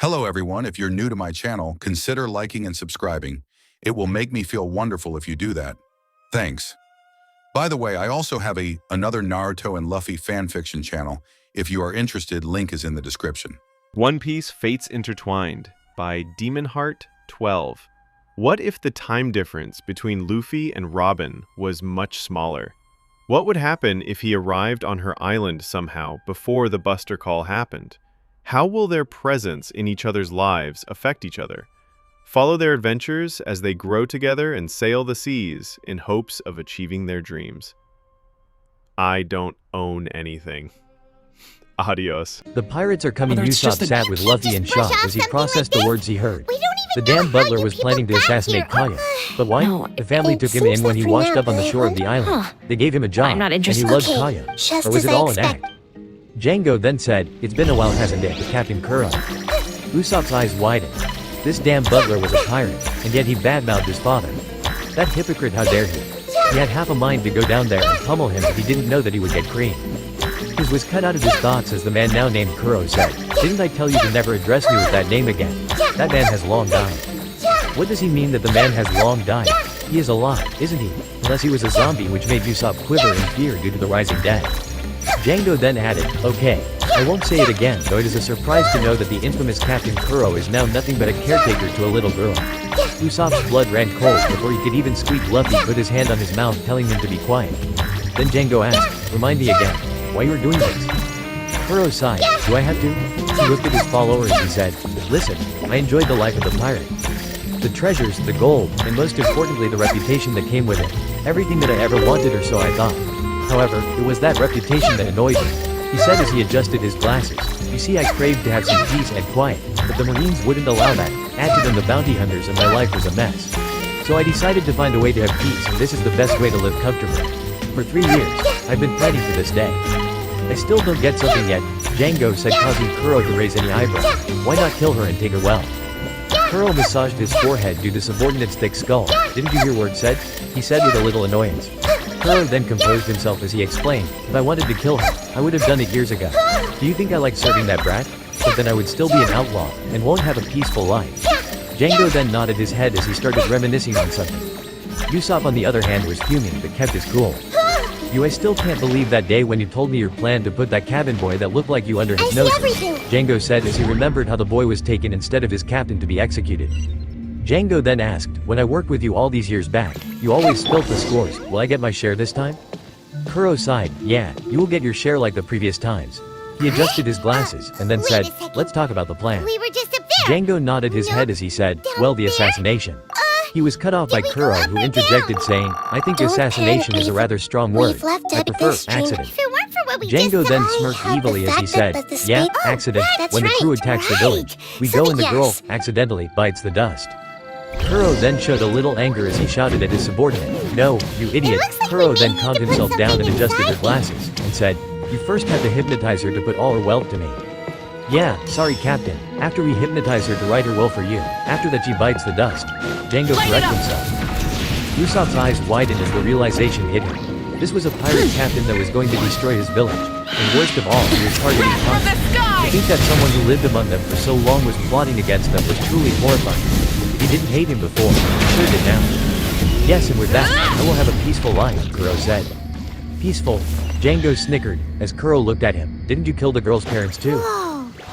Hello everyone, if you're new to my channel, consider liking and subscribing. It will make me feel wonderful if you do that. Thanks. By the way, I also have another Naruto and Luffy fanfiction channel. If you are interested, link is in the description. One Piece Fates Intertwined by Demonheart12. What if the time difference between Luffy and Robin was much smaller? What would happen if he arrived on her island somehow before the Buster Call happened? How will their presence in each other's lives affect each other? Follow their adventures as they grow together and sail the seas in hopes of achieving their dreams. I don't own anything. Adios. The pirates are coming. Usopp sat with Luffy in shock as he processed the words he heard. The damn butler was planning to assassinate Kaya. But why? The family took him in when he washed up on the shore of the island. They gave him a job, and he loved Kaya. Or was it all an act? Django then said, "It's been a while, hasn't it, with Captain Kuro?" Usopp's eyes widened. This damn butler was a pirate, and yet he badmouthed his father. That hypocrite, how dare he? He had half a mind to go down there and pummel him if he didn't know that he would get creamed. His was cut out of his thoughts as the man now named Kuro said, "Didn't I tell you to never address me with that name again? That man has long died." What does he mean that the man has long died? He is alive, isn't he? Unless he was a zombie, which made Usopp quiver in fear due to the rising dead. Django then added, "Okay, I won't say it again, though it is a surprise to know that the infamous Captain Kuro is now nothing but a caretaker to a little girl." Usopp's blood ran cold before he could even squeak. Luffy put his hand on his mouth, telling him to be quiet. Then Django asked, "Remind me again, why you were doing this?" Kuro sighed, "Do I have to?" He looked at his followers and said, "Listen, I enjoyed the life of the pirate. The treasures, the gold, and most importantly the reputation that came with it. Everything that I ever wanted, or so I thought. However, it was that reputation that annoyed me," he said as he adjusted his glasses. "You see, I craved to have some peace and quiet, but the Marines wouldn't allow that. Add to them the bounty hunters and my life was a mess. So I decided to find a way to have peace, and this is the best way to live comfortably. For 3 years, I've been planning for this day." "I still don't get something yet," Django said, causing Kuro to raise any eyebrow. "Why not kill her and take her wealth?" Kuro massaged his forehead due to subordinate's thick skull. "Didn't you hear what it said?" he said with a little annoyance. Kuro then composed himself as he explained, "If I wanted to kill her, I would have done it years ago. Do you think I like serving that brat? But then I would still be an outlaw, and won't have a peaceful life." Django then nodded his head as he started reminiscing on something. Usopp on the other hand was fuming but kept his cool. "I still can't believe that day when you told me your plan to put that cabin boy that looked like you under hypnosis," Django said as he remembered how the boy was taken instead of his captain to be executed. Django then asked, "When I worked with you all these years back, you always spilt the scores. Will I get my share this time?" Kuro sighed, "Yeah, you will get your share like the previous times." He adjusted his glasses and then said, "Let's talk about the plan." We were just up there. Django nodded his head as he said, "Well, the assassination." He was cut off by Kuro, who interjected saying, "I think assassination is a rather strong word. I prefer accident." If it weren't for what we Django just then saw, smirked the evilly as he fact said, that the "Yeah, snake- accident. that's When the crew right, attacks the right. village, we So go and the girl yes. accidentally bites the dust." Kuro then showed a little anger as he shouted at his subordinate, "No, you idiot." looks like Kuro we then need calmed to put himself down and something adjusted her inside. glasses, and said, "You first had to hypnotize her to put all her wealth to me." "Yeah, sorry Captain. After we hypnotize her to write her will for you, after that she bites the dust." Django corrected himself. Usopp's eyes widened as the realization hit him. This was a pirate captain that was going to destroy his village, and worst of all, he was targeting Kaya. To think that someone who lived among them for so long was plotting against them was truly horrifying. If he didn't hate him before, he sure did now. "Yes, and with that, I will have a peaceful life," Kuro said. "Peaceful?" Django snickered, as Kuro looked at him. "Didn't you kill the girl's parents too?" Whoa.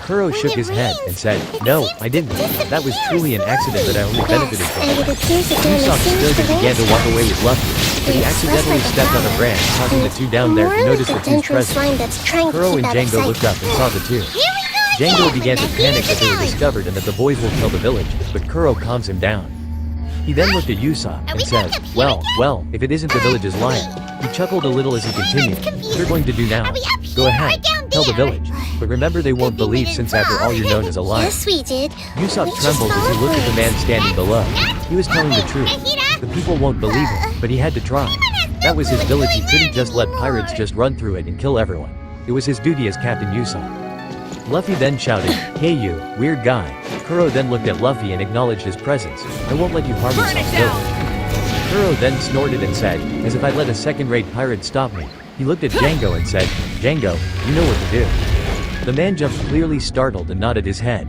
Kuro When shook it his head rains, and said, it "No, seems I didn't. to That was truly an accident that I only benefited Yes, from." and it appears that during the Usopp scenes stood the and began to rain walk away with Luffy, but he it's accidentally less like a stepped on a flower, branch, causing the and two down there to more notice like the a two's dangerous slime presence. that's trying to Kuro keep and out of Django sight. looked up and saw the two. Here we go Django again, began to and panic here's that they were the discovered and that the boys will kill the village, but Kuro calms him down. He then looked at Usopp and we says, back up here well, if it isn't the village's lion." He chuckled a little as he continued, "What you're going to do now? Are we up Go here or ahead, down tell the there?" village. But remember, they won't Good thing we believe didn't since after all you're known as a lion." Yes, we did. Usopp We just trembled as he followed looked at the man words. standing below. He was telling the truth. The people won't believe him, but he had to try. That was his village. He couldn't just let pirates just run through it and kill everyone. It was his duty as Captain Usopp. Luffy then shouted, "Hey you, weird guy." Kuro then looked at Luffy and acknowledged his presence. "I won't let you harm yourself, village." Kuro then snorted and said, "As if I'd let a second-rate pirate stop me." He looked at Django and said, "Django, you know what to do." The man jumped, clearly startled, and nodded his head.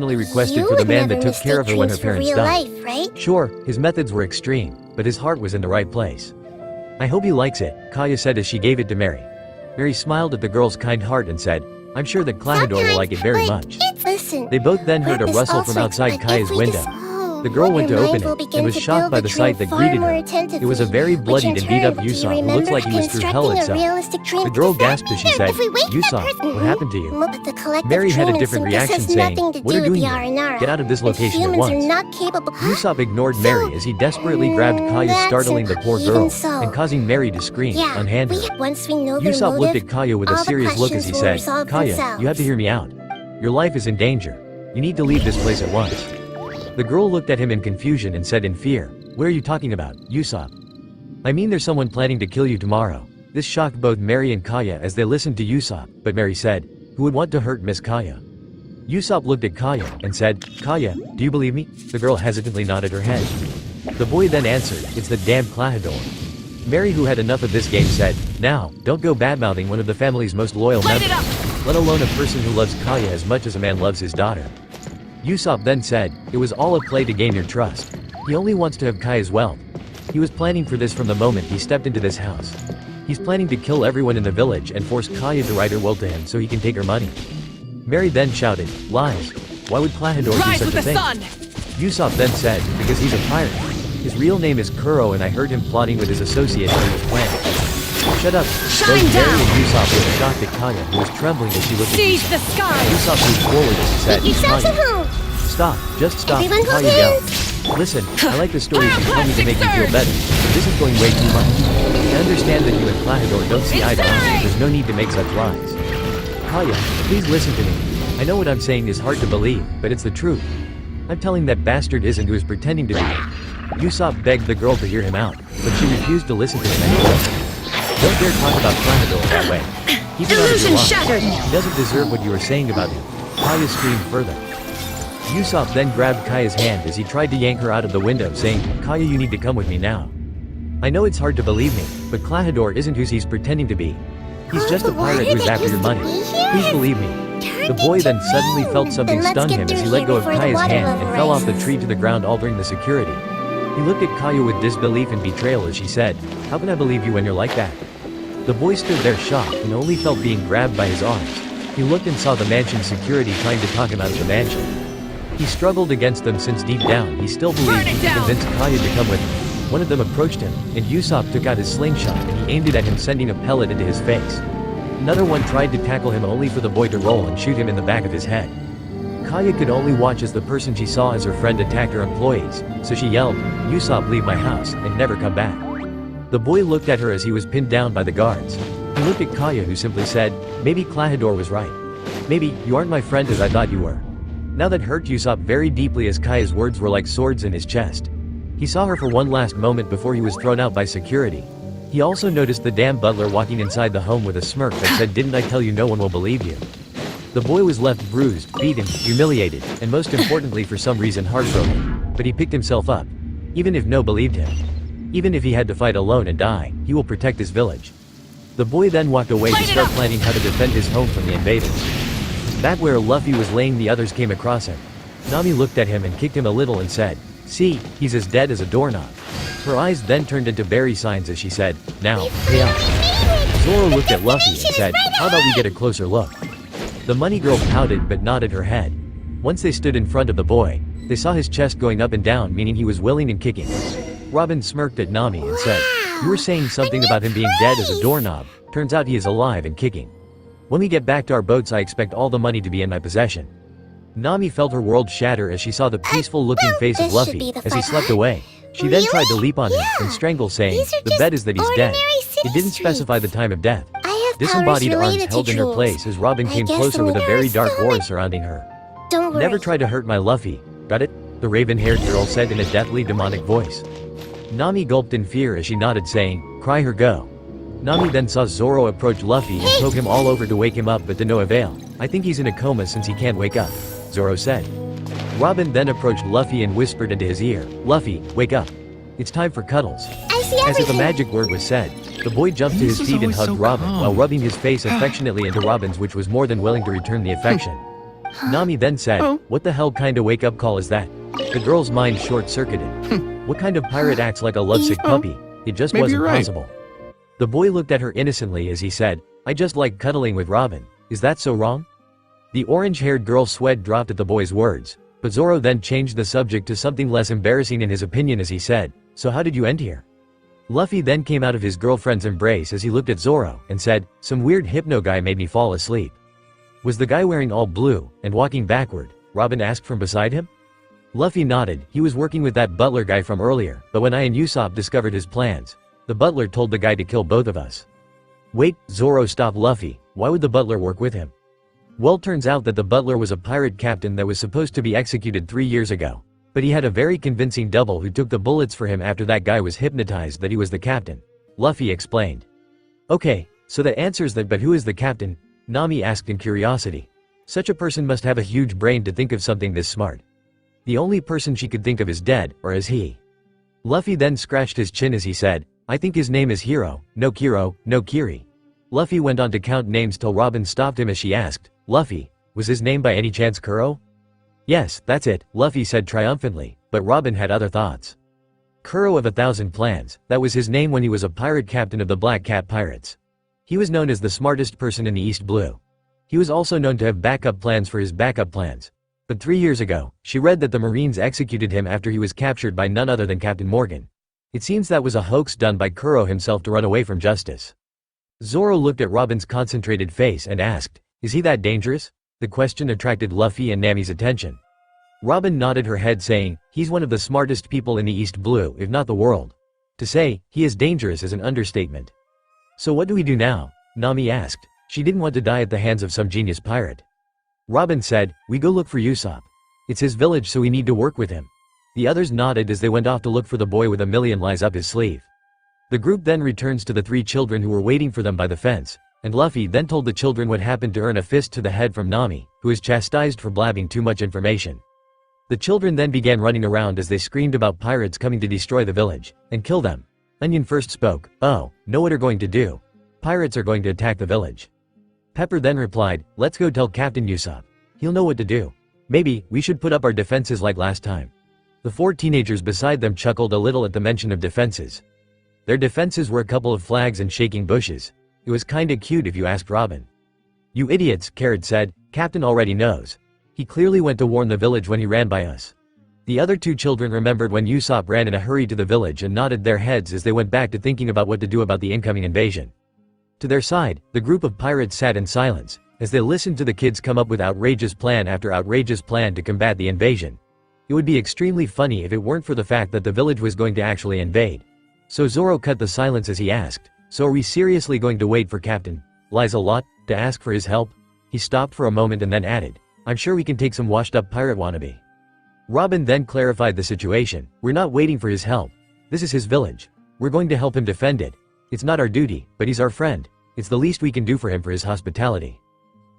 personally requested You for the would man that never took mistake care of her when her dreams for parents real died. life, right? Sure, his methods were extreme, but his heart was in the right place. I hope he likes it, Kaya said as she gave it to Mary. Mary smiled at the girl's kind heart and said, I'm sure that Clanador will like it very much. Listen. They both then heard a but rustle it's from also outside like Kaya's if we window. just- The girl went to open it, and was shocked by the sight that greeted her. It was a very bloodied and beat-up Usopp who looked like he was through hell itself. The girl gasped as she said, "Usopp, what happened to you?" Mary had a different reaction saying, "What are you doing here? Get out of this location at once." Usopp ignored Mary as he desperately grabbed Kaya, startling the poor girl, and causing Mary to scream, "Unhand her." Usopp looked at Kaya with a serious look as he said, "Kaya, you have to hear me out. Your life is in danger. You need to leave this place at once." The girl looked at him in confusion and said in fear, "What are you talking about, Usopp?" "I mean there's someone planning to kill you tomorrow." This shocked both Mary and Kaya as they listened to Usopp, but Mary said, "Who would want to hurt Miss Kaya?" Usopp looked at Kaya and said, "Kaya, do you believe me?" The girl hesitantly nodded her head. The boy then answered, "It's the damn Klahadore." Mary, who had enough of this game, said, "Now, don't go badmouthing one of the family's most loyal members, let alone a person who loves Kaya as much as a man loves his daughter." Usopp then said, "It was all a play to gain your trust. He only wants to have Kaya's wealth. He was planning for this from the moment he stepped into this house. He's planning to kill everyone in the village and force Kaya to write her will to him so he can take her money." Mary then shouted, "Lies. Why would Klahadore do such a thing?" Usopp then said, "Because he's a pirate. His real name is Kuro and I heard him plotting with his associate during his plan." "Shut up." Both Mary and Usopp were shocked at Kaya, who was trembling as she looked at Seize Usopp. the sky! Usopp moved forward as he said, "Kaya, stop, just stop." Everyone hold Kaya yelled, hands. "Listen, I like the stories you told me to make you feel better, but this is going way too much. I understand that you and Klahadore don't see eye to eye, there's no need to make such lies. Kaya, please listen to me. I know what I'm saying is hard to believe, but it's the truth. I'm telling that bastard isn't who is pretending to be." Usopp begged the girl to hear him out, but she refused to listen to him anyway. "Don't dare talk about Klahadore that way. Keep it out of your Illusion life. shattered! He doesn't deserve what you were saying about him." Kaya screamed further. Usopp then grabbed Kaya's hand as he tried to yank her out of the window, saying, "Kaya, you need to come with me now. I know it's hard to believe me, but Klahadore isn't who he's pretending to be. He's just a pirate who's after your money. Please believe me." The boy then suddenly felt something stun him as he let go of Kaya's hand and fell off the tree to the ground, altering the security. He looked at Kaya with disbelief and betrayal as she said, "How can I believe you when you're like that?" The boy stood there shocked and only felt being grabbed by his arms. He looked and saw the mansion's security trying to talk him out of the mansion. He struggled against them since deep down he still believed he could convince Kaya to come with him. One of them approached him, and Usopp took out his slingshot and he aimed it at him, sending a pellet into his face. Another one tried to tackle him, only for the boy to roll and shoot him in the back of his head. Kaya could only watch as the person she saw as her friend attacked her employees, so she yelled, "Usopp, leave my house, and never come back." The boy looked at her as he was pinned down by the guards. He looked at Kaya, who simply said, "Maybe Klahadore was right. Maybe you aren't my friend as I thought you were." Now that hurt Usopp very deeply, as Kaya's words were like swords in his chest. He saw her for one last moment before he was thrown out by security. He also noticed the damn butler walking inside the home with a smirk that said, "Didn't I tell you no one will believe you?" The boy was left bruised, beaten, humiliated, and most importantly for some reason heartbroken. But he picked himself up. Even if no believed him, even if he had to fight alone and die, he will protect his village. The boy then walked away to start planning how to defend his home from the invaders. Back where Luffy was laying, the others came across him. Nami looked at him and kicked him a little and said, "See, he's as dead as a doorknob." Her eyes then turned into berry signs as she said, "Now, pay up." Zoro looked at Luffy and said, "How about we get a closer look?" The money girl pouted but nodded her head. Once they stood in front of the boy, they saw his chest going up and down, meaning he was willing and kicking. Robin smirked at Nami and said, "You were saying something about him being dead as a doorknob. Turns out he is alive and kicking. When we get back to our boats, I expect all the money to be in my possession." Nami felt her world shatter as she saw the peaceful-looking face of Luffy as he slept away. She then tried to leap on him and strangle, saying, "The bet is that he's dead." It didn't specify the time of death. Disembodied arms held in her place as Robin came closer with a very dark aura surrounding her. Don't worry. "Never try to hurt my Luffy, got it?" the raven-haired girl said in a deathly demonic voice. Nami gulped in fear as she nodded, saying, "Cry her go." Nami then saw Zoro approach Luffy and poke him all over to wake him up, but to no avail. "I think he's in a coma since he can't wake up," Zoro said. Robin then approached Luffy and whispered into his ear, "Luffy, wake up. It's time for cuddles." I see As if a everything. magic word was said, the boy jumped to his feet and hugged Robin while rubbing his face affectionately into Robin's, which was more than willing to return the affection. Nami then said, "What the hell kind of wake-up call is that?" The girl's mind short-circuited. What kind of pirate acts like a lovesick puppy? It just Maybe wasn't you're right. possible. The boy looked at her innocently as he said, "I just like cuddling with Robin. Is that so wrong?" The orange-haired girl's sweat dropped at the boy's words. But Zoro then changed the subject to something less embarrassing in his opinion as he said, "So how did you end here?" Luffy then came out of his girlfriend's embrace as he looked at Zoro and said, "Some weird hypno guy made me fall asleep." "Was the guy wearing all blue and walking backward?" Robin asked from beside him. Luffy nodded. He was working with that butler guy from earlier, but when I and Usopp discovered his plans, the butler told the guy to kill both of us. Wait, Zoro stopped Luffy. Why would the butler work with him? Well, turns out that the butler was a pirate captain that was supposed to be executed 3 years ago. But he had a very convincing double who took the bullets for him after that guy was hypnotized that he was the captain. Luffy explained. Okay, so that answers that, but who is the captain? Nami asked in curiosity. Such a person must have a huge brain to think of something this smart. The only person she could think of is dead, or is he? Luffy then scratched his chin as he said, I think his name is Hiro, no Kiro, no Kiri. Luffy went on to count names till Robin stopped him as she asked, Luffy, was his name by any chance Kuro? Yes, that's it, Luffy said triumphantly, but Robin had other thoughts. Kuro of 1,000 Plans, that was his name when he was a pirate captain of the Black Cat Pirates. He was known as the smartest person in the East Blue. He was also known to have backup plans for his backup plans. But 3 years ago, she read that the Marines executed him after he was captured by none other than Captain Morgan. It seems that was a hoax done by Kuro himself to run away from justice. Zoro looked at Robin's concentrated face and asked, is he that dangerous? The question attracted Luffy and Nami's attention. Robin nodded her head saying, he's one of the smartest people in the East Blue, if not the world. To say, he is dangerous is an understatement. So what do we do now? Nami asked. She didn't want to die at the hands of some genius pirate. Robin said, we go look for Usopp. It's his village, so we need to work with him. The others nodded as they went off to look for the boy with a million lies up his sleeve. The group then returns to the 3 children who were waiting for them by the fence, and Luffy then told the children what happened to earn a fist to the head from Nami, who was chastised for blabbing too much information. The children then began running around as they screamed about pirates coming to destroy the village and kill them. Onion first spoke, oh, know what are going to do? Pirates are going to attack the village. Pepper then replied, let's go tell Captain Usopp. He'll know what to do. Maybe, we should put up our defenses like last time. The 4 teenagers beside them chuckled a little at the mention of defenses. Their defenses were a couple of flags and shaking bushes. It was kinda cute if you asked Robin. You idiots, Carrot said, Captain already knows. He clearly went to warn the village when he ran by us. The other 2 children remembered when Usopp ran in a hurry to the village and nodded their heads as they went back to thinking about what to do about the incoming invasion. To their side, the group of pirates sat in silence, as they listened to the kids come up with outrageous plan after outrageous plan to combat the invasion. It would be extremely funny if it weren't for the fact that the village was going to actually invade. So Zoro cut the silence as he asked, so are we seriously going to wait for Captain Lies-a-Lot to ask for his help? He stopped for a moment and then added, I'm sure we can take some washed up pirate wannabe. Robin then clarified the situation, we're not waiting for his help. This is his village. We're going to help him defend it. It's not our duty, but he's our friend. It's the least we can do for him for his hospitality.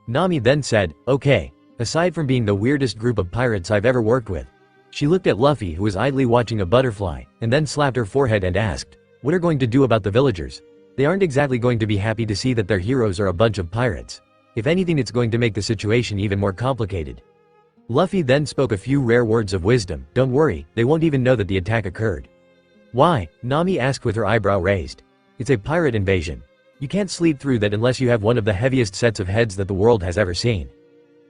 Nami then said, okay, aside from being the weirdest group of pirates I've ever worked with. She looked at Luffy who was idly watching a butterfly, and then slapped her forehead and asked, what are going to do about the villagers? They aren't exactly going to be happy to see that their heroes are a bunch of pirates. If anything, it's going to make the situation even more complicated. Luffy then spoke a few rare words of wisdom, don't worry, they won't even know that the attack occurred. Why? Nami asked with her eyebrow raised. It's a pirate invasion. You can't sleep through that unless you have one of the heaviest sets of heads that the world has ever seen.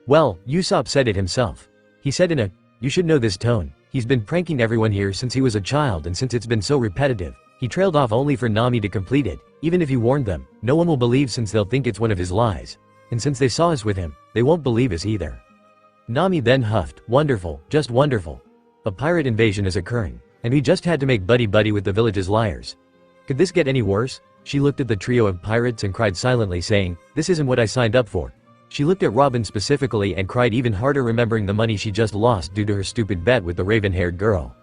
Well, Usopp said it himself. He said in a, you should know this tone, he's been pranking everyone here since he was a child, and since it's been so repetitive, he trailed off only for Nami to complete it. Even if he warned them, no one will believe since they'll think it's one of his lies. And since they saw us with him, they won't believe us either. Nami then huffed, wonderful, just wonderful. A pirate invasion is occurring, and we just had to make buddy-buddy with the village's liars. Could this get any worse? She looked at the trio of pirates and cried silently saying, this isn't what I signed up for. She looked at Robin specifically and cried even harder remembering the money she just lost due to her stupid bet with the raven-haired girl.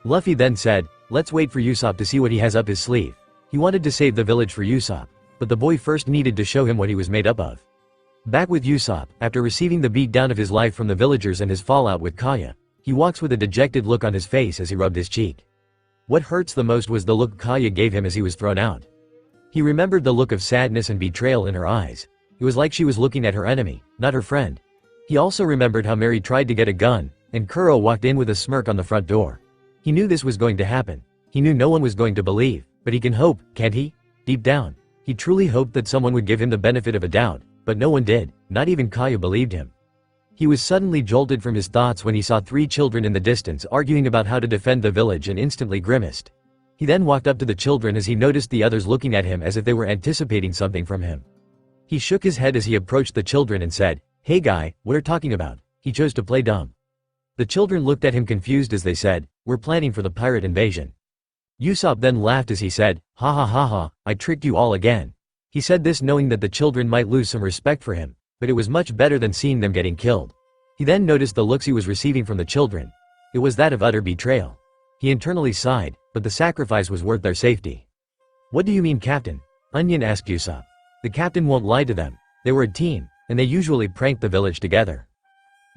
Luffy then said, let's wait for Usopp to see what he has up his sleeve. He wanted to save the village for Usopp, but the boy first needed to show him what he was made up of. Back with Usopp, after receiving the beat down of his life from the villagers and his fallout with Kaya, he walks with a dejected look on his face as he rubbed his cheek. What hurts the most was the look Kaya gave him as he was thrown out. He remembered the look of sadness and betrayal in her eyes. It was like she was looking at her enemy, not her friend. He also remembered how Mary tried to get a gun, and Kuro walked in with a smirk on the front door. He knew this was going to happen. He knew no one was going to believe, but he can hope, can't he? Deep down, he truly hoped that someone would give him the benefit of a doubt, but no one did, not even Kaya believed him. He was suddenly jolted from his thoughts when he saw 3 children in the distance arguing about how to defend the village and instantly grimaced. He then walked up to the children as he noticed the others looking at him as if they were anticipating something from him. He shook his head as he approached the children and said, "Hey guy, what are talking about?" He chose to play dumb. The children looked at him confused as they said, "We're planning for the pirate invasion." Usopp then laughed as he said, "Ha ha ha ha, I tricked you all again." He said this knowing that the children might lose some respect for him, but it was much better than seeing them getting killed. He then noticed the looks he was receiving from the children. It was that of utter betrayal. He internally sighed, but the sacrifice was worth their safety. "What do you mean, Captain?" Onion asked Usopp. "The captain won't lie to them. They were a team, and they usually pranked the village together."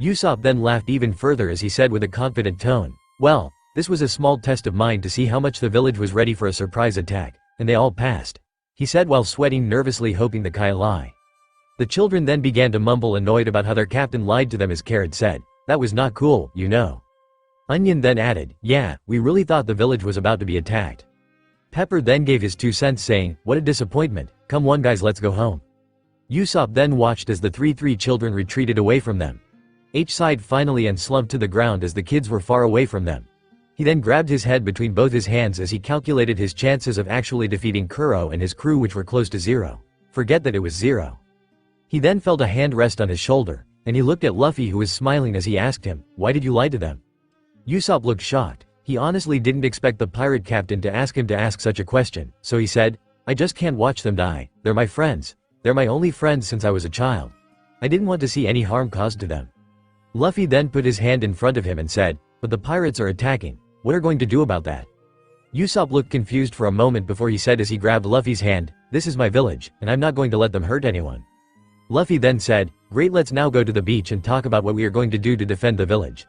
Usopp then laughed even further as he said with a confident tone, "Well, this was a small test of mine to see how much the village was ready for a surprise attack, and they all passed," he said while sweating nervously hoping the Kai lie. The children then began to mumble annoyed about how their captain lied to them as Carrot said, "That was not cool, you know." Onion then added, "Yeah, we really thought the village was about to be attacked." Pepper then gave his 2 cents saying, "What a disappointment, come on guys, let's go home." Usopp then watched as the three children retreated away from them. H sighed finally and slumped to the ground as the kids were far away from them. He then grabbed his head between both his hands as he calculated his chances of actually defeating Kuro and his crew, which were close to 0. Forget that it was 0. He then felt a hand rest on his shoulder, and he looked at Luffy who was smiling as he asked him, "Why did you lie to them?" Usopp looked shocked. He honestly didn't expect the pirate captain to ask him to ask such a question, so he said, "I just can't watch them die. They're my friends. They're my only friends since I was a child. I didn't want to see any harm caused to them." Luffy then put his hand in front of him and said, "But the pirates are attacking. What are going to do about that?" Usopp looked confused for a moment before he said as he grabbed Luffy's hand, "This is my village, and I'm not going to let them hurt anyone." Luffy then said, "Great, let's now go to the beach and talk about what we are going to do to defend the village."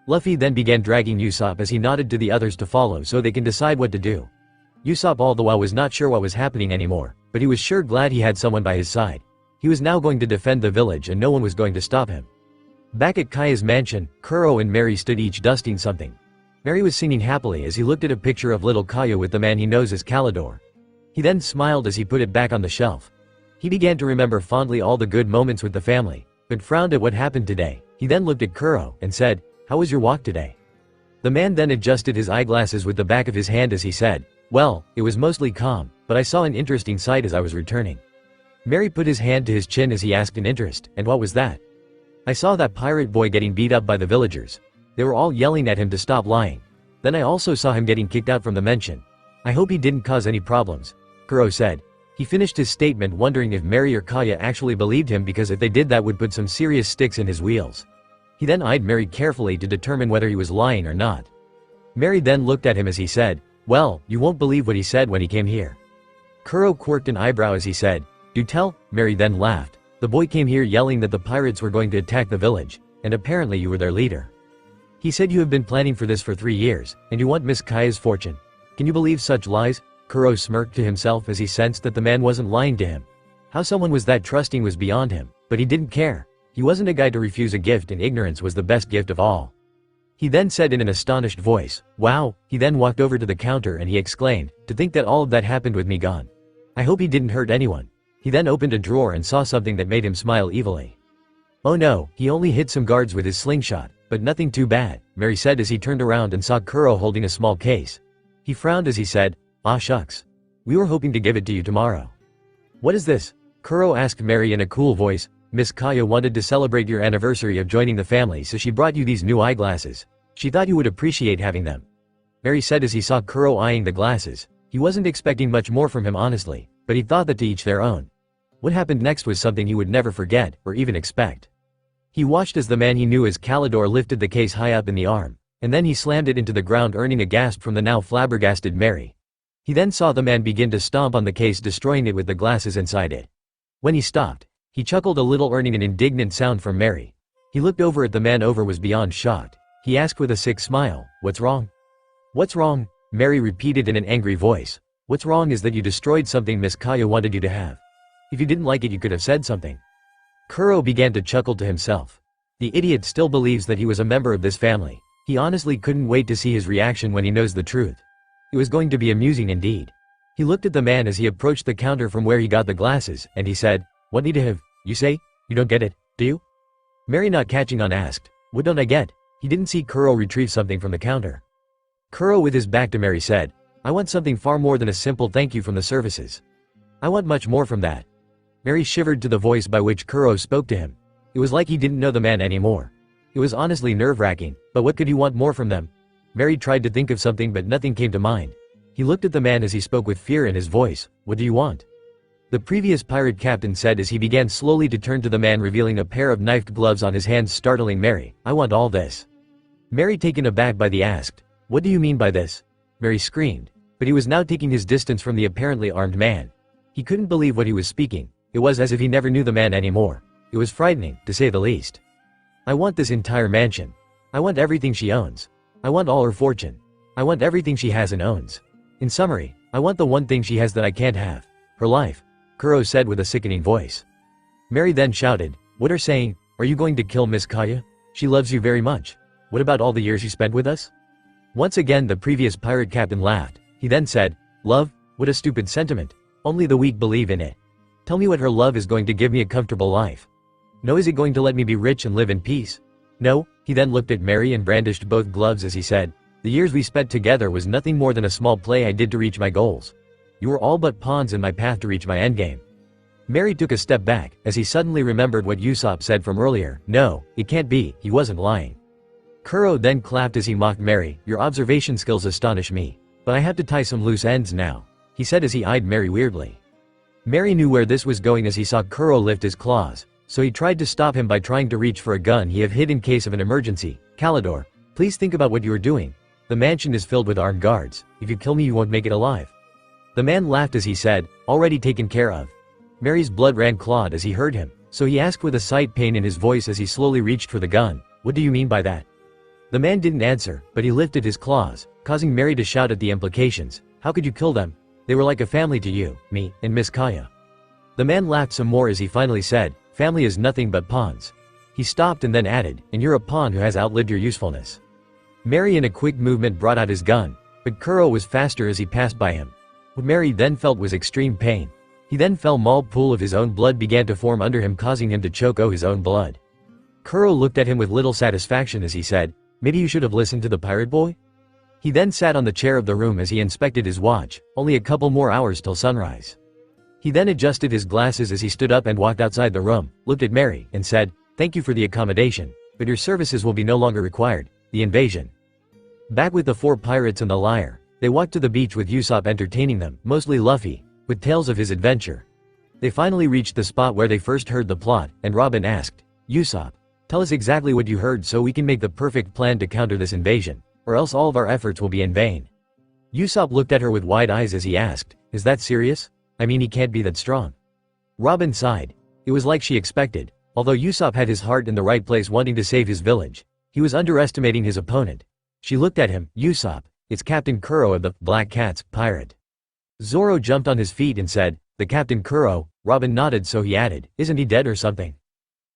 Luffy then began dragging Usopp as he nodded to the others to follow so they can decide what to do. Usopp all the while was not sure what was happening anymore, but he was sure glad he had someone by his side. He was now going to defend the village and no one was going to stop him. Back at Kaya's mansion, Kuro and Mary stood each dusting something. Mary was singing happily as he looked at a picture of little Kaya with the man he knows as Calidor. He then smiled as he put it back on the shelf. He began to remember fondly all the good moments with the family, but frowned at what happened today. He then looked at Kuro and said, "How was your walk today?" The man then adjusted his eyeglasses with the back of his hand as he said, "Well, it was mostly calm, but I saw an interesting sight as I was returning." Mary put his hand to his chin as he asked in interest, "And what was that?" "I saw that pirate boy getting beat up by the villagers. They were all yelling at him to stop lying. Then I also saw him getting kicked out from the mansion. I hope he didn't cause any problems," Kuro said. He finished his statement wondering if Mary or Kaya actually believed him, because if they did that would put some serious sticks in his wheels. He then eyed Mary carefully to determine whether he was lying or not. Mary then looked at him as he said, "Well, you won't believe what he said when he came here." Kuro quirked an eyebrow as he said, "Do tell." Mary then laughed. "The boy came here yelling that the pirates were going to attack the village, and apparently you were their leader. He said you have been planning for this for 3 years, and you want Miss Kaya's fortune. Can you believe such lies?" Kuro smirked to himself as he sensed that the man wasn't lying to him. How someone was that trusting was beyond him, but he didn't care. He wasn't a guy to refuse a gift, and ignorance was the best gift of all. He then said in an astonished voice, "Wow." He then walked over to the counter and he exclaimed, "To think that all of that happened with me gone. I hope he didn't hurt anyone." He then opened a drawer and saw something that made him smile evilly. "Oh no, he only hit some guards with his slingshot, but nothing too bad," Mary said as he turned around and saw Kuro holding a small case. He frowned as he said, "Ah shucks. We were hoping to give it to you tomorrow." "What is this?" Kuro asked Mary in a cool voice. "Miss Kaya wanted to celebrate your anniversary of joining the family, so she brought you these new eyeglasses. She thought you would appreciate having them," Mary said as he saw Kuro eyeing the glasses. He wasn't expecting much more from him honestly, but he thought that to each their own. What happened next was something he would never forget, or even expect. He watched as the man he knew as Calidor lifted the case high up in the arm, and then he slammed it into the ground, earning a gasp from the now flabbergasted Mary. He then saw the man begin to stomp on the case, destroying it with the glasses inside it. When he stopped, he chuckled a little, earning an indignant sound from Mary. He looked over at the man. Over was beyond shocked. He asked with a sick smile, "What's wrong?" "What's wrong?" Mary repeated in an angry voice. "What's wrong is that you destroyed something Miss Kaya wanted you to have. If you didn't like it, you could have said something." Kuro began to chuckle to himself. The idiot still believes that he was a member of this family. He honestly couldn't wait to see his reaction when he knows the truth. It was going to be amusing indeed. He looked at the man as he approached the counter from where he got the glasses, and he said, "What need to have, you say? You don't get it, do you?" Mary, not catching on, asked, "What don't I get?" He didn't see Kuro retrieve something from the counter. Kuro, with his back to Mary, said, "I want something far more than a simple thank you from the services. I want much more from that." Mary shivered to the voice by which Kuro spoke to him. It was like he didn't know the man anymore. It was honestly nerve-wracking, but what could he want more from them? Mary tried to think of something, but nothing came to mind. He looked at the man as he spoke with fear in his voice. "What do you want?" The previous pirate captain said as he began slowly to turn to the man, revealing a pair of knifed gloves on his hands, startling Mary. "I want all this." Mary, taken aback by the asked, "What do you mean by this?" Mary screamed. But he was now taking his distance from the apparently armed man. He couldn't believe what he was speaking. It was as if he never knew the man anymore. It was frightening, to say the least. "I want this entire mansion. I want everything she owns. I want all her fortune. I want everything she has and owns. In summary, I want the one thing she has that I can't have. Her life," Kuro said with a sickening voice. Mary then shouted, "What are saying? Are you going to kill Miss Kaya? She loves you very much. What about all the years you spent with us?" Once again the previous pirate captain laughed. He then said, "Love? What a stupid sentiment. Only the weak believe in it. Tell me what her love is going to give me a comfortable life. No, is it going to let me be rich and live in peace? No." He then looked at Mary and brandished both gloves as he said, "The years we spent together was nothing more than a small play I did to reach my goals. You were all but pawns in my path to reach my endgame." Mary took a step back, as he suddenly remembered what Usopp said from earlier. No, it can't be, he wasn't lying. Kuro then clapped as he mocked Mary. "Your observation skills astonish me. But I have to tie some loose ends now," he said as he eyed Mary weirdly. Mary knew where this was going as he saw Kuro lift his claws, so he tried to stop him by trying to reach for a gun he had hid in case of an emergency. "Calidor, please think about what you are doing. The mansion is filled with armed guards. If you kill me, you won't make it alive." The man laughed as he said, "Already taken care of." Mary's blood ran cold as he heard him, so he asked with a slight pain in his voice as he slowly reached for the gun, "What do you mean by that?" The man didn't answer, but he lifted his claws, causing Mary to shout at the implications. "How could you kill them? They were like a family to you, me, and Miss Kaya." The man laughed some more as he finally said, "Family is nothing but pawns." He stopped and then added, "And you're a pawn who has outlived your usefulness." Mary in a quick movement brought out his gun, but Kuro was faster as he passed by him. What Mary then felt was extreme pain. He then fell. Small pool of his own blood began to form under him, causing him to choke his own blood. Kuro looked at him with little satisfaction as he said, "Maybe you should have listened to the pirate boy?" He then sat on the chair of the room as he inspected his watch. Only a couple more hours till sunrise. He then adjusted his glasses as he stood up and walked outside the room, looked at Mary, and said, "Thank you for the accommodation, but your services will be no longer required." The invasion. Back with the 4 pirates and the liar, they walked to the beach with Usopp entertaining them, mostly Luffy, with tales of his adventure. They finally reached the spot where they first heard the plot, and Robin asked, "Usopp, tell us exactly what you heard so we can make the perfect plan to counter this invasion, or else all of our efforts will be in vain." Usopp looked at her with wide eyes as he asked, "Is that serious? I mean, he can't be that strong." Robin sighed. It was like she expected. Although Usopp had his heart in the right place wanting to save his village, he was underestimating his opponent. She looked at him. "Usopp, it's Captain Kuro of the Black Cats pirate." Zoro jumped on his feet and said, "The Captain Kuro?" Robin nodded, so he added, "Isn't he dead or something?"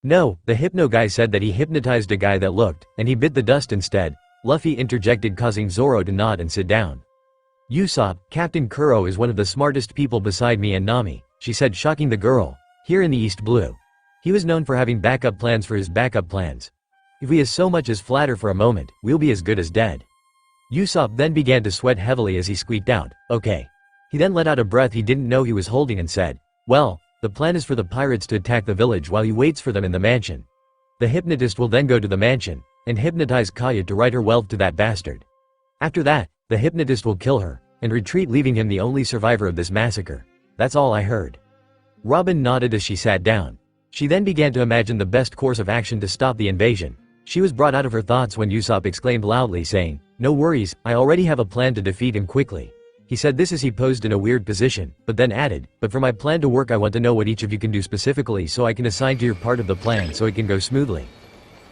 "No, the hypno guy said that he hypnotized a guy that looked, and he bit the dust instead," Luffy interjected, causing Zoro to nod and sit down. "Usopp, Captain Kuro is one of the smartest people beside me and Nami," she said, shocking the girl. "Here in the East Blue. He was known for having backup plans for his backup plans. If we as so much as flatter for a moment, we'll be as good as dead." Usopp then began to sweat heavily as he squeaked out, "Okay." He then let out a breath he didn't know he was holding and said, "Well, the plan is for the pirates to attack the village while he waits for them in the mansion. The hypnotist will then go to the mansion, and hypnotize Kaya to write her wealth to that bastard. After that, the hypnotist will kill her, and retreat, leaving him the only survivor of this massacre. That's all I heard." Robin nodded as she sat down. She then began to imagine the best course of action to stop the invasion. She was brought out of her thoughts when Usopp exclaimed loudly, saying, "No worries, I already have a plan to defeat him quickly." He said this as he posed in a weird position, but then added, "But for my plan to work, I want to know what each of you can do specifically so I can assign to your part of the plan so it can go smoothly."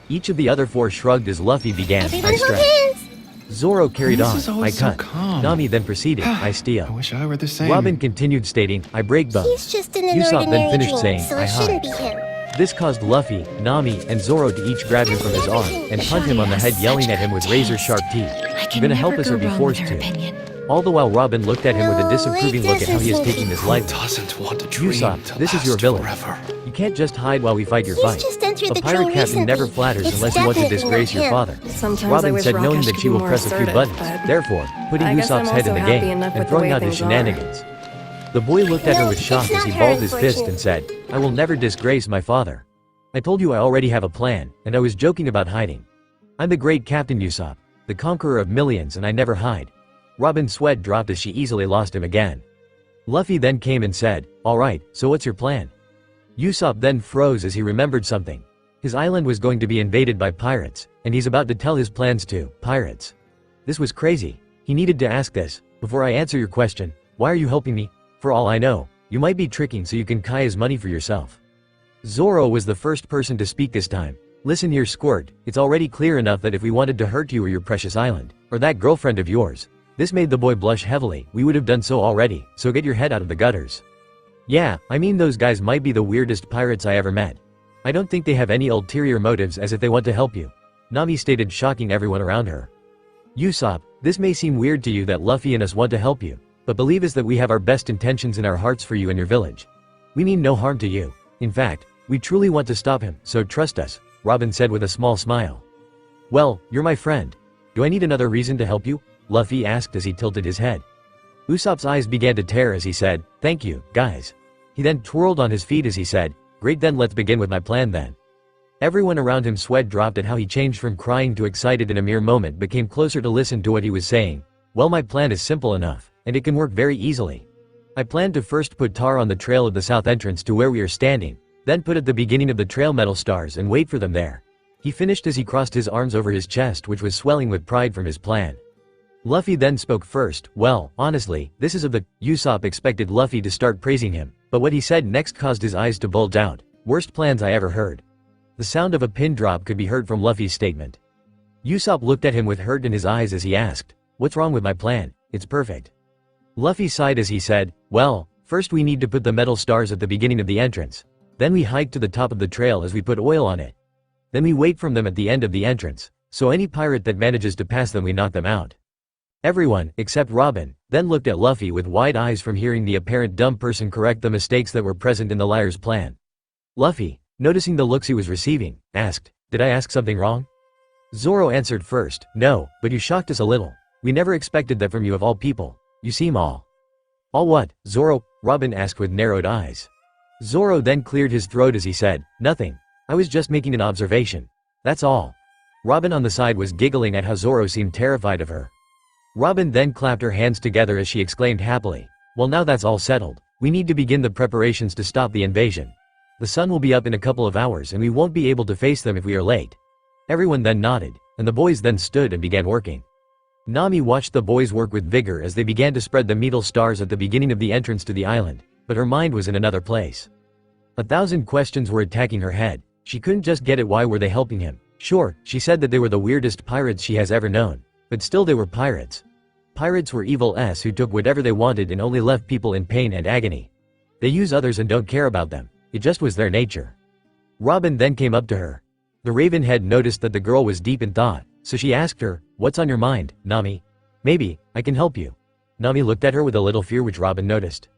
Each of the other 4 shrugged as Luffy began, Everyone "I hold strike." hands! Zoro carried This on, is "I always so cut." calm. Nami then proceeded, "I steal." I wish I were the same. Robin continued stating, "I break bones." He's just in an Usopp then ordinary finished dream, saying, so "I it shouldn't hide." be him. This caused Luffy, Nami, and Zoro to each grab him from his arm and punt him on the head, yelling at him with razor-sharp teeth, I "You can gonna never help us go or be wrong forced with her to." opinion. All the while Robin looked at him with a disapproving look at how he is taking this lightly. Doesn't want a dream Usopp, to this is last your village. forever. You can't just hide while we fight your fight. Just entered A the pirate train captain recently. never flatters It's unless you want to definitely disgrace not your him. father. Sometimes I Robin wish said knowing Rakesh that could she be will more press a few assertive, buttons, but therefore, putting I guess I'm Usopp's head in also the happy game enough and with the throwing way out his things are. shenanigans. The boy looked at No, her with it's shock not as he her, balled his fist and unfortunately. said, I will never disgrace my father. I told you I already have a plan, and I was joking about hiding. I'm the great Captain Usopp, the conqueror of millions, and I never hide. Robin's sweat dropped as she easily lost him again. Luffy then came and said, alright, so what's your plan? Usopp then froze as he remembered something. His island was going to be invaded by pirates, and he's about to tell his plans to pirates. This was crazy. He needed to ask this. Before I answer your question, why are you helping me? For all I know, you might be tricking so you can kai his money for yourself. Zoro was the first person to speak this time. Listen here, Squirt, it's already clear enough that if we wanted to hurt you or your precious island, or that girlfriend of yours, this made the boy blush heavily, we would have done so already, so get your head out of the gutters. Yeah, I mean those guys might be the weirdest pirates I ever met. I don't think they have any ulterior motives as if they want to help you. Nami stated, shocking everyone around her. Usopp, this may seem weird to you that Luffy and us want to help you, but believe us that we have our best intentions in our hearts for you and your village. We mean no harm to you. In fact, we truly want to stop him, so trust us, Robin said with a small smile. Well, you're my friend. Do I need another reason to help you? Luffy asked as he tilted his head. Usopp's eyes began to tear as he said, thank you, guys. He then twirled on his feet as he said, great, then let's begin with my plan then. Everyone around him sweat dropped at how he changed from crying to excited in a mere moment but came closer to listen to what he was saying. Well, my plan is simple enough, and it can work very easily. I plan to first put tar on the trail of the south entrance to where we are standing, then put at the beginning of the trail metal stars and wait for them there. He finished as he crossed his arms over his chest, which was swelling with pride from his plan. Luffy then spoke first. Well, honestly, this is of the... Usopp expected Luffy to start praising him, but what he said next caused his eyes to bulge out. Worst plans I ever heard. The sound of a pin drop could be heard from Luffy's statement. Usopp looked at him with hurt in his eyes as he asked, what's wrong with my plan? It's perfect. Luffy sighed as he said, well, first we need to put the metal stars at the beginning of the entrance. Then we hike to the top of the trail as we put oil on it. Then we wait from them at the end of the entrance, so any pirate that manages to pass them we knock them out. Everyone, except Robin, then looked at Luffy with wide eyes from hearing the apparent dumb person correct the mistakes that were present in the liar's plan. Luffy, noticing the looks he was receiving, asked, did I ask something wrong? Zoro answered first, no, but you shocked us a little. We never expected that from you of all people. You seem all what, Zoro? Robin asked with narrowed eyes. Zoro then cleared his throat as he said, nothing. I was just making an observation. That's all. Robin on the side was giggling at how Zoro seemed terrified of her. Robin then clapped her hands together as she exclaimed happily, well, now that's all settled. We need to begin the preparations to stop the invasion. The sun will be up in a couple of hours and we won't be able to face them if we are late. Everyone then nodded, and the boys then stood and began working. Nami watched the boys work with vigor as they began to spread the metal stars at the beginning of the entrance to the island, but her mind was in another place. 1,000 questions were attacking her head. She couldn't just get it. Why were they helping him? Sure, she said that they were the weirdest pirates she has ever known, but still they were pirates. Pirates were evil who took whatever they wanted and only left people in pain and agony. They use others and don't care about them. It just was their nature. Robin then came up to her. The Ravenhead noticed that the girl was deep in thought, so she asked her, what's on your mind, Nami? Maybe I can help you. Nami looked at her with a little fear, which Robin noticed.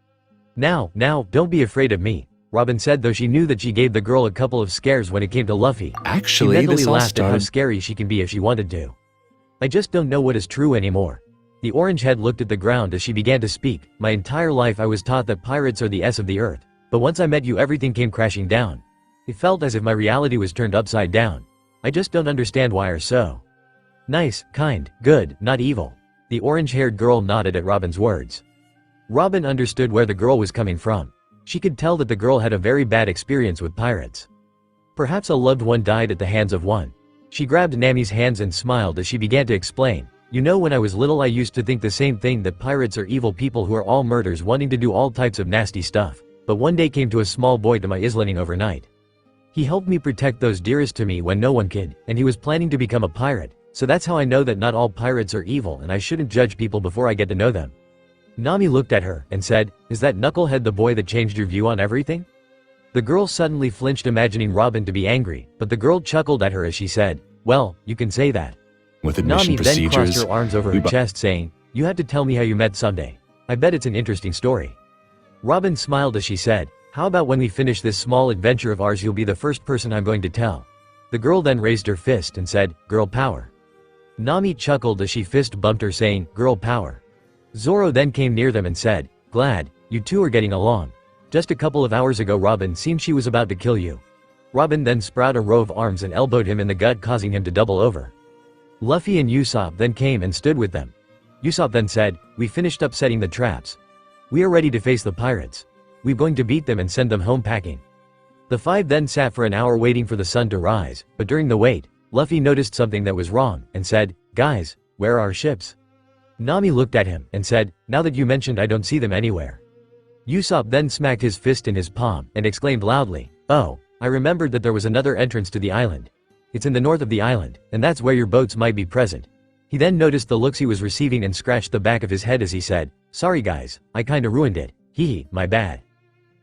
Now, don't be afraid of me, Robin said, though she knew that she gave the girl a couple of scares when it came to Luffy. Actually, she mentally this all laughed at how started... scary she can be if she wanted to. I just don't know what is true anymore. The orange head looked at the ground as she began to speak. My entire life I was taught that pirates are the S of the earth, but once I met you everything came crashing down. It felt as if my reality was turned upside down. I just don't understand why you're so nice, kind, good, not evil. The orange-haired girl nodded at Robin's words. Robin understood where the girl was coming from. She could tell that the girl had a very bad experience with pirates. Perhaps a loved one died at the hands of one. She grabbed Nami's hands and smiled as she began to explain. You know, when I was little I used to think the same thing, that pirates are evil people who are all murderers wanting to do all types of nasty stuff. But one day came to a small boy to my islanding overnight. He helped me protect those dearest to me when no one could, and he was planning to become a pirate. So that's how I know that not all pirates are evil and I shouldn't judge people before I get to know them. Nami looked at her and said, is that knucklehead the boy that changed your view on everything? The girl suddenly flinched, imagining Robin to be angry, but the girl chuckled at her as she said, well, you can say that. With admission Nami then crossed procedures, her arms over her chest saying, You have to tell me how you met someday. I bet it's an interesting story. Robin smiled as she said, how about when we finish this small adventure of ours you'll be the first person I'm going to tell. The girl then raised her fist and said, girl power. Nami chuckled as she fist bumped her saying, girl power. Zoro then came near them and said, glad, you two are getting along. Just a couple of hours ago Robin seemed she was about to kill you. Robin then sprouted a row of arms and elbowed him in the gut causing him to double over. Luffy and Usopp then came and stood with them. Usopp then said, we finished up setting the traps. We are ready to face the pirates. We're going to beat them and send them home packing. The five then sat for an hour waiting for the sun to rise, but during the wait, Luffy noticed something that was wrong and said, guys, where are our ships? Nami looked at him and said, now that you mentioned I don't see them anywhere. Usopp then smacked his fist in his palm and exclaimed loudly, oh, I remembered that there was another entrance to the island. It's in the north of the island, and that's where your boats might be present. He then noticed the looks he was receiving and scratched the back of his head as he said, sorry guys, I kinda ruined it, hee my bad.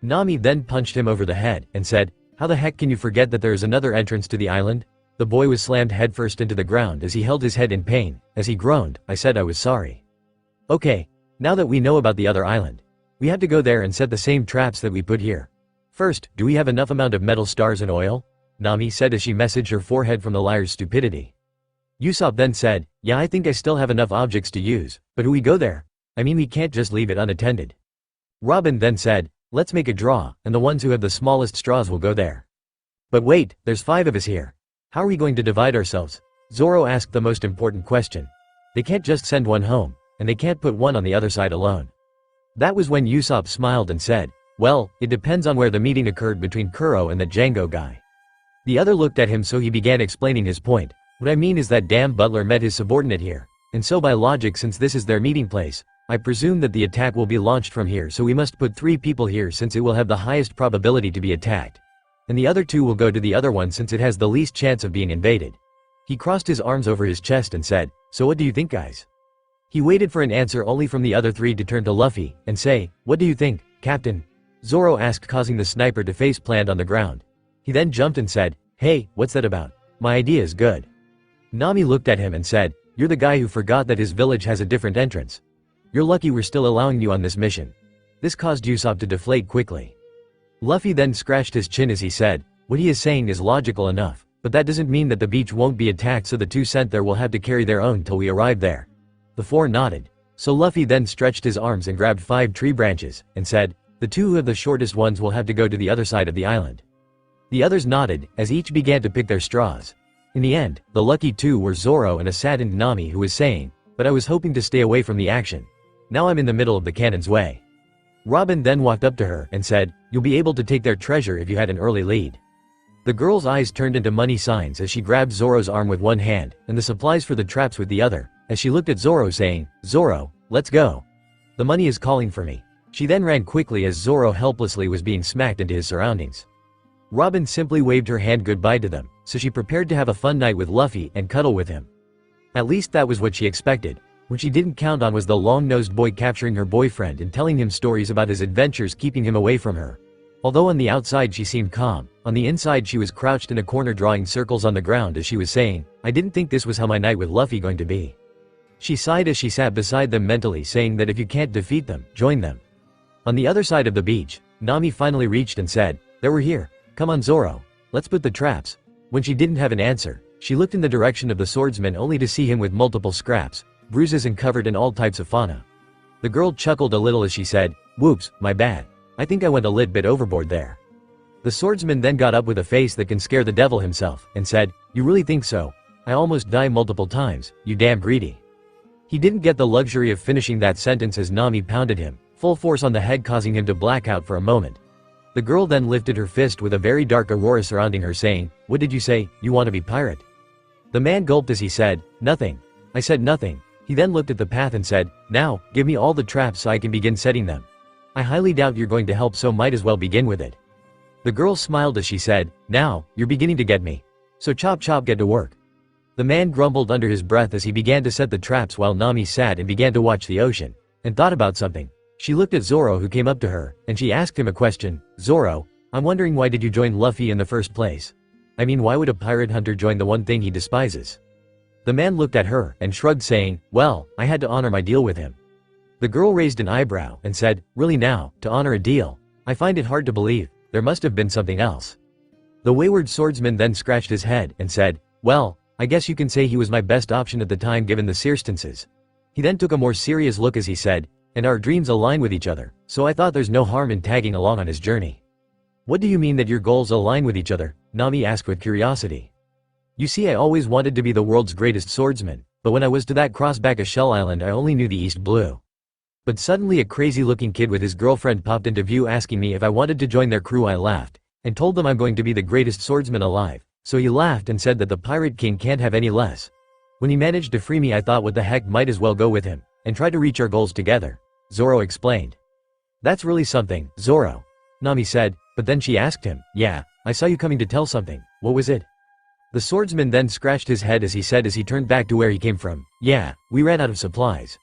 Nami then punched him over the head and said, how the heck can you forget that there is another entrance to the island? The boy was slammed headfirst into the ground as he held his head in pain. As he groaned, I said I was sorry. Okay, now that we know about the other island, we have to go there and set the same traps that we put here. First, do we have enough amount of metal stars and oil? Nami said as she messaged her forehead from the liar's stupidity. Usopp then said, yeah I think I still have enough objects to use, but who we go there? I mean we can't just leave it unattended. Robin then said, let's make a draw, and the ones who have the smallest straws will go there. But wait, there's 5 of us here. How are we going to divide ourselves? Zoro asked the most important question. They can't just send one home, and they can't put one on the other side alone. That was when Usopp smiled and said, well, it depends on where the meeting occurred between Kuro and the Django guy. The other looked at him so he began explaining his point. What I mean is that damn butler met his subordinate here, and so by logic since this is their meeting place, I presume that the attack will be launched from here so we must put 3 people here since it will have the highest probability to be attacked. And the other 2 will go to the other one since it has the least chance of being invaded. He crossed his arms over his chest and said, so what do you think guys? He waited for an answer only from the other 3 to turn to Luffy and say, what do you think, Captain? Zoro asked causing the sniper to face plant on the ground. He then jumped and said, hey, what's that about? My idea is good. Nami looked at him and said, you're the guy who forgot that his village has a different entrance. You're lucky we're still allowing you on this mission. This caused Usopp to deflate quickly. Luffy then scratched his chin as he said, what he is saying is logical enough, but that doesn't mean that the beach won't be attacked so the 2 sent there will have to carry their own till we arrive there. The 4 nodded. So Luffy then stretched his arms and grabbed 5 tree branches, and said, the 2 who have the shortest ones will have to go to the other side of the island. The others nodded, as each began to pick their straws. In the end, the lucky 2 were Zoro and a saddened Nami who was saying, but I was hoping to stay away from the action. Now I'm in the middle of the cannon's way. Robin then walked up to her and said, you'll be able to take their treasure if you had an early lead. The girl's eyes turned into money signs as she grabbed Zoro's arm with one hand and the supplies for the traps with the other, as she looked at Zoro saying, Zoro, let's go. The money is calling for me. She then ran quickly as Zoro helplessly was being smacked into his surroundings. Robin simply waved her hand goodbye to them, so she prepared to have a fun night with Luffy and cuddle with him. At least that was what she expected. What she didn't count on was the long-nosed boy capturing her boyfriend and telling him stories about his adventures keeping him away from her. Although on the outside she seemed calm, on the inside she was crouched in a corner drawing circles on the ground as she was saying, I didn't think this was how my night with Luffy going to be. She sighed as she sat beside them mentally saying that if you can't defeat them, join them. On the other side of the beach, Nami finally reached and said, there we're here. Come on Zoro. Let's put the traps. When she didn't have an answer, she looked in the direction of the swordsman only to see him with multiple scraps, bruises and covered in all types of fauna. The girl chuckled a little as she said, whoops, my bad. I think I went a lit bit overboard there. The swordsman then got up with a face that can scare the devil himself, and said, you really think so? I almost die multiple times, you damn greedy. He didn't get the luxury of finishing that sentence as Nami pounded him, full force on the head causing him to black out for a moment. The girl then lifted her fist with a very dark aurora surrounding her saying, what did you say, you want to be pirate? The man gulped as he said, nothing. I said nothing. He then looked at the path and said, now, give me all the traps so I can begin setting them. I highly doubt you're going to help so might as well begin with it. The girl smiled as she said, now, you're beginning to get me. So chop chop get to work. The man grumbled under his breath as he began to set the traps while Nami sat and began to watch the ocean, and thought about something. She looked at Zoro who came up to her, and she asked him a question, Zoro, I'm wondering why did you join Luffy in the first place? I mean why would a pirate hunter join the one thing he despises? The man looked at her and shrugged, saying, "Well, I had to honor my deal with him." The girl raised an eyebrow and said, "Really now, to honor a deal? I find it hard to believe. There must have been something else." The wayward swordsman then scratched his head and said, "Well, I guess you can say he was my best option at the time given the circumstances." He then took a more serious look as he said, "And our dreams align with each other, so I thought there's no harm in tagging along on his journey." "What do you mean that your goals align with each other?" Nami asked with curiosity. "You see, I always wanted to be the world's greatest swordsman, but when I was to that crossback a shell island I only knew the East Blue. But suddenly a crazy-looking kid with his girlfriend popped into view asking me if I wanted to join their crew. I laughed, and told them I'm going to be the greatest swordsman alive, so he laughed and said that the Pirate King can't have any less. When he managed to free me I thought what the heck, might as well go with him, and try to reach our goals together," Zoro explained. "That's really something, Zoro," Nami said, but then she asked him, "Yeah, I saw you coming to tell something, what was it?" The swordsman then scratched his head as he said as he turned back to where he came from, "Yeah, we ran out of supplies.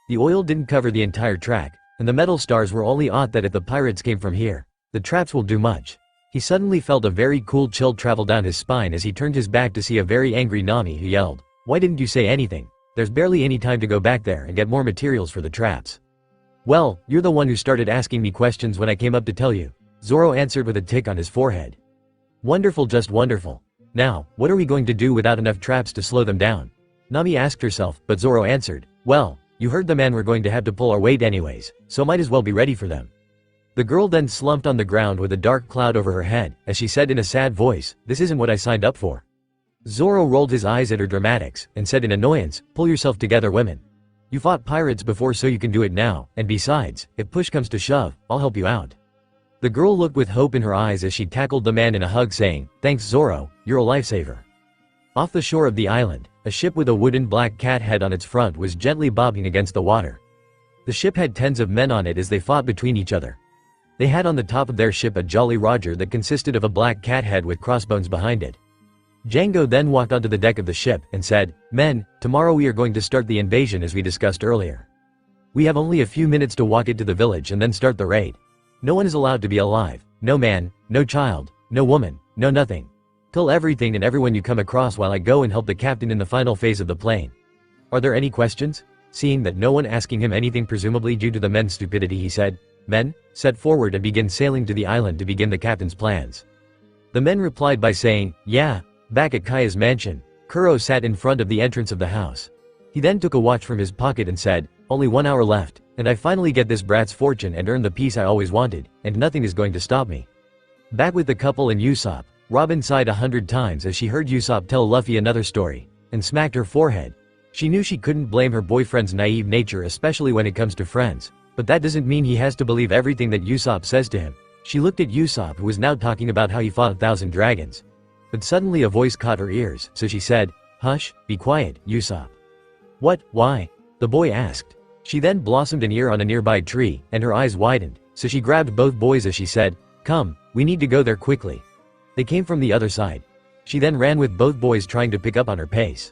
The oil didn't cover the entire track, and the metal stars were only odd that if the pirates came from here, the traps will do much." He suddenly felt a very cool chill travel down his spine as he turned his back to see a very angry Nami who yelled, "Why didn't you say anything? There's barely any time to go back there and get more materials for the traps." "Well, you're the one who started asking me questions when I came up to tell you," Zoro answered with a tick on his forehead. "Wonderful, just wonderful. Now, what are we going to do without enough traps to slow them down?" Nami asked herself, but Zoro answered, "Well, you heard the man, we're going to have to pull our weight anyways, so might as well be ready for them." The girl then slumped on the ground with a dark cloud over her head, as she said in a sad voice, "This isn't what I signed up for." Zoro rolled his eyes at her dramatics, and said in annoyance, "Pull yourself together, women. You fought pirates before, so you can do it now, and besides, if push comes to shove, I'll help you out." The girl looked with hope in her eyes as she tackled the man in a hug, saying, "Thanks Zoro, you're a lifesaver." Off the shore of the island, a ship with a wooden black cat head on its front was gently bobbing against the water. The ship had tens of men on it as they fought between each other. They had on the top of their ship a Jolly Roger that consisted of a black cat head with crossbones behind it. Django then walked onto the deck of the ship and said, "Men, tomorrow we are going to start the invasion as we discussed earlier. We have only a few minutes to walk into the village and then start the raid. No one is allowed to be alive, no man, no child, no woman, no nothing. Kill everything and everyone you come across while I go and help the captain in the final phase of the plane. Are there any questions?" Seeing that no one asking him anything, presumably due to the men's stupidity, he said, "Men, set forward and begin sailing to the island to begin the captain's plans." The men replied by saying, "Yeah." Back at Kaya's mansion, Kuro sat in front of the entrance of the house. He then took a watch from his pocket and said, "Only 1 hour left, and I finally get this brat's fortune and earn the peace I always wanted, and nothing is going to stop me." Back with the couple and Usopp, Robin sighed 100 times as she heard Usopp tell Luffy another story, and smacked her forehead. She knew she couldn't blame her boyfriend's naive nature, especially when it comes to friends, but that doesn't mean he has to believe everything that Usopp says to him. She looked at Usopp, who was now talking about how he fought 1,000 dragons. But suddenly a voice caught her ears, so she said, "Hush, be quiet, Usopp." "What, why?" the boy asked. She then blossomed an ear on a nearby tree, and her eyes widened, so she grabbed both boys as she said, "Come, we need to go there quickly." They came from the other side. She then ran with both boys, trying to pick up on her pace.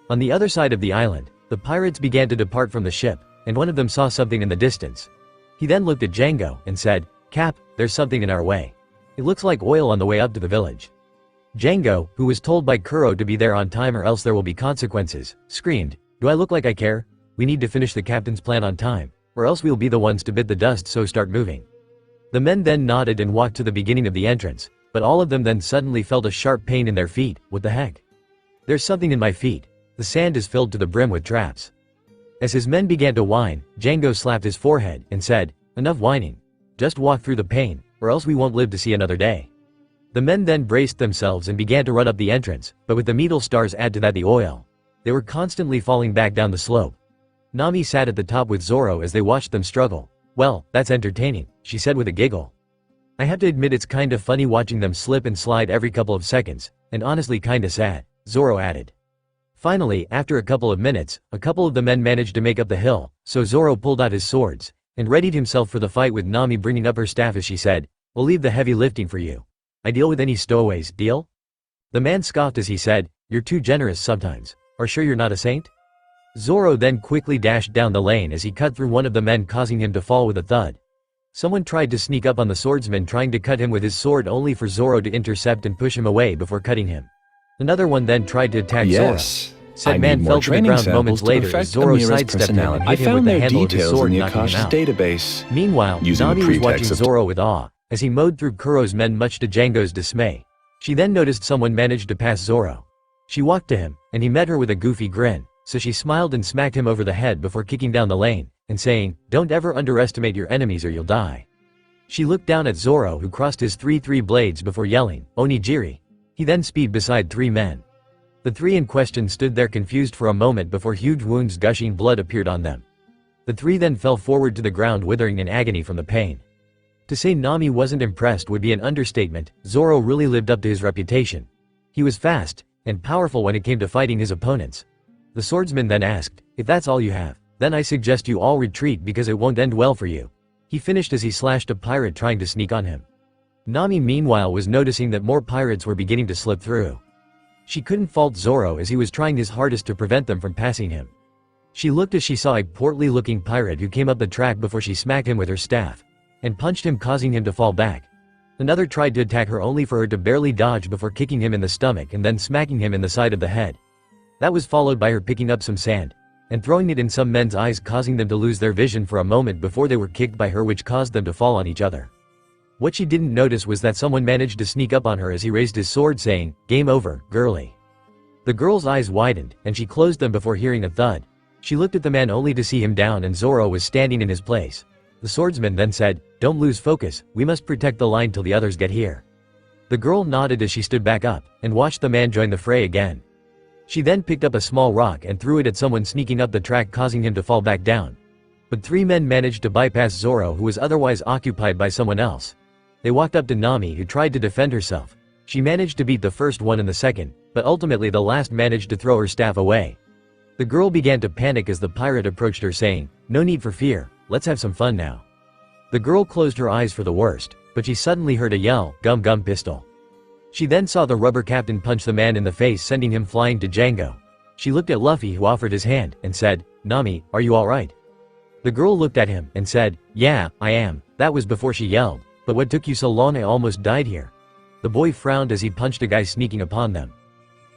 On the other side of the island, the pirates began to depart from the ship, and one of them saw something in the distance. He then looked at Django and said, "Cap, there's something in our way. It looks like oil on the way up to the village." Django, who was told by Kuro to be there on time or else there will be consequences, screamed, "Do I look like I care? We need to finish the captain's plan on time, or else we'll be the ones to bid the dust, so start moving." The men then nodded and walked to the beginning of the entrance, but all of them then suddenly felt a sharp pain in their feet. "What the heck? There's something in my feet. The sand is filled to the brim with traps." As his men began to whine, Django slapped his forehead and said, "Enough whining. Just walk through the pain, or else we won't live to see another day." The men then braced themselves and began to run up the entrance, but with the metal stars add to that the oil. They were constantly falling back down the slope. Nami sat at the top with Zoro as they watched them struggle. "Well, that's entertaining," she said with a giggle. "I have to admit it's kinda funny watching them slip and slide every couple of seconds, and honestly kinda sad," Zoro added. Finally, after a couple of minutes, a couple of the men managed to make up the hill, so Zoro pulled out his swords, and readied himself for the fight, with Nami bringing up her staff as she said, "We'll leave the heavy lifting for you. I deal with any stowaways, deal?" The man scoffed as he said, "You're too generous sometimes. Are sure you're not a saint?" Zoro then quickly dashed down the lane as he cut through one of the men, causing him to fall with a thud. Someone tried to sneak up on the swordsman, trying to cut him with his sword, only for Zoro to intercept and push him away before cutting him. Another one then tried to attack Zoro. Said I man need fell more to the training ground moments samples to later as perfect Zoro Amira's sidestepped him and personality. I hit him with found the their handle of his details sword, in the knocking him Akashic out. database. Meanwhile, Using the Nami was watching pretext of Zoro with awe, as he mowed through Kuro's men much to Django's dismay. She then noticed someone managed to pass Zoro. She walked to him, and he met her with a goofy grin, so she smiled and smacked him over the head before kicking down the lane, and saying, "Don't ever underestimate your enemies or you'll die." She looked down at Zoro who crossed his 3-3 blades before yelling, "Onigiri." He then speed beside 3 men. The 3 in question stood there confused for a moment before huge wounds gushing blood appeared on them. The 3 then fell forward to the ground withering in agony from the pain. To say Nami wasn't impressed would be an understatement. Zoro really lived up to his reputation. He was fast and powerful when it came to fighting his opponents. The swordsman then asked, "If that's all you have, then I suggest you all retreat because it won't end well for you." He finished as he slashed a pirate trying to sneak on him. Nami meanwhile was noticing that more pirates were beginning to slip through. She couldn't fault Zoro as he was trying his hardest to prevent them from passing him. She looked as she saw a portly looking pirate who came up the track before she smacked him with her staff and punched him, causing him to fall back. Another tried to attack her only for her to barely dodge before kicking him in the stomach and then smacking him in the side of the head. That was followed by her picking up some sand and throwing it in some men's eyes, causing them to lose their vision for a moment before they were kicked by her, which caused them to fall on each other. What she didn't notice was that someone managed to sneak up on her as he raised his sword saying, "Game over, girlie." The girl's eyes widened and she closed them before hearing a thud. She looked at the man only to see him down and Zoro was standing in his place. The swordsman then said, "Don't lose focus, we must protect the line till the others get here." The girl nodded as she stood back up and watched the man join the fray again. She then picked up a small rock and threw it at someone sneaking up the track, causing him to fall back down. But 3 men managed to bypass Zoro, who was otherwise occupied by someone else. They walked up to Nami, who tried to defend herself. She managed to beat the first one and the second, but ultimately the last managed to throw her staff away. The girl began to panic as the pirate approached her saying, "No need for fear, let's have some fun now." The girl closed her eyes for the worst, but she suddenly heard a yell, "Gum gum pistol." She then saw the rubber captain punch the man in the face, sending him flying to Django. She looked at Luffy, who offered his hand, and said, "Nami, are you alright?" The girl looked at him and said, "Yeah, I am." That was before she yelled, "But what took you so long? I almost died here." The boy frowned as he punched a guy sneaking upon them.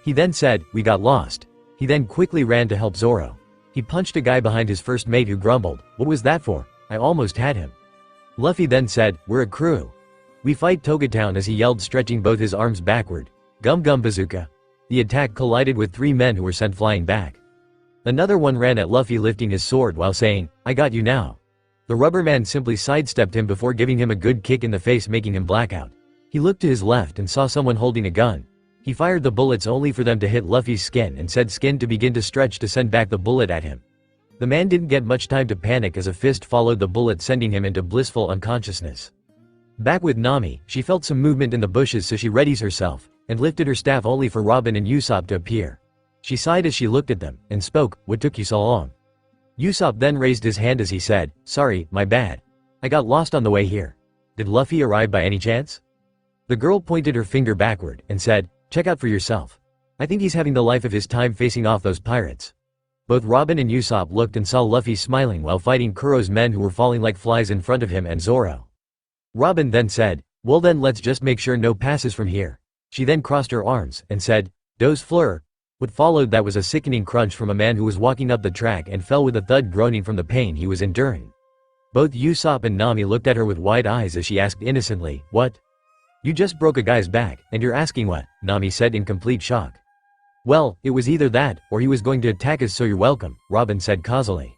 He then said, "We got lost." He then quickly ran to help Zoro. He punched a guy behind his first mate who grumbled, "What was that for? I almost had him." Luffy then said, "We're a crew. We fight Togatown," as he yelled, stretching both his arms backward. "Gum gum bazooka." The attack collided with 3 men who were sent flying back. Another one ran at Luffy lifting his sword while saying, "I got you now." The rubber man simply sidestepped him before giving him a good kick in the face, making him blackout. He looked to his left and saw someone holding a gun. He fired the bullets only for them to hit Luffy's skin and said skin to begin to stretch to send back the bullet at him. The man didn't get much time to panic as a fist followed the bullet, sending him into blissful unconsciousness. Back with Nami, she felt some movement in the bushes, so she readies herself and lifted her staff only for Robin and Usopp to appear. She sighed as she looked at them and spoke, "What took you so long?" Usopp then raised his hand as he said, "Sorry, my bad. I got lost on the way here. Did Luffy arrive by any chance?" The girl pointed her finger backward and said, "Check out for yourself. I think he's having the life of his time facing off those pirates." Both Robin and Usopp looked and saw Luffy smiling while fighting Kuro's men who were falling like flies in front of him and Zoro. Robin then said, "Well then, let's just make sure no passes from here." She then crossed her arms and said, "Dos fleur." What followed that was a sickening crunch from a man who was walking up the track and fell with a thud, groaning from the pain he was enduring. Both Usopp and Nami looked at her with wide eyes as she asked innocently, "What? You just broke a guy's back, and you're asking what?" Nami said in complete shock. "Well, it was either that, or he was going to attack us, so you're welcome," Robin said causally.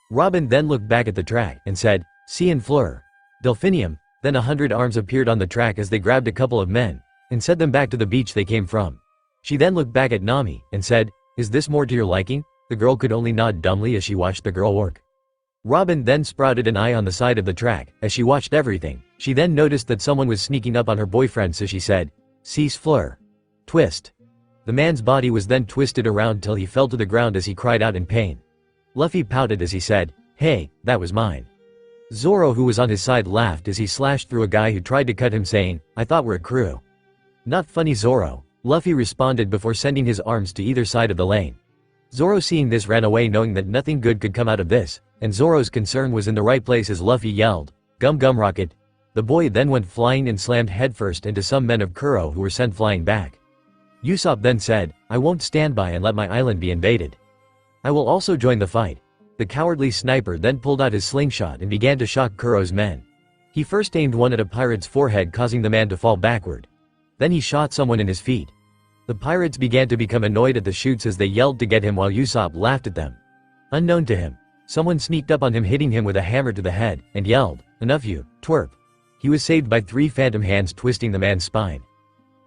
Robin then looked back at the track and said, "See and fleur. Delphinium." Then 100 arms appeared on the track as they grabbed a couple of men and sent them back to the beach they came from. She then looked back at Nami and said, "Is this more to your liking?" The girl could only nod dumbly as she watched the girl work. Robin then sprouted an eye on the side of the track as she watched everything. She then noticed that someone was sneaking up on her boyfriend, so she said, "Cease fleur. Twist." The man's body was then twisted around till he fell to the ground as he cried out in pain. Luffy pouted as he said, "Hey, that was mine." Zoro, who was on his side, laughed as he slashed through a guy who tried to cut him, saying, "I thought we're a crew." "Not funny, Zoro," Luffy responded before sending his arms to either side of the lane. Zoro, seeing this, ran away, knowing that nothing good could come out of this, and Zoro's concern was in the right place as Luffy yelled, "Gum gum rocket." The boy then went flying and slammed headfirst into some men of Kuro who were sent flying back. Usopp then said, I won't stand by and let my island be invaded. I will also join the fight. The cowardly sniper then pulled out his slingshot and began to shock Kuro's men. He first aimed one at a pirate's forehead, causing the man to fall backward. Then he shot someone in his feet. The pirates began to become annoyed at the shoots as they yelled to get him while Usopp laughed at them. Unknown to him, someone sneaked up on him, hitting him with a hammer to the head, and yelled, Enough you, twerp. He was saved by 3 phantom hands twisting the man's spine.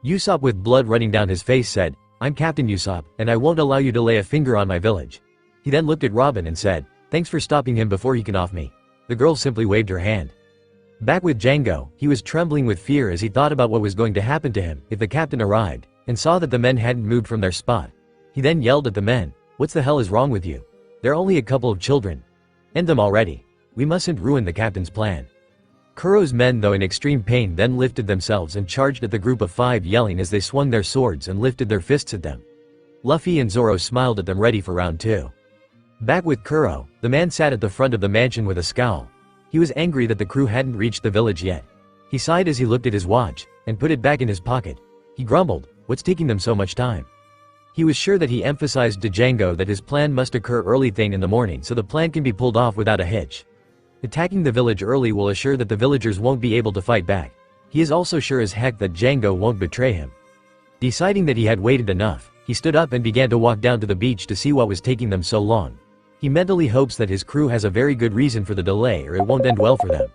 Usopp, with blood running down his face, said, I'm Captain Usopp, and I won't allow you to lay a finger on my village. He then looked at Robin and said, Thanks for stopping him before he can off me. The girl simply waved her hand. Back with Django, he was trembling with fear as he thought about what was going to happen to him if the captain arrived, and saw that the men hadn't moved from their spot. He then yelled at the men, What the hell is wrong with you? They're only a couple of children. End them already. We mustn't ruin the captain's plan. Kuro's men, though in extreme pain, then lifted themselves and charged at the group of 5, yelling as they swung their swords and lifted their fists at them. Luffy and Zoro smiled at them, ready for round 2. Back with Kuro, the man sat at the front of the mansion with a scowl. He was angry that the crew hadn't reached the village yet. He sighed as he looked at his watch, and put it back in his pocket. He grumbled, What's taking them so much time? He was sure that he emphasized to Django that his plan must occur early thing in the morning so the plan can be pulled off without a hitch. Attacking the village early will assure that the villagers won't be able to fight back. He is also sure as heck that Django won't betray him. Deciding that he had waited enough, he stood up and began to walk down to the beach to see what was taking them so long. He mentally hopes that his crew has a very good reason for the delay or it won't end well for them.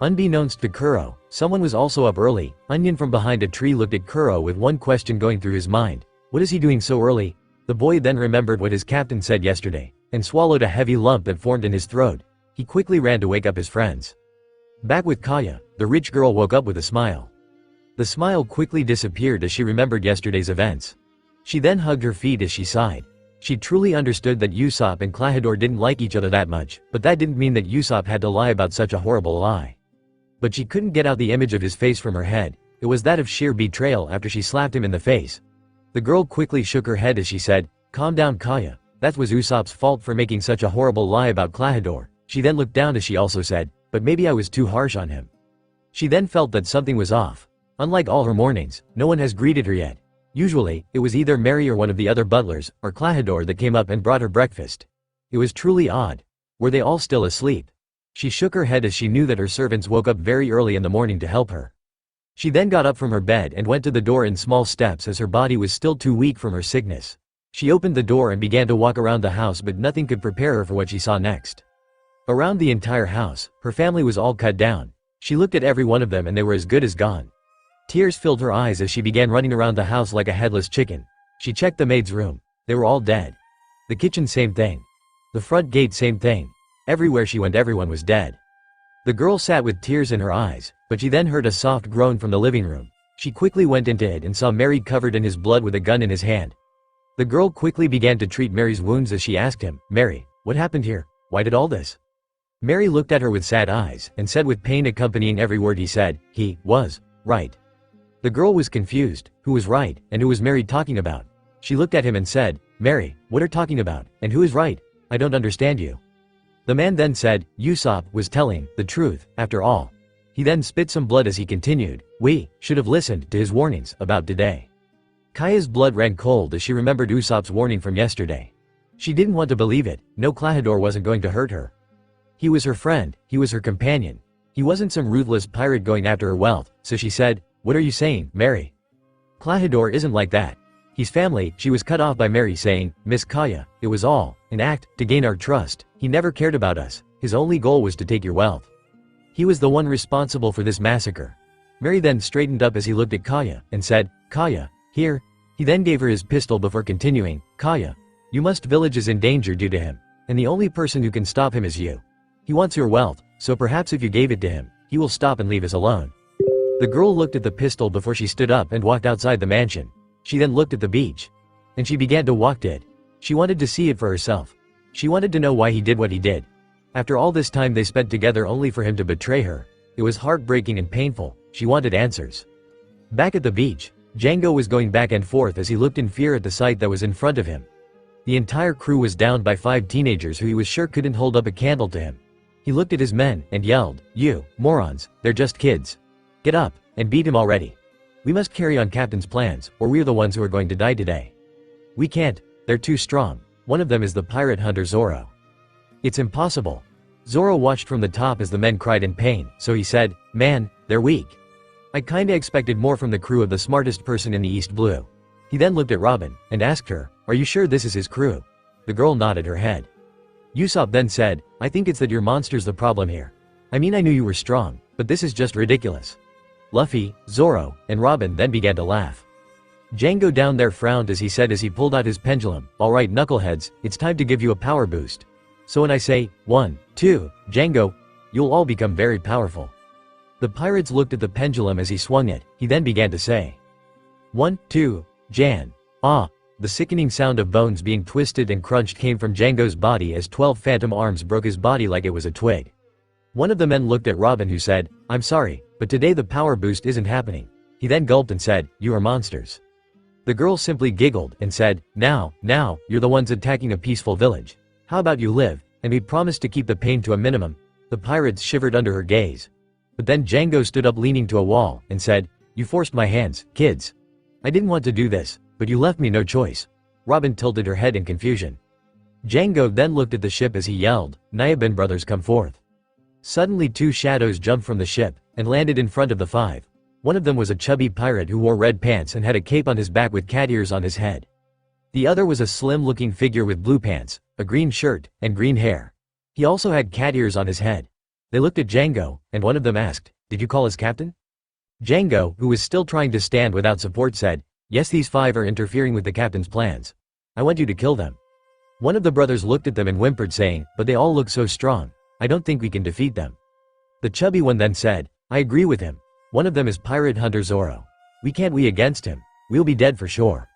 Unbeknownst to Kuro, someone was also up early. Onion from behind a tree looked at Kuro with one question going through his mind. What is he doing so early? The boy then remembered what his captain said yesterday, and swallowed a heavy lump that formed in his throat. He quickly ran to wake up his friends. Back with Kaya, the rich girl woke up with a smile. The smile quickly disappeared as she remembered yesterday's events. She then hugged her feet as she sighed. She truly understood that Usopp and Klahadore didn't like each other that much, but that didn't mean that Usopp had to lie about such a horrible lie. But she couldn't get out the image of his face from her head. It was that of sheer betrayal after she slapped him in the face. The girl quickly shook her head as she said, Calm down, Kaya. That was Usopp's fault for making such a horrible lie about Klahadore. She then looked down as she also said, But maybe I was too harsh on him. She then felt that something was off. Unlike all her mornings, no one has greeted her yet. Usually, it was either Mary or one of the other butlers, or Klahadore that came up and brought her breakfast. It was truly odd. Were they all still asleep? She shook her head as she knew that her servants woke up very early in the morning to help her. She then got up from her bed and went to the door in small steps as her body was still too weak from her sickness. She opened the door and began to walk around the house, but nothing could prepare her for what she saw next. Around the entire house, her family was all cut down. She looked at every one of them and they were as good as gone. Tears filled her eyes as she began running around the house like a headless chicken. She checked the maid's room. They were all dead. The kitchen, same thing. The front gate, same thing. Everywhere she went, everyone was dead. The girl sat with tears in her eyes, but she then heard a soft groan from the living room. She quickly went into it and saw Mary covered in his blood with a gun in his hand. The girl quickly began to treat Mary's wounds as she asked him, Mary, what happened here? Why did all this? Mary looked at her with sad eyes, and said with pain accompanying every word he said, he was right. The girl was confused. Who was right, and who was Mary talking about? She looked at him and said, Mary, what are talking about, and who is right? I don't understand you. The man then said, Usopp was telling the truth, after all. He then spit some blood as he continued, we should have listened to his warnings about today. Kaya's blood ran cold as she remembered Usopp's warning from yesterday. She didn't want to believe it. No, Klahadore wasn't going to hurt her. He was her friend, he was her companion. He wasn't some ruthless pirate going after her wealth, so she said, What are you saying, Mary? Klahadore isn't like that. He's family. She was cut off by Mary saying, Miss Kaya, it was all an act to gain our trust. He never cared about us. His only goal was to take your wealth. He was the one responsible for this massacre. Mary then straightened up as he looked at Kaya, and said, Kaya, here. He then gave her his pistol before continuing, Kaya, you must village is in danger due to him, and the only person who can stop him is you. He wants your wealth, so perhaps if you gave it to him, he will stop and leave us alone. The girl looked at the pistol before she stood up and walked outside the mansion. She then looked at the beach. And she began to walk it. She wanted to see it for herself. She wanted to know why he did what he did. After all this time they spent together only for him to betray her. It was heartbreaking and painful. She wanted answers. Back at the beach, Django was going back and forth as he looked in fear at the sight that was in front of him. The entire crew was downed by 5 teenagers who he was sure couldn't hold up a candle to him. He looked at his men and yelled, You morons, they're just kids. Get up and beat him already. We must carry on Captain's plans, or we are the ones who are going to die today. We can't, they're too strong. One of them is the pirate hunter Zoro. It's impossible. Zoro watched from the top as the men cried in pain, so he said, man, they're weak. I kinda expected more from the crew of the smartest person in the East Blue. He then looked at Robin, and asked her, are you sure this is his crew? The girl nodded her head. Usopp then said, I think it's that your monster's the problem here. I mean I knew you were strong, but this is just ridiculous. Luffy, Zoro, and Robin then began to laugh. Django down there frowned as he said as he pulled out his pendulum, alright knuckleheads, it's time to give you a power boost. So when I say, 1, 2, Django, you'll all become very powerful. The pirates looked at the pendulum as he swung it, he then began to say. 1, 2, Jan. Ah. The sickening sound of bones being twisted and crunched came from Django's body as 12 phantom arms broke his body like it was a twig. One of the men looked at Robin who said, I'm sorry, but today the power boost isn't happening. He then gulped and said, you are monsters. The girl simply giggled and said, now, you're the ones attacking a peaceful village. How about you live, and we promise to keep the pain to a minimum. The pirates shivered under her gaze. But then Django stood up leaning to a wall and said, you forced my hands, kids. I didn't want to do this, but you left me no choice. Robin tilted her head in confusion. Django then looked at the ship as he yelled, Nyabin brothers come forth. Suddenly 2 shadows jumped from the ship, and landed in front of the 5. One of them was a chubby pirate who wore red pants and had a cape on his back with cat ears on his head. The other was a slim-looking figure with blue pants, a green shirt, and green hair. He also had cat ears on his head. They looked at Django, and one of them asked, did you call us captain? Django, who was still trying to stand without support, said, yes, these 5 are interfering with the captain's plans. I want you to kill them. One of the brothers looked at them and whimpered saying, but they all look so strong. I don't think we can defeat them. The chubby one then said, I agree with him. One of them is pirate hunter Zoro. We can't against him. We'll be dead for sure.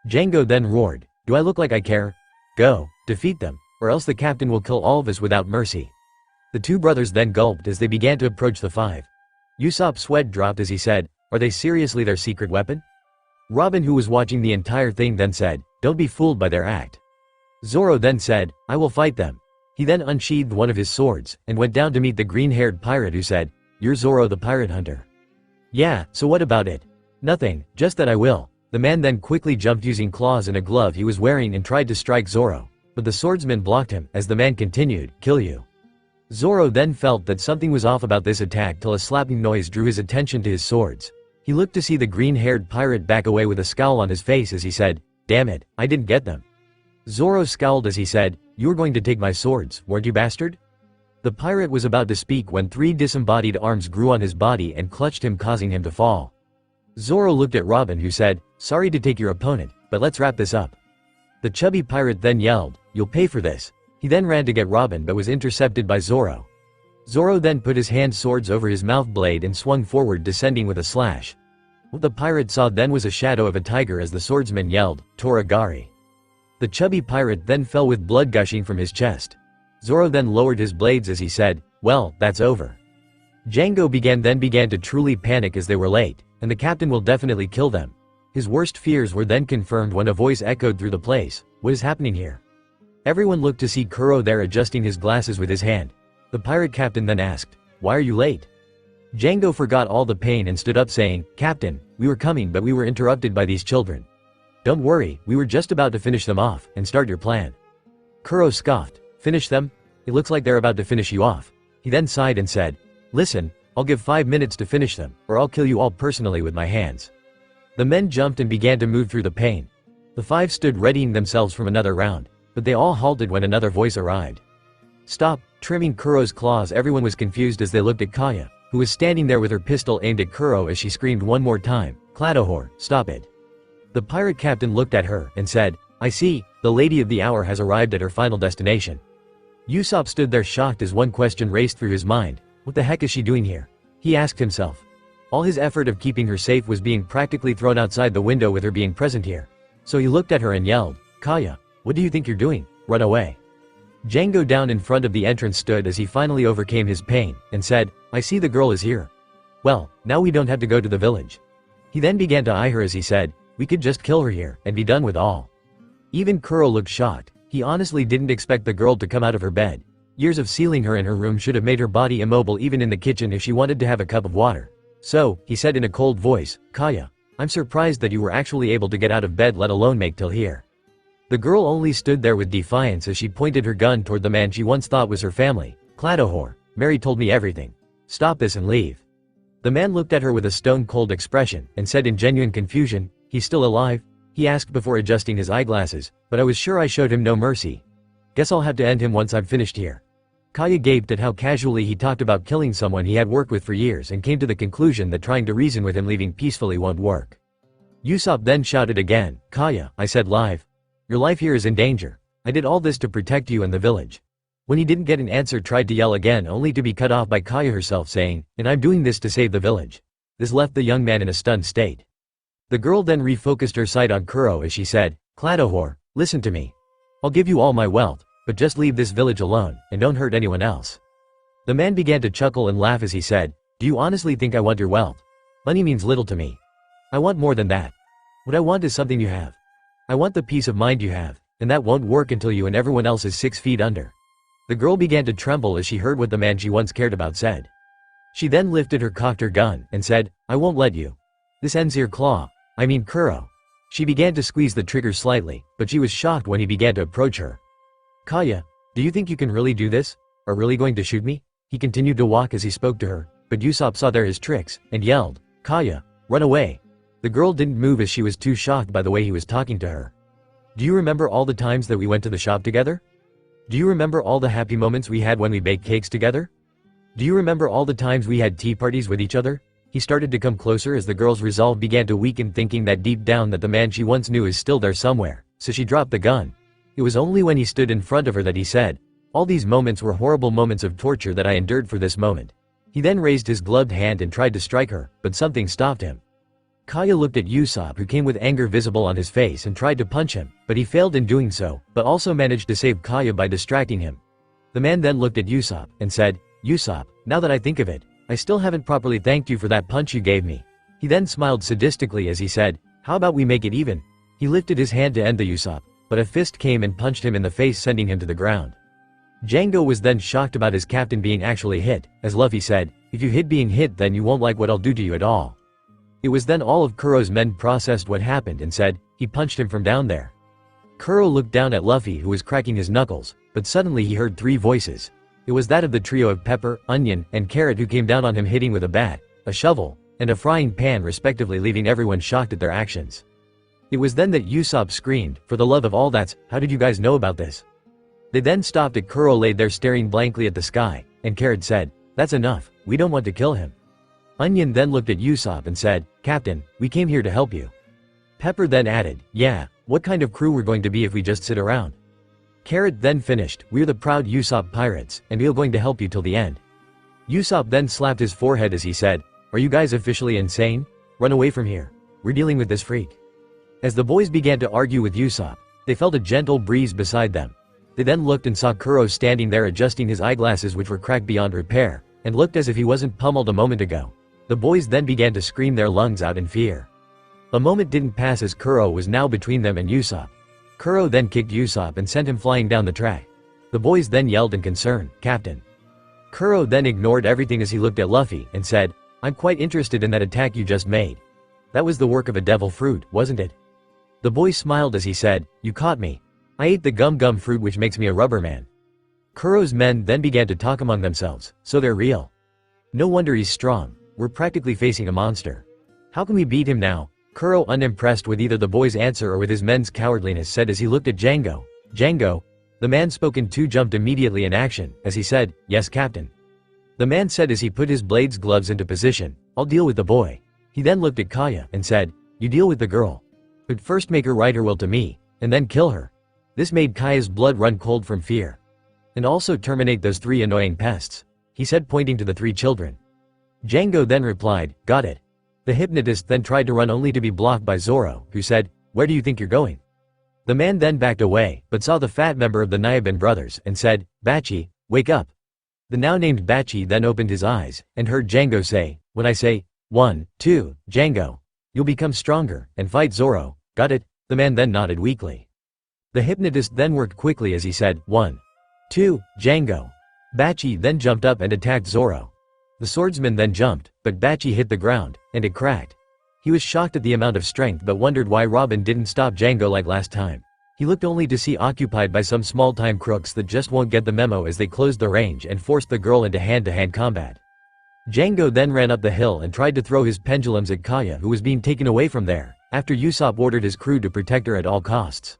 Django then roared, do I look like I care? Go, defeat them, or else the captain will kill all of us without mercy. The 2 brothers then gulped as they began to approach the 5. Usopp's sweat dropped as he said, are they seriously their secret weapon? Robin, who was watching the entire thing, then said, don't be fooled by their act. Zoro then said, I will fight them. He then unsheathed one of his swords, and went down to meet the green-haired pirate who said, you're Zoro the pirate hunter. Yeah, so what about it? Nothing, just that I will. The man then quickly jumped using claws and a glove he was wearing and tried to strike Zoro, but the swordsman blocked him as the man continued, kill you. Zoro then felt that something was off about this attack till a slapping noise drew his attention to his swords. He looked to see the green-haired pirate back away with a scowl on his face as he said, damn it, I didn't get them. Zoro scowled as he said, you were going to take my swords, weren't you, bastard? The pirate was about to speak when 3 disembodied arms grew on his body and clutched him, causing him to fall. Zoro looked at Robin who said, sorry to take your opponent, but let's wrap this up. The chubby pirate then yelled, you'll pay for this. He then ran to get Robin but was intercepted by Zoro. Zoro then put his hand swords over his mouth blade and swung forward, descending with a slash. What the pirate saw then was a shadow of a tiger as the swordsman yelled, Toragari. The chubby pirate then fell with blood gushing from his chest. Zoro then lowered his blades as he said, well, that's over. Django began to truly panic as they were late, and the captain will definitely kill them. His worst fears were then confirmed when a voice echoed through the place, what is happening here? Everyone looked to see Kuro there adjusting his glasses with his hand. The pirate captain then asked, why are you late? Django forgot all the pain and stood up saying, Captain, we were coming but we were interrupted by these children. Don't worry, we were just about to finish them off and start your plan. Kuro scoffed, finish them? It looks like they're about to finish you off. He then sighed and said, listen, I'll give 5 minutes to finish them, or I'll kill you all personally with my hands. The men jumped and began to move through the pain. The 5 stood readying themselves from another round, but they all halted when another voice arrived. Stop, trimming Kuro's claws. Everyone was confused as they looked at Kaya, who was standing there with her pistol aimed at Kuro as she screamed one more time, Cladohor, stop it. The pirate captain looked at her and said, I see, the lady of the hour has arrived at her final destination. Usopp stood there shocked as one question raced through his mind, what the heck is she doing here? He asked himself. All his effort of keeping her safe was being practically thrown outside the window with her being present here. So he looked at her and yelled, Kaya, what do you think you're doing? Run away. Django down in front of the entrance stood as he finally overcame his pain, and said, I see the girl is here. Well, now we don't have to go to the village. He then began to eye her as he said, we could just kill her here, and be done with all. Even Kuro looked shocked. He honestly didn't expect the girl to come out of her bed. Years of sealing her in her room should have made her body immobile even in the kitchen if she wanted to have a cup of water. So, he said in a cold voice, Kaya, I'm surprised that you were actually able to get out of bed, let alone make till here. The girl only stood there with defiance as she pointed her gun toward the man she once thought was her family. Cladohor, Mary told me everything. Stop this and leave. The man looked at her with a stone-cold expression and said in genuine confusion, he's still alive? He asked before adjusting his eyeglasses, but I was sure I showed him no mercy. Guess I'll have to end him once I've finished here. Kaya gaped at how casually he talked about killing someone he had worked with for years and came to the conclusion that trying to reason with him leaving peacefully won't work. Usopp then shouted again, Kaya, I said live. Your life here is in danger. I did all this to protect you and the village. When he didn't get an answer, tried to yell again only to be cut off by Kaya herself saying, and I'm doing this to save the village. This left the young man in a stunned state. The girl then refocused her sight on Kuro as she said, Cladohor, listen to me. I'll give you all my wealth, but just leave this village alone, and don't hurt anyone else. The man began to chuckle and laugh as he said, do you honestly think I want your wealth? Money means little to me. I want more than that. What I want is something you have. I want the peace of mind you have, and that won't work until you and everyone else is 6 feet under. The girl began to tremble as she heard what the man she once cared about said. She then lifted her cocked her gun and said, I won't let you. This ends here Kuro. She began to squeeze the trigger slightly, but she was shocked when he began to approach her. Kaya, do you think you can really do this? Are really going to shoot me? He continued to walk as he spoke to her, but Usopp saw there his tricks, and yelled, Kaya, run away. The girl didn't move as she was too shocked by the way he was talking to her. Do you remember all the times that we went to the shop together? Do you remember all the happy moments we had when we baked cakes together? Do you remember all the times we had tea parties with each other? He started to come closer as the girl's resolve began to weaken, thinking that deep down that the man she once knew is still there somewhere, so she dropped the gun. It was only when he stood in front of her that he said, all these moments were horrible moments of torture that I endured for this moment. He then raised his gloved hand and tried to strike her, but something stopped him. Kaya looked at Usopp, who came with anger visible on his face, and tried to punch him, but he failed in doing so, but also managed to save Kaya by distracting him. The man then looked at Usopp and said, Usopp, now that I think of it, I still haven't properly thanked you for that punch you gave me. He then smiled sadistically as he said, how about we make it even? He lifted his hand to end the Usopp, but a fist came and punched him in the face, sending him to the ground. Django was then shocked about his captain being actually hit, as Luffy said, if you hit being hit then you won't like what I'll do to you at all. It was then all of Kuro's men processed what happened and said, he punched him from down there. Kuro looked down at Luffy, who was cracking his knuckles, but suddenly he heard 3 voices. It was that of the trio of Pepper, Onion, and Carrot, who came down on him hitting with a bat, a shovel, and a frying pan respectively, leaving everyone shocked at their actions. It was then that Usopp screamed, for the love of all that's, how did you guys know about this? They then stopped at Kuro laid there staring blankly at the sky, and Carrot said, that's enough, we don't want to kill him. Onion then looked at Usopp and said, Captain, we came here to help you. Pepper then added, yeah, what kind of crew we're going to be if we just sit around? Carrot then finished, we're the proud Usopp pirates, and we're going to help you till the end. Usopp then slapped his forehead as he said, are you guys officially insane? Run away from here. We're dealing with this freak. As the boys began to argue with Usopp, they felt a gentle breeze beside them. They then looked and saw Kuro standing there adjusting his eyeglasses, which were cracked beyond repair, and looked as if he wasn't pummeled a moment ago. The boys then began to scream their lungs out in fear. A moment didn't pass as Kuro was now between them and Usopp. Kuro then kicked Usopp and sent him flying down the track. The boys then yelled in concern, Captain. Kuro then ignored everything as he looked at Luffy and said, I'm quite interested in that attack you just made. That was the work of a devil fruit, wasn't it? The boy smiled as he said, you caught me. I ate the gum fruit, which makes me a rubber man. Kuro's men then began to talk among themselves, so they're real. No wonder he's strong. We're practically facing a monster. How can we beat him now? Kuro, unimpressed with either the boy's answer or with his men's cowardliness, said as he looked at Django. Django? The man spoken to jumped immediately in action, as he said, yes, Captain. The man said as he put his blade's gloves into position, I'll deal with the boy. He then looked at Kaya and said, you deal with the girl. But first make her write her will to me, and then kill her. This made Kaya's blood run cold from fear. And also terminate those 3 annoying pests, he said, pointing to the 3 children. Django then replied, got it. The hypnotist then tried to run only to be blocked by Zoro, who said, where do you think you're going? The man then backed away, but saw the fat member of the Nyaban brothers and said, Bachi, wake up. The now named Bachi then opened his eyes, and heard Django say, when I say, 1, 2, Django, you'll become stronger, and fight Zoro, got it? The man then nodded weakly. The hypnotist then worked quickly as he said, 1, 2, Django. Bachi then jumped up and attacked Zoro. The swordsman then jumped, but Bachi hit the ground, and it cracked. He was shocked at the amount of strength but wondered why Robin didn't stop Django like last time. He looked only to see occupied by some small-time crooks that just won't get the memo as they closed the range and forced the girl into hand-to-hand combat. Django then ran up the hill and tried to throw his pendulums at Kaya, who was being taken away from there, after Usopp ordered his crew to protect her at all costs.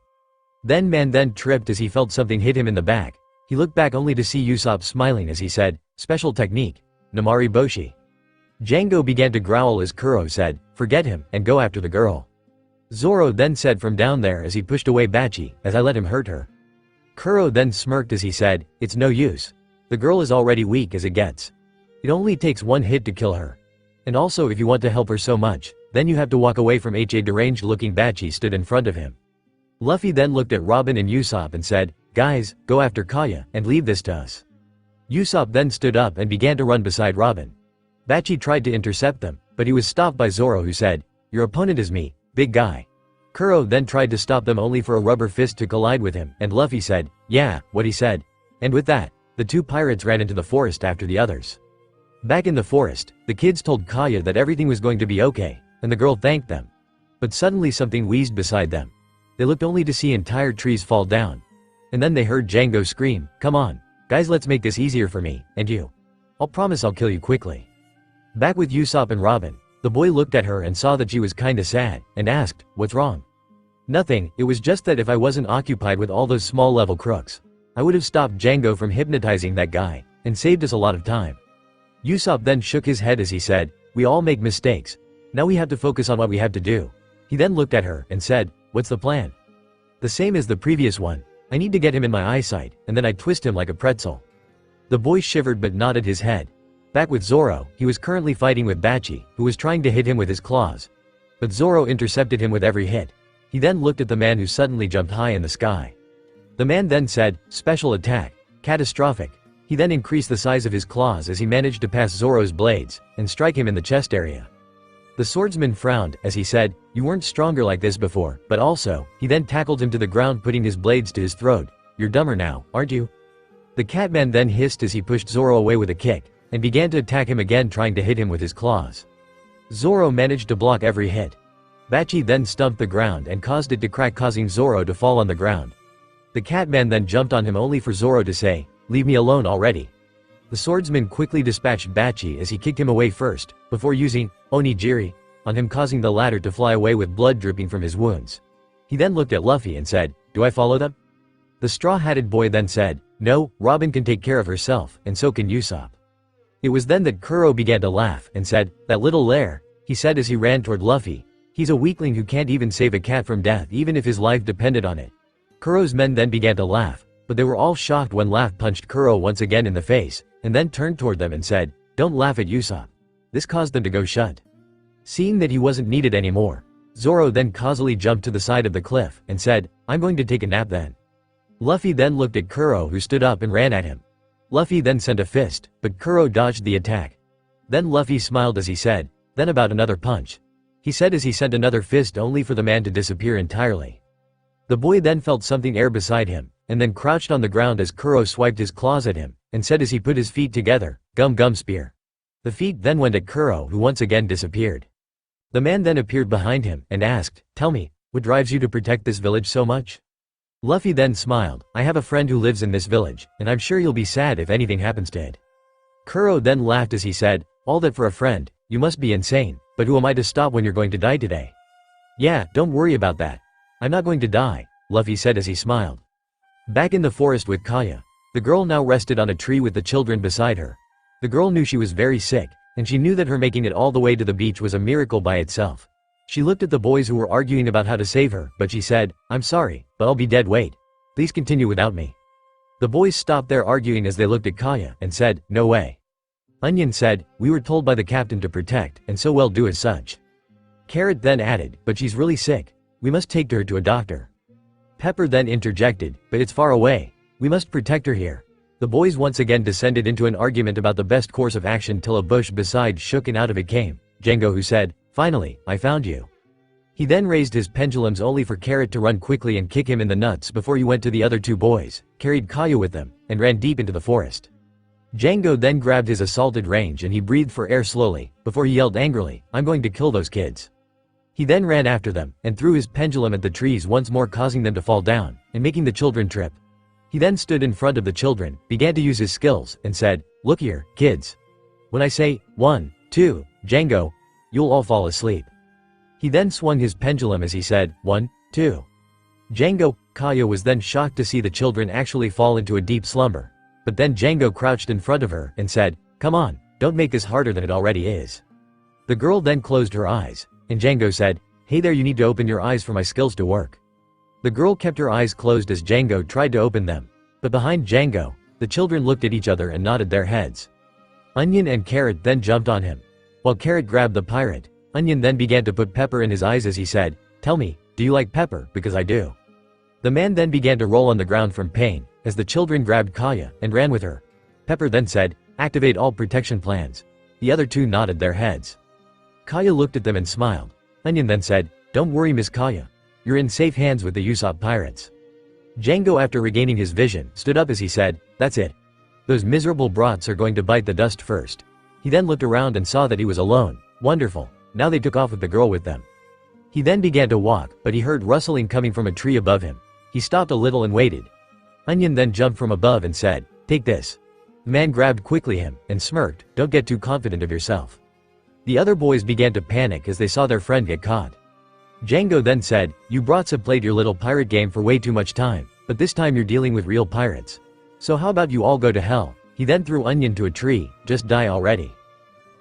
Man then tripped as he felt something hit him in the back. He looked back only to see Usopp smiling as he said, "Special technique. Namari Boshi." Django began to growl as Kuro said, "Forget him, and go after the girl." Zoro then said from down there as he pushed away Bachi, "As I let him hurt her." Kuro then smirked as he said, "It's no use. The girl is already weak as it gets. It only takes one hit to kill her. And also if you want to help her so much, then you have to walk away from H. A deranged looking Bachi stood in front of him. Luffy then looked at Robin and Usopp and said, "Guys, go after Kaya, and leave this to us." Usopp then stood up and began to run beside Robin. Bachi tried to intercept them, but he was stopped by Zoro who said, "Your opponent is me, big guy." Kuro then tried to stop them only for a rubber fist to collide with him, and Luffy said, "Yeah, what he said." And with that, the two pirates ran into the forest after the others. Back in the forest, the kids told Kaya that everything was going to be okay, and the girl thanked them. But suddenly something wheezed beside them. They looked only to see entire trees fall down. And then they heard Django scream, "Come on, guys, let's make this easier for me, and you. I'll promise I'll kill you quickly." Back with Usopp and Robin, the boy looked at her and saw that she was kinda sad, and asked, "What's wrong?" "Nothing, it was just that if I wasn't occupied with all those small-level crooks, I would have stopped Django from hypnotizing that guy, and saved us a lot of time." Usopp then shook his head as he said, "We all make mistakes. Now we have to focus on what we have to do." He then looked at her and said, "What's the plan?" "The same as the previous one. I need to get him in my eyesight, and then I twist him like a pretzel." The boy shivered but nodded his head. Back with Zoro, he was currently fighting with Bachi, who was trying to hit him with his claws. But Zoro intercepted him with every hit. He then looked at the man who suddenly jumped high in the sky. The man then said, "Special attack. Catastrophic." He then increased the size of his claws as he managed to pass Zoro's blades, and strike him in the chest area. The swordsman frowned, as he said, "You weren't stronger like this before, but also," he then tackled him to the ground putting his blades to his throat. "You're dumber now, aren't you?" The Catman then hissed as he pushed Zoro away with a kick, and began to attack him again trying to hit him with his claws. Zoro managed to block every hit. Bachi then stumped the ground and caused it to crack causing Zoro to fall on the ground. The Catman then jumped on him only for Zoro to say, "Leave me alone already." The swordsman quickly dispatched Bachi as he kicked him away first, before using Onigiri on him causing the latter to fly away with blood dripping from his wounds. He then looked at Luffy and said, "Do I follow them?" The straw-hatted boy then said, "No, Robin can take care of herself, and so can Usopp." It was then that Kuro began to laugh and said, "That little lair," he said as he ran toward Luffy. "He's a weakling who can't even save a cat from death even if his life depended on it." Kuro's men then began to laugh, but they were all shocked when Laugh punched Kuro once again in the face, and then turned toward them and said, "Don't laugh at Usopp." This caused them to go shut. Seeing that he wasn't needed anymore, Zoro then causally jumped to the side of the cliff, and said, "I'm going to take a nap then." Luffy then looked at Kuro who stood up and ran at him. Luffy then sent a fist, but Kuro dodged the attack. Then Luffy smiled as he said, "Then about another punch." He said as he sent another fist only for the man to disappear entirely. The boy then felt something air beside him, and then crouched on the ground as Kuro swiped his claws at him, and said as he put his feet together, "Gum gum spear." The feet then went at Kuro who once again disappeared. The man then appeared behind him, and asked, "Tell me, what drives you to protect this village so much?" Luffy then smiled, "I have a friend who lives in this village, and I'm sure you'll be sad if anything happens to it." Kuro then laughed as he said, "All that for a friend, you must be insane, but who am I to stop when you're going to die today?" "Yeah, don't worry about that. I'm not going to die," Luffy said as he smiled. Back in the forest with Kaya, the girl now rested on a tree with the children beside her. The girl knew she was very sick, and she knew that her making it all the way to the beach was a miracle by itself. She looked at the boys who were arguing about how to save her, but she said, "I'm sorry, but I'll be dead, wait. Please continue without me." The boys stopped their arguing as they looked at Kaya, and said, "No way." Onion said, "We were told by the captain to protect, and so we'll do as such." Carrot then added, "But she's really sick. We must take her to a doctor." Pepper then interjected, "But it's far away. We must protect her here." The boys once again descended into an argument about the best course of action till a bush beside shook and out of it came Django, who said, "Finally, I found you." He then raised his pendulums only for Carrot to run quickly and kick him in the nuts before he went to the other two boys, carried Kaya with them, and ran deep into the forest. Django then grabbed his assaulted range and he breathed for air slowly, before he yelled angrily, "I'm going to kill those kids." He then ran after them, and threw his pendulum at the trees once more, causing them to fall down, and making the children trip. He then stood in front of the children, began to use his skills, and said, "Look here, kids. When I say, 1, 2, Django, you'll all fall asleep." He then swung his pendulum as he said, 1, 2. Django. Kaya was then shocked to see the children actually fall into a deep slumber. But then Django crouched in front of her and said, "Come on, don't make this harder than it already is." The girl then closed her eyes, and Django said, "Hey there, you need to open your eyes for my skills to work." The girl kept her eyes closed as Django tried to open them. But behind Django, the children looked at each other and nodded their heads. Onion and Carrot then jumped on him. While Carrot grabbed the pirate, Onion then began to put pepper in his eyes as he said, "Tell me, do you like pepper? Because I do." The man then began to roll on the ground from pain, as the children grabbed Kaya and ran with her. Pepper then said, "Activate all protection plans." The other two nodded their heads. Kaya looked at them and smiled. Onion then said, "Don't worry, Miss Kaya. You're in safe hands with the Usopp pirates." Django, after regaining his vision, stood up as he said, "That's it. Those miserable brats are going to bite the dust first." He then looked around and saw that he was alone. Wonderful. Now they took off with the girl with them. He then began to walk, but he heard rustling coming from a tree above him. He stopped a little and waited. Onion then jumped from above and said, "Take this." The man grabbed quickly him, and smirked, "Don't get too confident of yourself." The other boys began to panic as they saw their friend get caught. Django then said, "You brats have played your little pirate game for way too much time, but this time you're dealing with real pirates. So how about you all go to hell?" He then threw Onion to a tree. "Just die already."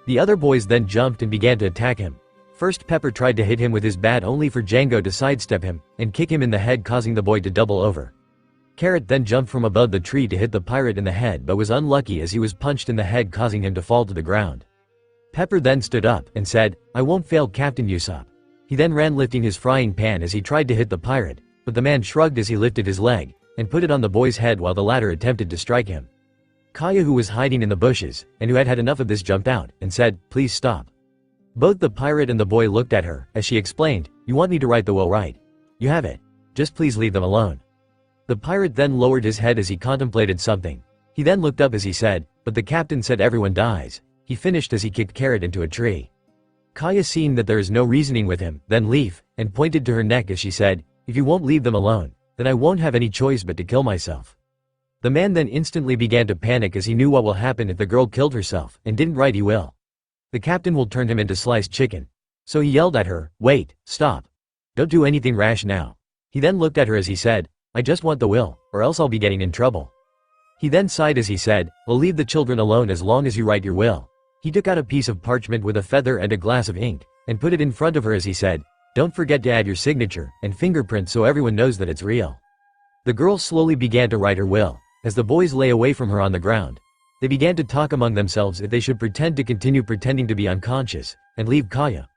The other boys then jumped and began to attack him. First, Pepper tried to hit him with his bat, only for Django to sidestep him and kick him in the head, causing the boy to double over. Carrot then jumped from above the tree to hit the pirate in the head, but was unlucky as he was punched in the head, causing him to fall to the ground. Pepper then stood up and said, "I won't fail, Captain Usopp." He then ran lifting his frying pan as he tried to hit the pirate, but the man shrugged as he lifted his leg and put it on the boy's head while the latter attempted to strike him. Kaya, who was hiding in the bushes and who had had enough of this, jumped out and said, "Please stop." Both the pirate and the boy looked at her as she explained, "You want me to write the will, right? You have it. Just please leave them alone." The pirate then lowered his head as he contemplated something. He then looked up as he said, "But the captain said everyone dies." He finished as he kicked Carrot into a tree. Kaya, seeing that there is no reasoning with him, then leave, and pointed to her neck as she said, "If you won't leave them alone, then I won't have any choice but to kill myself." The man then instantly began to panic as he knew what will happen if the girl killed herself, and didn't write he will. The captain will turn him into sliced chicken. So he yelled at her, "Wait, stop. Don't do anything rash now." He then looked at her as he said, "I just want the will, or else I'll be getting in trouble." He then sighed as he said, "I'll leave the children alone as long as you write your will." He took out a piece of parchment with a feather and a glass of ink, and put it in front of her as he said, "Don't forget to add your signature and fingerprint so everyone knows that it's real." The girl slowly began to write her will, as the boys lay away from her on the ground. They began to talk among themselves if they should pretend to continue pretending to be unconscious, and leave Kaya.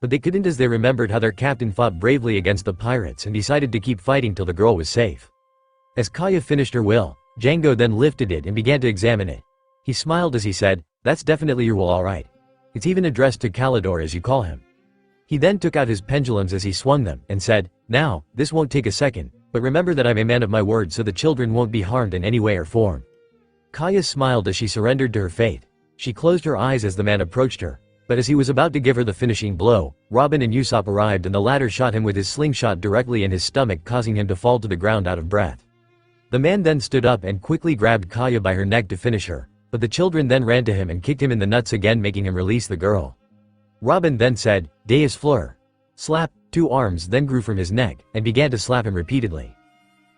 But they couldn't, as they remembered how their captain fought bravely against the pirates and decided to keep fighting till the girl was safe. As Kaya finished her will, Django then lifted it and began to examine it. He smiled as he said, "That's definitely your will, alright. It's even addressed to Calidor as you call him." He then took out his pendulums as he swung them, and said, "Now, this won't take a second, but remember that I'm a man of my word, so the children won't be harmed in any way or form." Kaya smiled as she surrendered to her fate. She closed her eyes as the man approached her, but as he was about to give her the finishing blow, Robin and Usopp arrived and the latter shot him with his slingshot directly in his stomach, causing him to fall to the ground out of breath. The man then stood up and quickly grabbed Kaya by her neck to finish her, but the children then ran to him and kicked him in the nuts again, making him release the girl. Robin then said, "Deus Fleur." Slap. Two arms then grew from his neck and began to slap him repeatedly.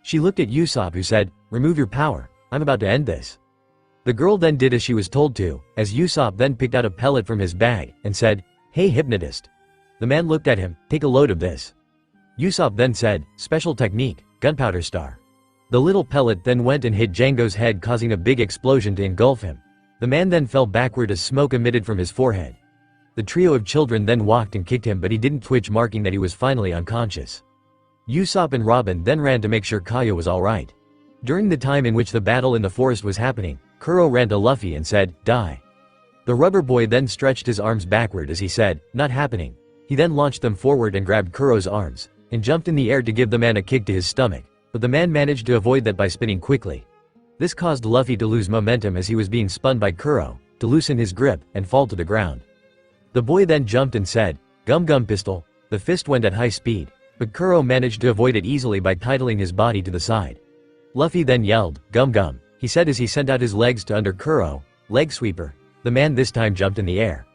She looked at Usopp, who said, "Remove your power. I'm about to end this." The girl then did as she was told to, as Usopp then picked out a pellet from his bag and said, "Hey, hypnotist." The man looked at him, "Take a load of this." Usopp then said, "Special technique, gunpowder star." The little pellet then went and hit Django's head, causing a big explosion to engulf him. The man then fell backward as smoke emitted from his forehead. The trio of children then walked and kicked him, but he didn't twitch, marking that he was finally unconscious. Usopp and Robin then ran to make sure Kaya was alright. During the time in which the battle in the forest was happening, Kuro ran to Luffy and said, "Die." The rubber boy then stretched his arms backward as he said, "Not happening." He then launched them forward and grabbed Kuro's arms, and jumped in the air to give the man a kick to his stomach, but the man managed to avoid that by spinning quickly. This caused Luffy to lose momentum as he was being spun by Kuro, to loosen his grip and fall to the ground. The boy then jumped and said, "Gum gum pistol." The fist went at high speed, but Kuro managed to avoid it easily by titling his body to the side. Luffy then yelled, "Gum gum," he said as he sent out his legs to under Kuro, leg sweeper. The man this time jumped in the air.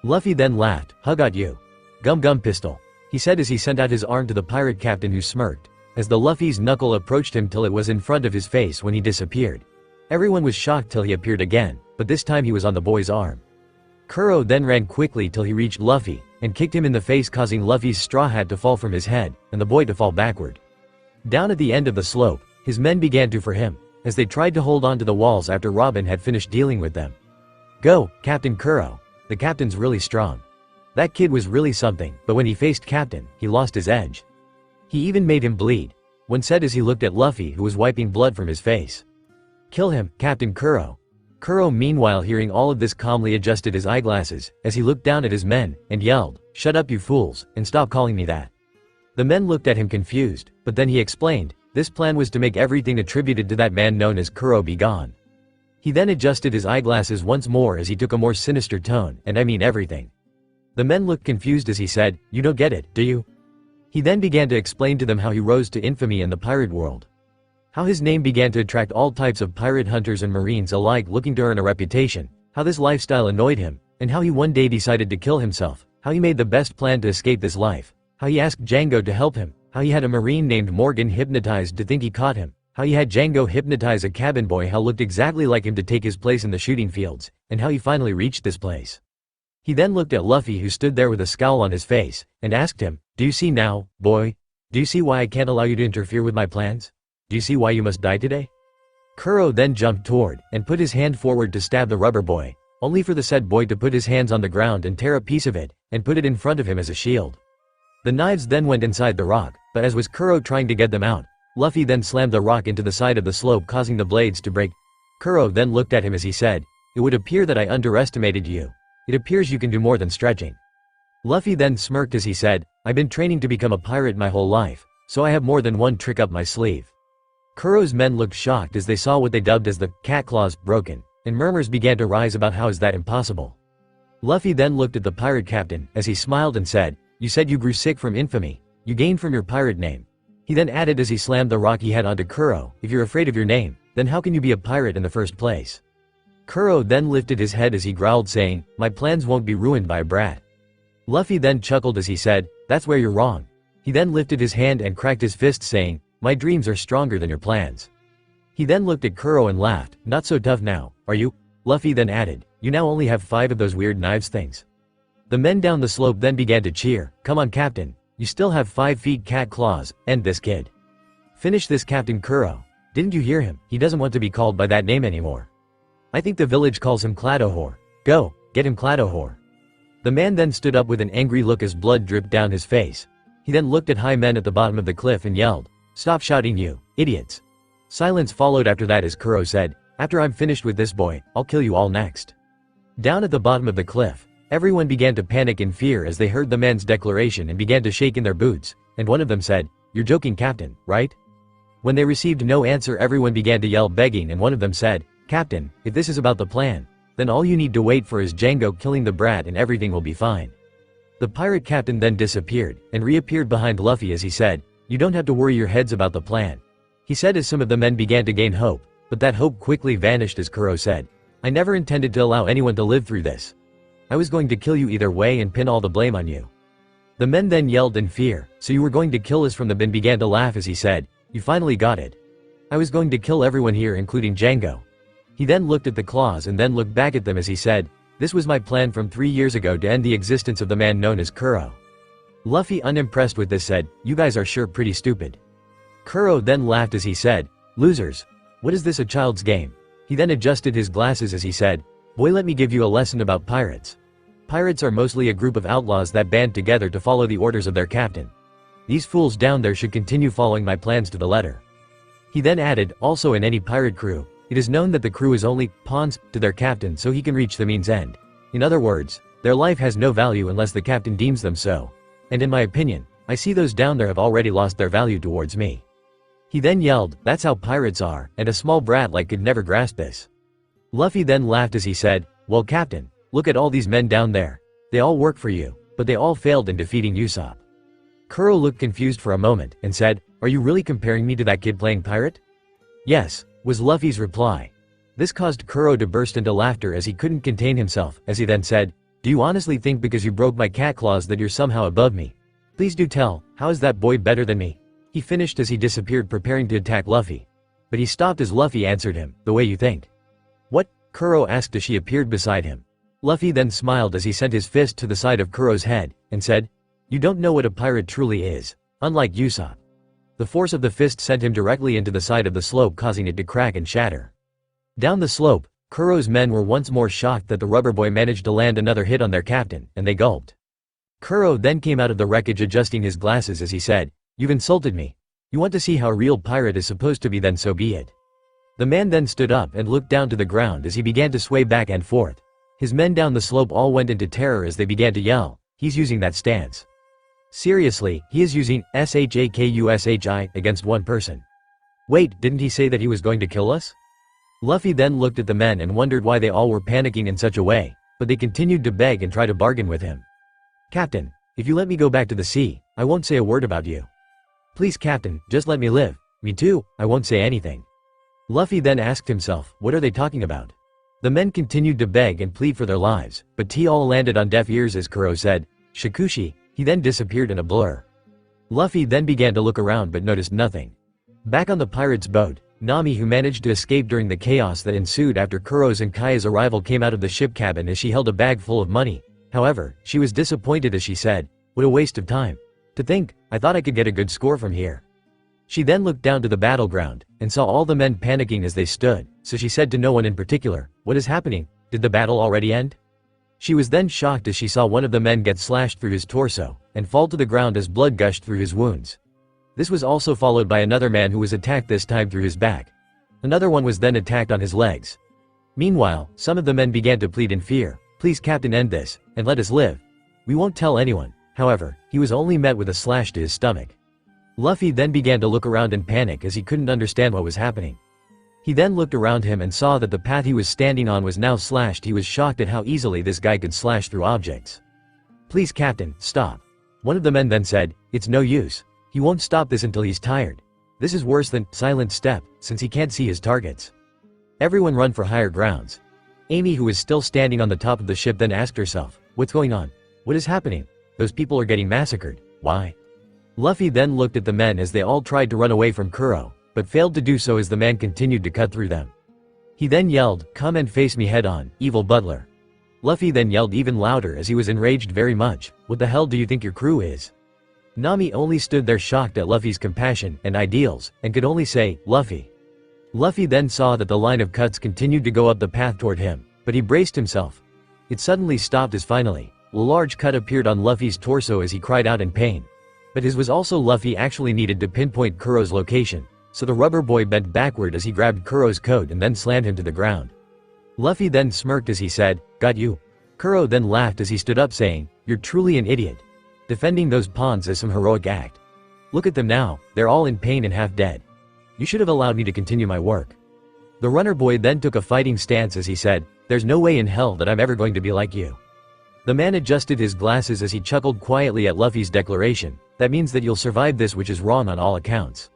Luffy then laughed, "Hug got you. Gum gum pistol," he said as he sent out his arm to the pirate captain who smirked, as the Luffy's knuckle approached him till it was in front of his face when he disappeared. Everyone was shocked till he appeared again, but this time he was on the boy's arm. Kuro then ran quickly till he reached Luffy, and kicked him in the face causing Luffy's straw hat to fall from his head, and the boy to fall backward. Down at the end of the slope, his men began to for him, as they tried to hold on to the walls after Robin had finished dealing with them. "Go, Captain Kuro. The captain's really strong. That kid was really something, but when he faced Captain, he lost his edge. He even made him bleed," one said as he looked at Luffy who was wiping blood from his face. "Kill him, Captain Kuro." Kuro meanwhile hearing all of this calmly adjusted his eyeglasses, as he looked down at his men, and yelled, "Shut up you fools, and stop calling me that." The men looked at him confused, but then he explained, this plan was to make everything attributed to that man known as Kuro be gone. He then adjusted his eyeglasses once more as he took a more sinister tone, and I mean everything. The men looked confused as he said, "You don't get it, do you?" He then began to explain to them how he rose to infamy in the pirate world. How his name began to attract all types of pirate hunters and marines alike looking to earn a reputation, how this lifestyle annoyed him, and how he one day decided to kill himself, how he made the best plan to escape this life, how he asked Django to help him, how he had a marine named Morgan hypnotized to think he caught him, how he had Django hypnotize a cabin boy who looked exactly like him to take his place in the shooting fields, and how he finally reached this place. He then looked at Luffy who stood there with a scowl on his face, and asked him, "Do you see now, boy? Do you see why I can't allow you to interfere with my plans? Do you see why you must die today?" Kuro then jumped toward, and put his hand forward to stab the rubber boy, only for the said boy to put his hands on the ground and tear a piece of it, and put it in front of him as a shield. The knives then went inside the rock, but as was Kuro trying to get them out, Luffy then slammed the rock into the side of the slope causing the blades to break. Kuro then looked at him as he said, "It would appear that I underestimated you. It appears you can do more than stretching." Luffy then smirked as he said, "I've been training to become a pirate my whole life, so I have more than one trick up my sleeve." Kuro's men looked shocked as they saw what they dubbed as the cat claws broken, and murmurs began to rise about how is that impossible. Luffy then looked at the pirate captain as he smiled and said, "You said you grew sick from infamy. You gained from your pirate name." He then added as he slammed the rock he had onto Kuro, "If you're afraid of your name, then how can you be a pirate in the first place?" Kuro then lifted his head as he growled saying, "My plans won't be ruined by a brat." Luffy then chuckled as he said, "That's where you're wrong." He then lifted his hand and cracked his fist saying, "My dreams are stronger than your plans." He then looked at Kuro and laughed, "Not so tough now, are you?" Luffy then added, "You now only have 5 of those weird knives things." The men down the slope then began to cheer, "Come on Captain, you still have 5 feet cat claws, end this kid. Finish this Captain Kuro. Didn't you hear him? He doesn't want to be called by that name anymore. I think the village calls him Cladohor. Go, get him Cladohor." The man then stood up with an angry look as blood dripped down his face. He then looked at high men at the bottom of the cliff and yelled, "Stop shouting you, idiots." Silence followed after that as Kuro said, "After I'm finished with this boy, I'll kill you all next." Down at the bottom of the cliff, everyone began to panic in fear as they heard the man's declaration and began to shake in their boots, and one of them said, "You're joking Captain, right?" When they received no answer everyone began to yell begging and one of them said, "Captain, if this is about the plan, then all you need to wait for is Django killing the brat and everything will be fine." The pirate captain then disappeared, and reappeared behind Luffy as he said, "You don't have to worry your heads about the plan," he said as some of the men began to gain hope, but that hope quickly vanished as Kuro said, "I never intended to allow anyone to live through this. I was going to kill you either way and pin all the blame on you." The men then yelled in fear, "So you were going to kill us from the bin?" Began to laugh as he said, "You finally got it. I was going to kill everyone here including Django." He then looked at the claws and then looked back at them as he said, "This was my plan from 3 years ago to end the existence of the man known as Kuro." Luffy unimpressed with this said, "You guys are sure pretty stupid." Kuro then laughed as he said, "Losers. What is this, a child's game?" He then adjusted his glasses as he said, "Boy, let me give you a lesson about pirates. Pirates are mostly a group of outlaws that band together to follow the orders of their captain. These fools down there should continue following my plans to the letter." He then added, "Also in any pirate crew, it is known that the crew is only pawns to their captain so he can reach the means end. In other words, their life has no value unless the captain deems them so. And in my opinion, I see those down there have already lost their value towards me." He then yelled, "That's how pirates are," and a small brat like could never grasp this. Luffy then laughed as he said, "Well, Captain, look at all these men down there. They all work for you, but they all failed in defeating Usopp." Kuro looked confused for a moment and said, "Are you really comparing me to that kid playing pirate?" "Yes," was Luffy's reply. This caused Kuro to burst into laughter as he couldn't contain himself, as he then said, "Do you honestly think because you broke my cat claws that you're somehow above me? Please do tell, how is that boy better than me?" He finished as he disappeared preparing to attack Luffy. But he stopped as Luffy answered him, "The way you think." "What?" Kuro asked as she appeared beside him. Luffy then smiled as he sent his fist to the side of Kuro's head, and said, "You don't know what a pirate truly is, unlike Usopp." The force of the fist sent him directly into the side of the slope, causing it to crack and shatter. Down the slope, Kuro's men were once more shocked that the rubber boy managed to land another hit on their captain, and they gulped. Kuro then came out of the wreckage adjusting his glasses as he said, "You've insulted me. You want to see how a real pirate is supposed to be, then so be it." The man then stood up and looked down to the ground as he began to sway back and forth. His men down the slope all went into terror as they began to yell, "He's using that stance. Seriously, he is using SHAKUSHI against one person. Wait, didn't he say that he was going to kill us?" Luffy then looked at the men and wondered why they all were panicking in such a way, but they continued to beg and try to bargain with him. "Captain, if you let me go back to the sea, I won't say a word about you. Please, Captain, just let me live. Me too, I won't say anything." Luffy then asked himself, what are they talking about? The men continued to beg and plead for their lives, but tea all landed on deaf ears as Kuro said, "Shikushi." He then disappeared in a blur. Luffy then began to look around but noticed nothing. Back on the pirate's boat, Nami, who managed to escape during the chaos that ensued after Kuro's and Kaya's arrival, came out of the ship cabin as she held a bag full of money. However, she was disappointed as she said, "What a waste of time. To think, I thought I could get a good score from here." She then looked down to the battleground, and saw all the men panicking as they stood, so she said to no one in particular, "What is happening? Did the battle already end?" She was then shocked as she saw one of the men get slashed through his torso, and fall to the ground as blood gushed through his wounds. This was also followed by another man who was attacked, this time through his back. Another one was then attacked on his legs. Meanwhile, some of the men began to plead in fear, "Please, Captain, end this, and let us live. We won't tell anyone." However, he was only met with a slash to his stomach. Luffy then began to look around in panic as he couldn't understand what was happening. He then looked around him and saw that the path he was standing on was now slashed. He was shocked at how easily this guy could slash through objects. "Please, Captain, stop." One of the men then said, "It's no use. He won't stop this until he's tired. This is worse than silent step, since he can't see his targets. Everyone run for higher grounds." Amy, who was still standing on the top of the ship, then asked herself, "What's going on? What is happening? Those people are getting massacred. Why?" Luffy then looked at the men as they all tried to run away from Kuro, but failed to do so as the man continued to cut through them. He then yelled, "Come and face me head on, evil butler." Luffy then yelled even louder as he was enraged very much, "What the hell do you think your crew is?" Nami only stood there shocked at Luffy's compassion and ideals, and could only say, "Luffy." Luffy then saw that the line of cuts continued to go up the path toward him, but he braced himself. It suddenly stopped as finally, a large cut appeared on Luffy's torso as he cried out in pain. But his was also Luffy actually needed to pinpoint Kuro's location, so the rubber boy bent backward as he grabbed Kuro's coat and then slammed him to the ground. Luffy then smirked as he said, "Got you." Kuro then laughed as he stood up saying, "You're truly an idiot. Defending those pawns is some heroic act. Look at them now, they're all in pain and half dead. You should have allowed me to continue my work." The runner boy then took a fighting stance as he said, "There's no way in hell that I'm ever going to be like you." The man adjusted his glasses as he chuckled quietly at Luffy's declaration, "That means that you'll survive this, which is wrong on all accounts."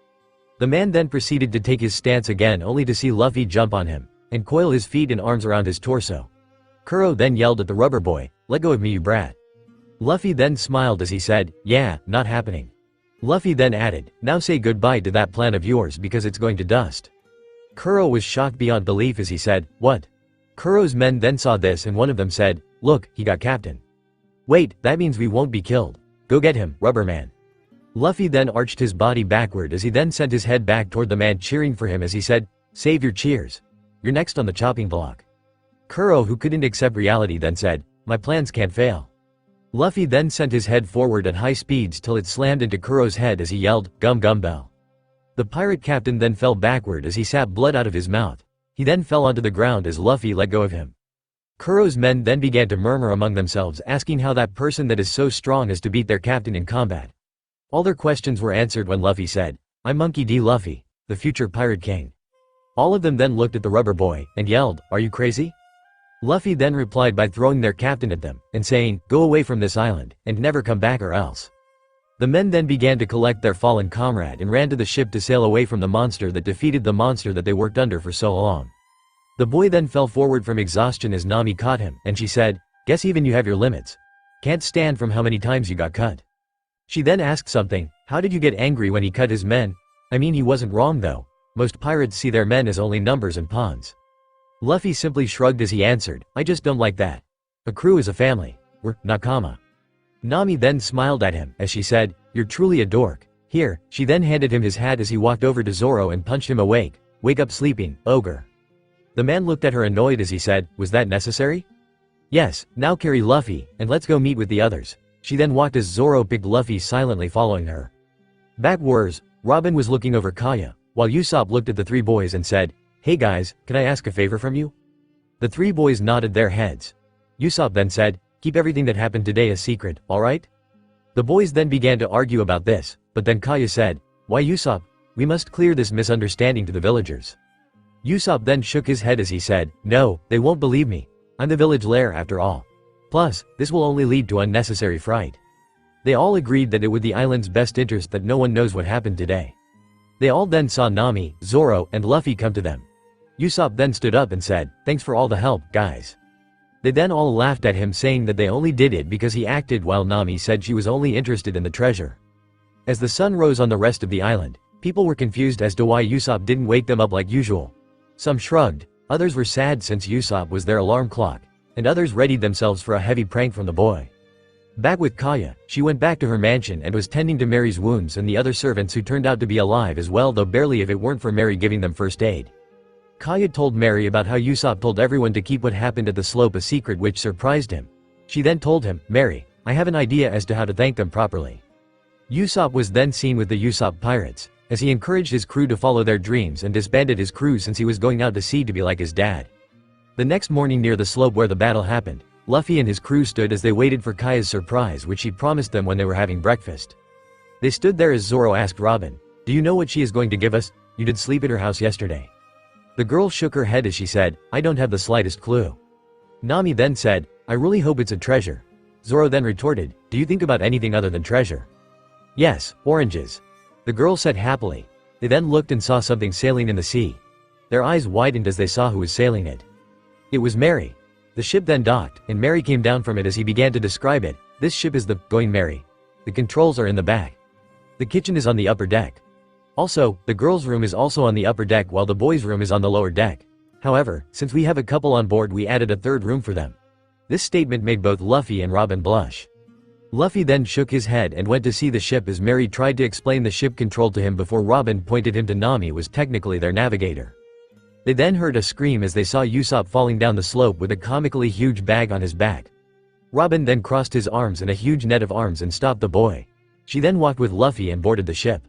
The man then proceeded to take his stance again, only to see Luffy jump on him, and coil his feet and arms around his torso. Kuro then yelled at the rubber boy, "Let go of me, you brat." Luffy then smiled as he said, "Yeah, not happening." Luffy then added, "Now say goodbye to that plan of yours because it's going to dust." Kuro was shocked beyond belief as he said, "What?" Kuro's men then saw this and one of them said, "Look, he got Captain." "Wait, that means we won't be killed. Go get him, rubber man." Luffy then arched his body backward as he then sent his head back toward the man cheering for him as he said, "Save your cheers. You're next on the chopping block." Kuro, who couldn't accept reality, then said, "My plans can't fail." Luffy then sent his head forward at high speeds till it slammed into Kuro's head as he yelled, "Gum Gum Bell." The pirate captain then fell backward as he sat blood out of his mouth. He then fell onto the ground as Luffy let go of him. Kuro's men then began to murmur among themselves, asking how that person that is so strong as to beat their captain in combat. All their questions were answered when Luffy said, "I'm Monkey D. Luffy. the future pirate king. All of them then looked at the rubber boy and yelled, "Are you crazy?" Luffy then replied by throwing their captain at them and saying, "Go away from this island and never come back or else." The men then began to collect their fallen comrade and ran to the ship to sail away from the monster that defeated the monster that they worked under for so long. The boy then fell forward from exhaustion as Nami caught him, and she said, "Guess even you have your limits. Can't stand from how many times you got cut." She then asked something, "How did you get angry when he cut his men? I mean, he wasn't wrong though. Most pirates see their men as only numbers and pawns." Luffy simply shrugged as he answered, "I just don't like that. A crew is a family. We're nakama." Nami then smiled at him as she said, "You're truly a dork. Here." She then handed him his hat as he walked over to Zoro and punched him awake. "Wake up sleeping, ogre." The man looked at her annoyed as he said, "Was that necessary?" "Yes, now carry Luffy, and let's go meet with the others." She then walked as Zoro picked Luffy silently following her. Backwards, Robin was looking over Kaya, while Usopp looked at the three boys and said, "Hey guys, can I ask a favor from you?" The three boys nodded their heads. Usopp then said, "Keep everything that happened today a secret, alright?" The boys then began to argue about this, but then Kaya said, "Why Usopp? We must clear this misunderstanding to the villagers." Usopp then shook his head as he said, "No, they won't believe me. I'm the village lair after all. Plus, this will only lead to unnecessary fright." They all agreed that it would the island's best interest that no one knows what happened today. They all then saw Nami, Zoro, and Luffy come to them. Usopp then stood up and said, "Thanks for all the help, guys." They then all laughed at him saying that they only did it because he acted, while Nami said she was only interested in the treasure. As the sun rose on the rest of the island, people were confused as to why Usopp didn't wake them up like usual. Some shrugged, others were sad since Usopp was their alarm clock, and others readied themselves for a heavy prank from the boy. Back with Kaya, she went back to her mansion and was tending to Mary's wounds and the other servants who turned out to be alive as well, though barely, if it weren't for Mary giving them first aid. Kaya told Mary about how Usopp told everyone to keep what happened at the slope a secret, which surprised him. She then told him, "Mary, I have an idea as to how to thank them properly." Usopp was then seen with the Usopp pirates, as he encouraged his crew to follow their dreams and disbanded his crew since he was going out to sea to be like his dad. The next morning near the slope where the battle happened, Luffy and his crew stood as they waited for Kaya's surprise, which she promised them when they were having breakfast. They stood there as Zoro asked Robin, "Do you know what she is going to give us? You did sleep at her house yesterday." The girl shook her head as she said, "I don't have the slightest clue." Nami then said, "I really hope it's a treasure." Zoro then retorted, "Do you think about anything other than treasure?" "Yes, oranges." The girl said happily. They then looked and saw something sailing in the sea. Their eyes widened as they saw who was sailing it. It was Mary. The ship then docked, and Mary came down from it as he began to describe it. "This ship is the Going Mary. The controls are in the back. The kitchen is on the upper deck. Also, the girls' room is also on the upper deck while the boys' room is on the lower deck. However, since we have a couple on board, we added a third room for them." This statement made both Luffy and Robin blush. Luffy then shook his head and went to see the ship as Mary tried to explain the ship control to him before Robin pointed him to Nami was technically their navigator. They then heard a scream as they saw Usopp falling down the slope with a comically huge bag on his back. Robin then crossed his arms in a huge net of arms and stopped the boy. She then walked with Luffy and boarded the ship.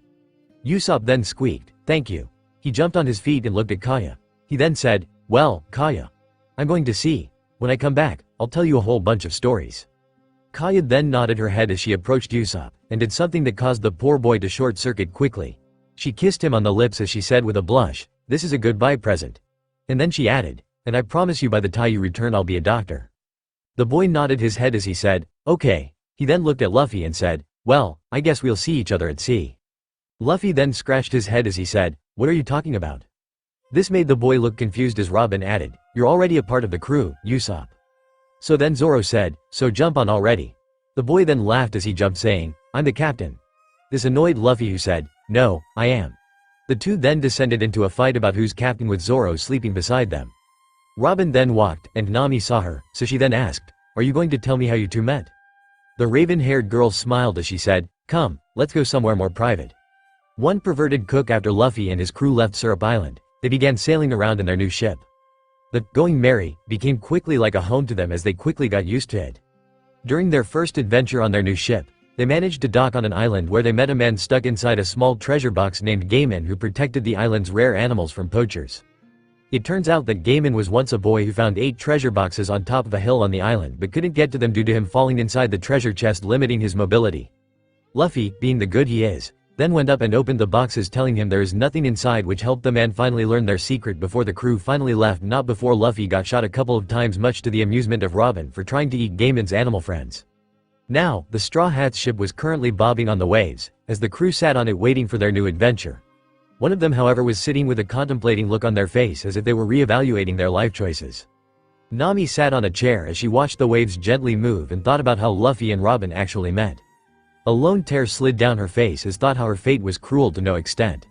Usopp then squeaked, "Thank you." He jumped on his feet and looked at Kaya. He then said, "Well, Kaya, I'm going to sea. When I come back, I'll tell you a whole bunch of stories." Kaya then nodded her head as she approached Usopp, and did something that caused the poor boy to short-circuit quickly. She kissed him on the lips as she said with a blush, "This is a goodbye present." And then she added, "And I promise you by the time you return I'll be a doctor." The boy nodded his head as he said, "Okay." He then looked at Luffy and said, "Well, I guess we'll see each other at sea." Luffy then scratched his head as he said, "What are you talking about?" This made the boy look confused as Robin added, "You're already a part of the crew, Usopp." So then Zoro said, "So jump on already." The boy then laughed as he jumped saying, "I'm the captain." This annoyed Luffy, who said, "No, I am." The two then descended into a fight about who's captain with Zoro sleeping beside them. Robin then walked, and Nami saw her, so she then asked, "Are you going to tell me how you two met?" The raven-haired girl smiled as she said, "Come, let's go somewhere more private." One perverted cook after Luffy and his crew left Syrup Island, they began sailing around in their new ship. The Going Mary became quickly like a home to them as they quickly got used to it. During their first adventure on their new ship, they managed to dock on an island where they met a man stuck inside a small treasure box named Gaiman, who protected the island's rare animals from poachers. It turns out that Gaiman was once a boy who found 8 treasure boxes on top of a hill on the island but couldn't get to them due to him falling inside the treasure chest, limiting his mobility. Luffy, being the good he is, then went up and opened the boxes, telling him there is nothing inside, which helped the man finally learn their secret before the crew finally left, not before Luffy got shot a couple of times, much to the amusement of Robin for trying to eat Gaiman's animal friends. Now, the Straw Hats ship was currently bobbing on the waves, as the crew sat on it waiting for their new adventure. One of them, however, was sitting with a contemplating look on their face as if they were re-evaluating their life choices. Nami sat on a chair as she watched the waves gently move and thought about how Luffy and Robin actually met. A lone tear slid down her face as thought how her fate was cruel to no extent.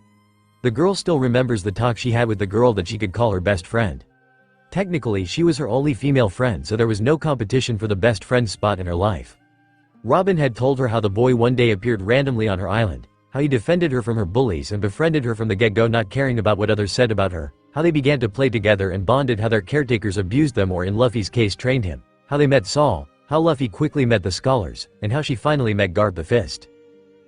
The girl still remembers the talk she had with the girl that she could call her best friend. Technically, she was her only female friend, so there was no competition for the best friend spot in her life. Robin had told her how the boy one day appeared randomly on her island, how he defended her from her bullies and befriended her from the get-go, not caring about what others said about her, how they began to play together and bonded, how their caretakers abused them or in Luffy's case trained him, how they met Saul, how Luffy quickly met the scholars, and how she finally met Garp the Fist.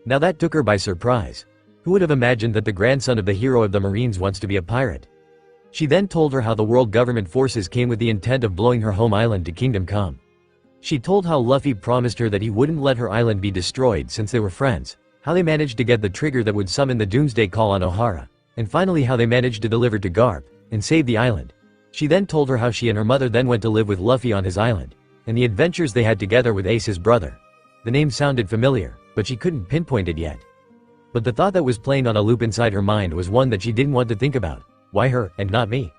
Now that took her by surprise. Who would have imagined that the grandson of the hero of the Marines wants to be a pirate? She then told her how the world government forces came with the intent of blowing her home island to Kingdom Come. She told how Luffy promised her that he wouldn't let her island be destroyed since they were friends, how they managed to get the trigger that would summon the Doomsday Call on Ohara, and finally how they managed to deliver to Garp and save the island. She then told her how she and her mother then went to live with Luffy on his island, and the adventures they had together with Ace, his brother. The name sounded familiar, but she couldn't pinpoint it yet. But the thought that was playing on a loop inside her mind was one that she didn't want to think about. Why her, and not me?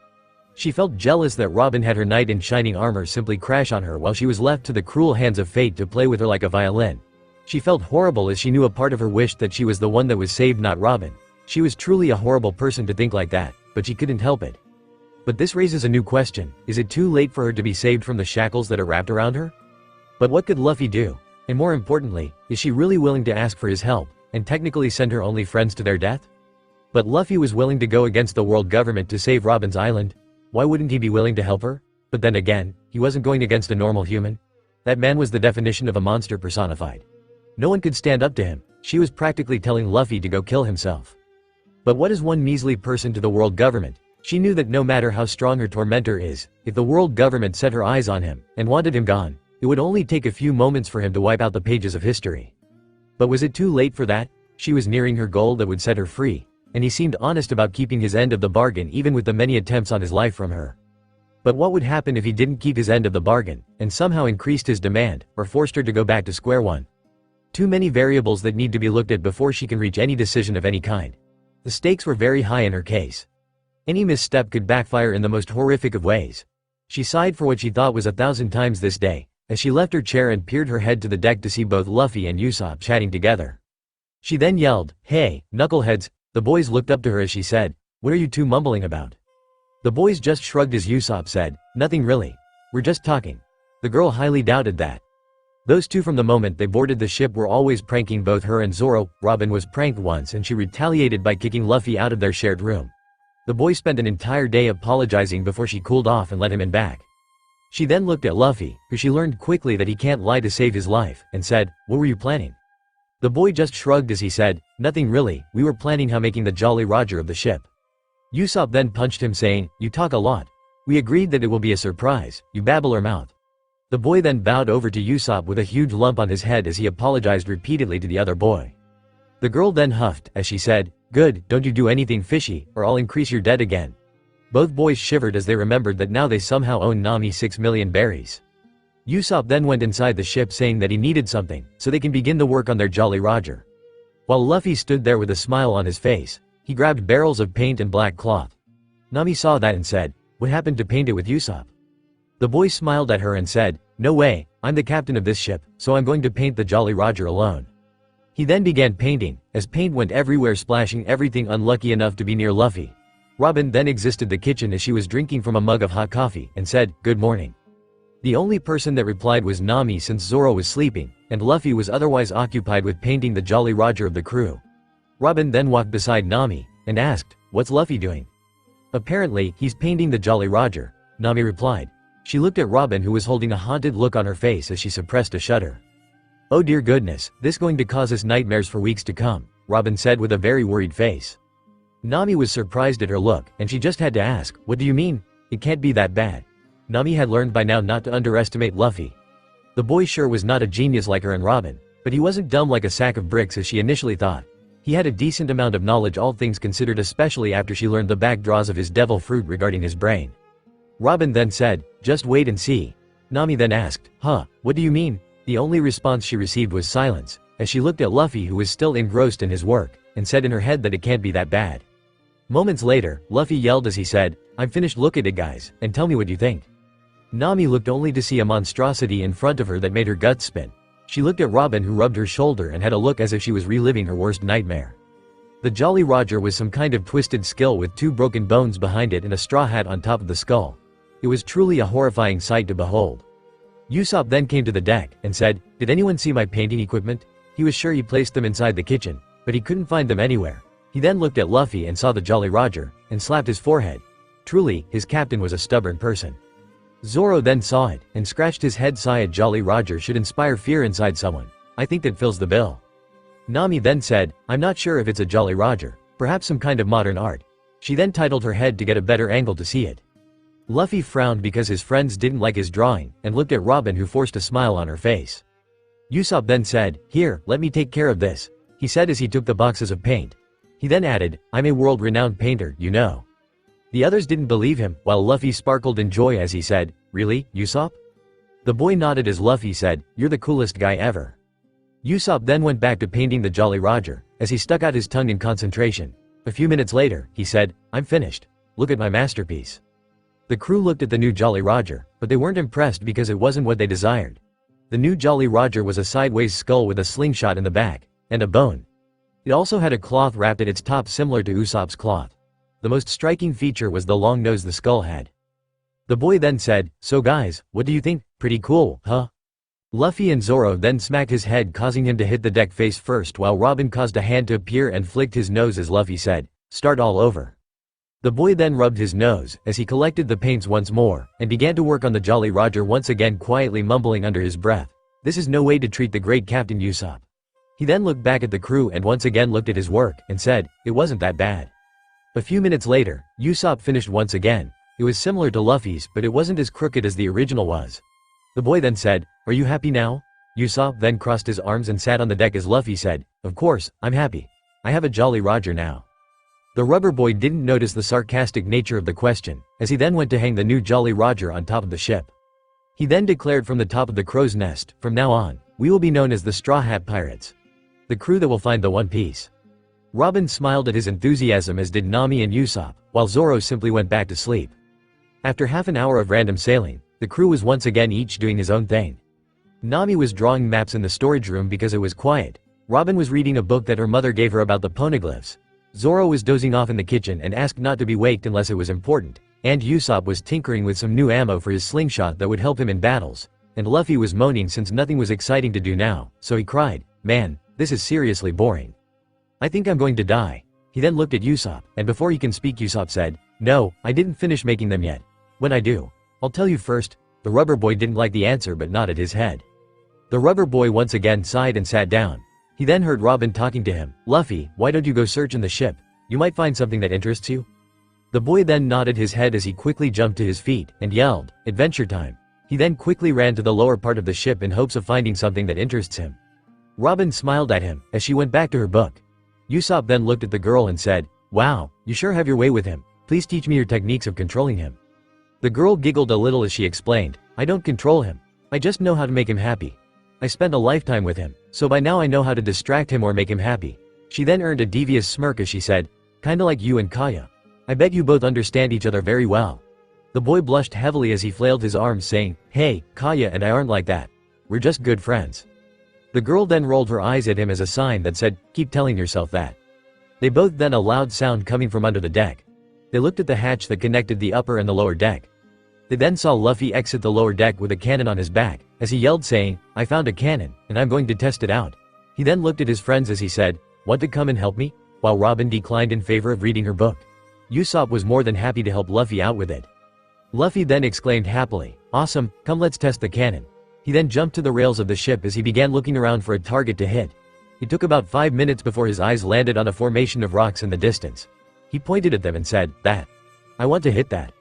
She felt jealous that Robin had her knight in shining armor simply crash on her while she was left to the cruel hands of fate to play with her like a violin. She felt horrible as she knew a part of her wished that she was the one that was saved, not Robin. She was truly a horrible person to think like that, but she couldn't help it. But this raises a new question: is it too late for her to be saved from the shackles that are wrapped around her? But what could Luffy do? And more importantly, is she really willing to ask for his help, and technically send her only friends to their death? But Luffy was willing to go against the world government to save Robin's island. Why wouldn't he be willing to help her? But then again, he wasn't going against a normal human. That man was the definition of a monster personified. No one could stand up to him. She was practically telling Luffy to go kill himself. But what is one measly person to the world government? She knew that no matter how strong her tormentor is, if the world government set her eyes on him and wanted him gone, it would only take a few moments for him to wipe out the pages of history. But was it too late for that? She was nearing her goal that would set her free, and he seemed honest about keeping his end of the bargain even with the many attempts on his life from her. But what would happen if he didn't keep his end of the bargain, and somehow increased his demand, or forced her to go back to square one? Too many variables that need to be looked at before she can reach any decision of any kind. The stakes were very high in her case. Any misstep could backfire in the most horrific of ways. She sighed for what she thought was 1,000 times this day, as she left her chair and peered her head to the deck to see both Luffy and Usopp chatting together. She then yelled, "Hey, knuckleheads!" The boys looked up to her as she said, "What are you two mumbling about?" The boys just shrugged as Usopp said, "Nothing really. We're just talking." The girl highly doubted that. Those two from the moment they boarded the ship were always pranking both her and Zoro. Robin was pranked once and she retaliated by kicking Luffy out of their shared room. The boy spent an entire day apologizing before she cooled off and let him in back. She then looked at Luffy, who she learned quickly that he can't lie to save his life, and said, "What were you planning?" The boy just shrugged as he said, "Nothing really, we were planning how making the Jolly Roger of the ship." Usopp then punched him saying, "You talk a lot. We agreed that it will be a surprise, you babble or mouth." The boy then bowed over to Usopp with a huge lump on his head as he apologized repeatedly to the other boy. The girl then huffed as she said, "Good, don't you do anything fishy, or I'll increase your debt again." Both boys shivered as they remembered that now they somehow own Nami 6 million berries. Usopp then went inside the ship saying that he needed something, so they can begin the work on their Jolly Roger. While Luffy stood there with a smile on his face, he grabbed barrels of paint and black cloth. Nami saw that and said, "What happened to paint it with Usopp?" The boy smiled at her and said, "No way, I'm the captain of this ship, so I'm going to paint the Jolly Roger alone." He then began painting, as paint went everywhere splashing everything unlucky enough to be near Luffy. Robin then exited the kitchen as she was drinking from a mug of hot coffee and said, "Good morning." The only person that replied was Nami since Zoro was sleeping, and Luffy was otherwise occupied with painting the Jolly Roger of the crew. Robin then walked beside Nami, and asked, "What's Luffy doing?" "Apparently, he's painting the Jolly Roger," Nami replied. She looked at Robin, who was holding a haunted look on her face as she suppressed a shudder. "Oh dear goodness, this going to cause us nightmares for weeks to come," Robin said with a very worried face. Nami was surprised at her look, and she just had to ask, "What do you mean? It can't be that bad." Nami had learned by now not to underestimate Luffy. The boy sure was not a genius like her and Robin, but he wasn't dumb like a sack of bricks as she initially thought. He had a decent amount of knowledge all things considered, especially after she learned the backdraws of his devil fruit regarding his brain. Robin then said, "Just wait and see." Nami then asked, "Huh, what do you mean?" The only response she received was silence, as she looked at Luffy, who was still engrossed in his work, and said in her head that it can't be that bad. Moments later, Luffy yelled as he said, "I'm finished, look at it guys, and tell me what you think." Nami looked only to see a monstrosity in front of her that made her guts spin. She looked at Robin, who rubbed her shoulder and had a look as if she was reliving her worst nightmare. The Jolly Roger was some kind of twisted skull with 2 broken bones behind it and a straw hat on top of the skull. It was truly a horrifying sight to behold. Usopp then came to the deck and said, "Did anyone see my painting equipment?" He was sure he placed them inside the kitchen, but he couldn't find them anywhere. He then looked at Luffy and saw the Jolly Roger, and slapped his forehead. Truly, his captain was a stubborn person. Zoro then saw it, and scratched his head, sighed. Jolly Roger should inspire fear inside someone. I think that fills the bill. Nami then said, "I'm not sure if it's a Jolly Roger, perhaps some kind of modern art." She then titled her head to get a better angle to see it. Luffy frowned because his friends didn't like his drawing, and looked at Robin, who forced a smile on her face. Usopp then said, "Here, let me take care of this," he said as he took the boxes of paint. He then added, "I'm a world-renowned painter, you know." The others didn't believe him, while Luffy sparkled in joy as he said, "Really, Usopp?" The boy nodded as Luffy said, "You're the coolest guy ever." Usopp then went back to painting the Jolly Roger, as he stuck out his tongue in concentration. A few minutes later, he said, "I'm finished. Look at my masterpiece." The crew looked at the new Jolly Roger, but they weren't impressed because it wasn't what they desired. The new Jolly Roger was a sideways skull with a slingshot in the back, and a bone. It also had a cloth wrapped at its top similar to Usopp's cloth. The most striking feature was the long nose the skull had. The boy then said, "So guys, what do you think? Pretty cool, huh?" Luffy and Zoro then smacked his head, causing him to hit the deck face first, while Robin caused a hand to appear and flicked his nose as Luffy said, "Start all over." The boy then rubbed his nose, as he collected the paints once more, and began to work on the Jolly Roger once again, quietly mumbling under his breath, "This is no way to treat the great Captain Usopp." He then looked back at the crew and once again looked at his work, and said, "It wasn't that bad." A few minutes later, Usopp finished once again. It was similar to Luffy's, but it wasn't as crooked as the original was. The boy then said, "Are you happy now?" Usopp then crossed his arms and sat on the deck as Luffy said, "Of course, I'm happy. I have a Jolly Roger now." The rubber boy didn't notice the sarcastic nature of the question, as he then went to hang the new Jolly Roger on top of the ship. He then declared from the top of the crow's nest, "From now on, we will be known as the Straw Hat Pirates. The crew that will find the One Piece." Robin smiled at his enthusiasm, as did Nami and Usopp, while Zoro simply went back to sleep. After half an hour of random sailing, the crew was once again each doing his own thing. Nami was drawing maps in the storage room because it was quiet. Robin was reading a book that her mother gave her about the poneglyphs. Zoro was dozing off in the kitchen and asked not to be waked unless it was important, and Usopp was tinkering with some new ammo for his slingshot that would help him in battles, and Luffy was moaning since nothing was exciting to do now, so he cried, "Man, this is seriously boring. I think I'm going to die." He then looked at Usopp, and before he can speak, Usopp said, "No, I didn't finish making them yet. When I do, I'll tell you first." The rubber boy didn't like the answer but nodded his head. The rubber boy once again sighed and sat down. He then heard Robin talking to him, "Luffy, why don't you go search in the ship? You might find something that interests you." The boy then nodded his head as he quickly jumped to his feet and yelled, "Adventure time." He then quickly ran to the lower part of the ship in hopes of finding something that interests him. Robin smiled at him as she went back to her book. Usopp then looked at the girl and said, "Wow, you sure have your way with him. Please teach me your techniques of controlling him." The girl giggled a little as she explained, "I don't control him. I just know how to make him happy. I spent a lifetime with him, so by now I know how to distract him or make him happy." She then earned a devious smirk as she said, "Kinda like you and Kaya. I bet you both understand each other very well." The boy blushed heavily as he flailed his arms, saying, "Hey, Kaya and I aren't like that. We're just good friends." The girl then rolled her eyes at him as a sign that said, "Keep telling yourself that." They both then a loud sound coming from under the deck. They looked at the hatch that connected the upper and the lower deck. They then saw Luffy exit the lower deck with a cannon on his back, as he yelled saying, "I found a cannon, and I'm going to test it out." He then looked at his friends as he said, "Want to come and help me?" While Robin declined in favor of reading her book. Usopp was more than happy to help Luffy out with it. Luffy then exclaimed happily, "Awesome, come let's test the cannon." He then jumped to the rails of the ship as he began looking around for a target to hit. It took about 5 minutes before his eyes landed on a formation of rocks in the distance. He pointed at them and said, "That. I want to hit that."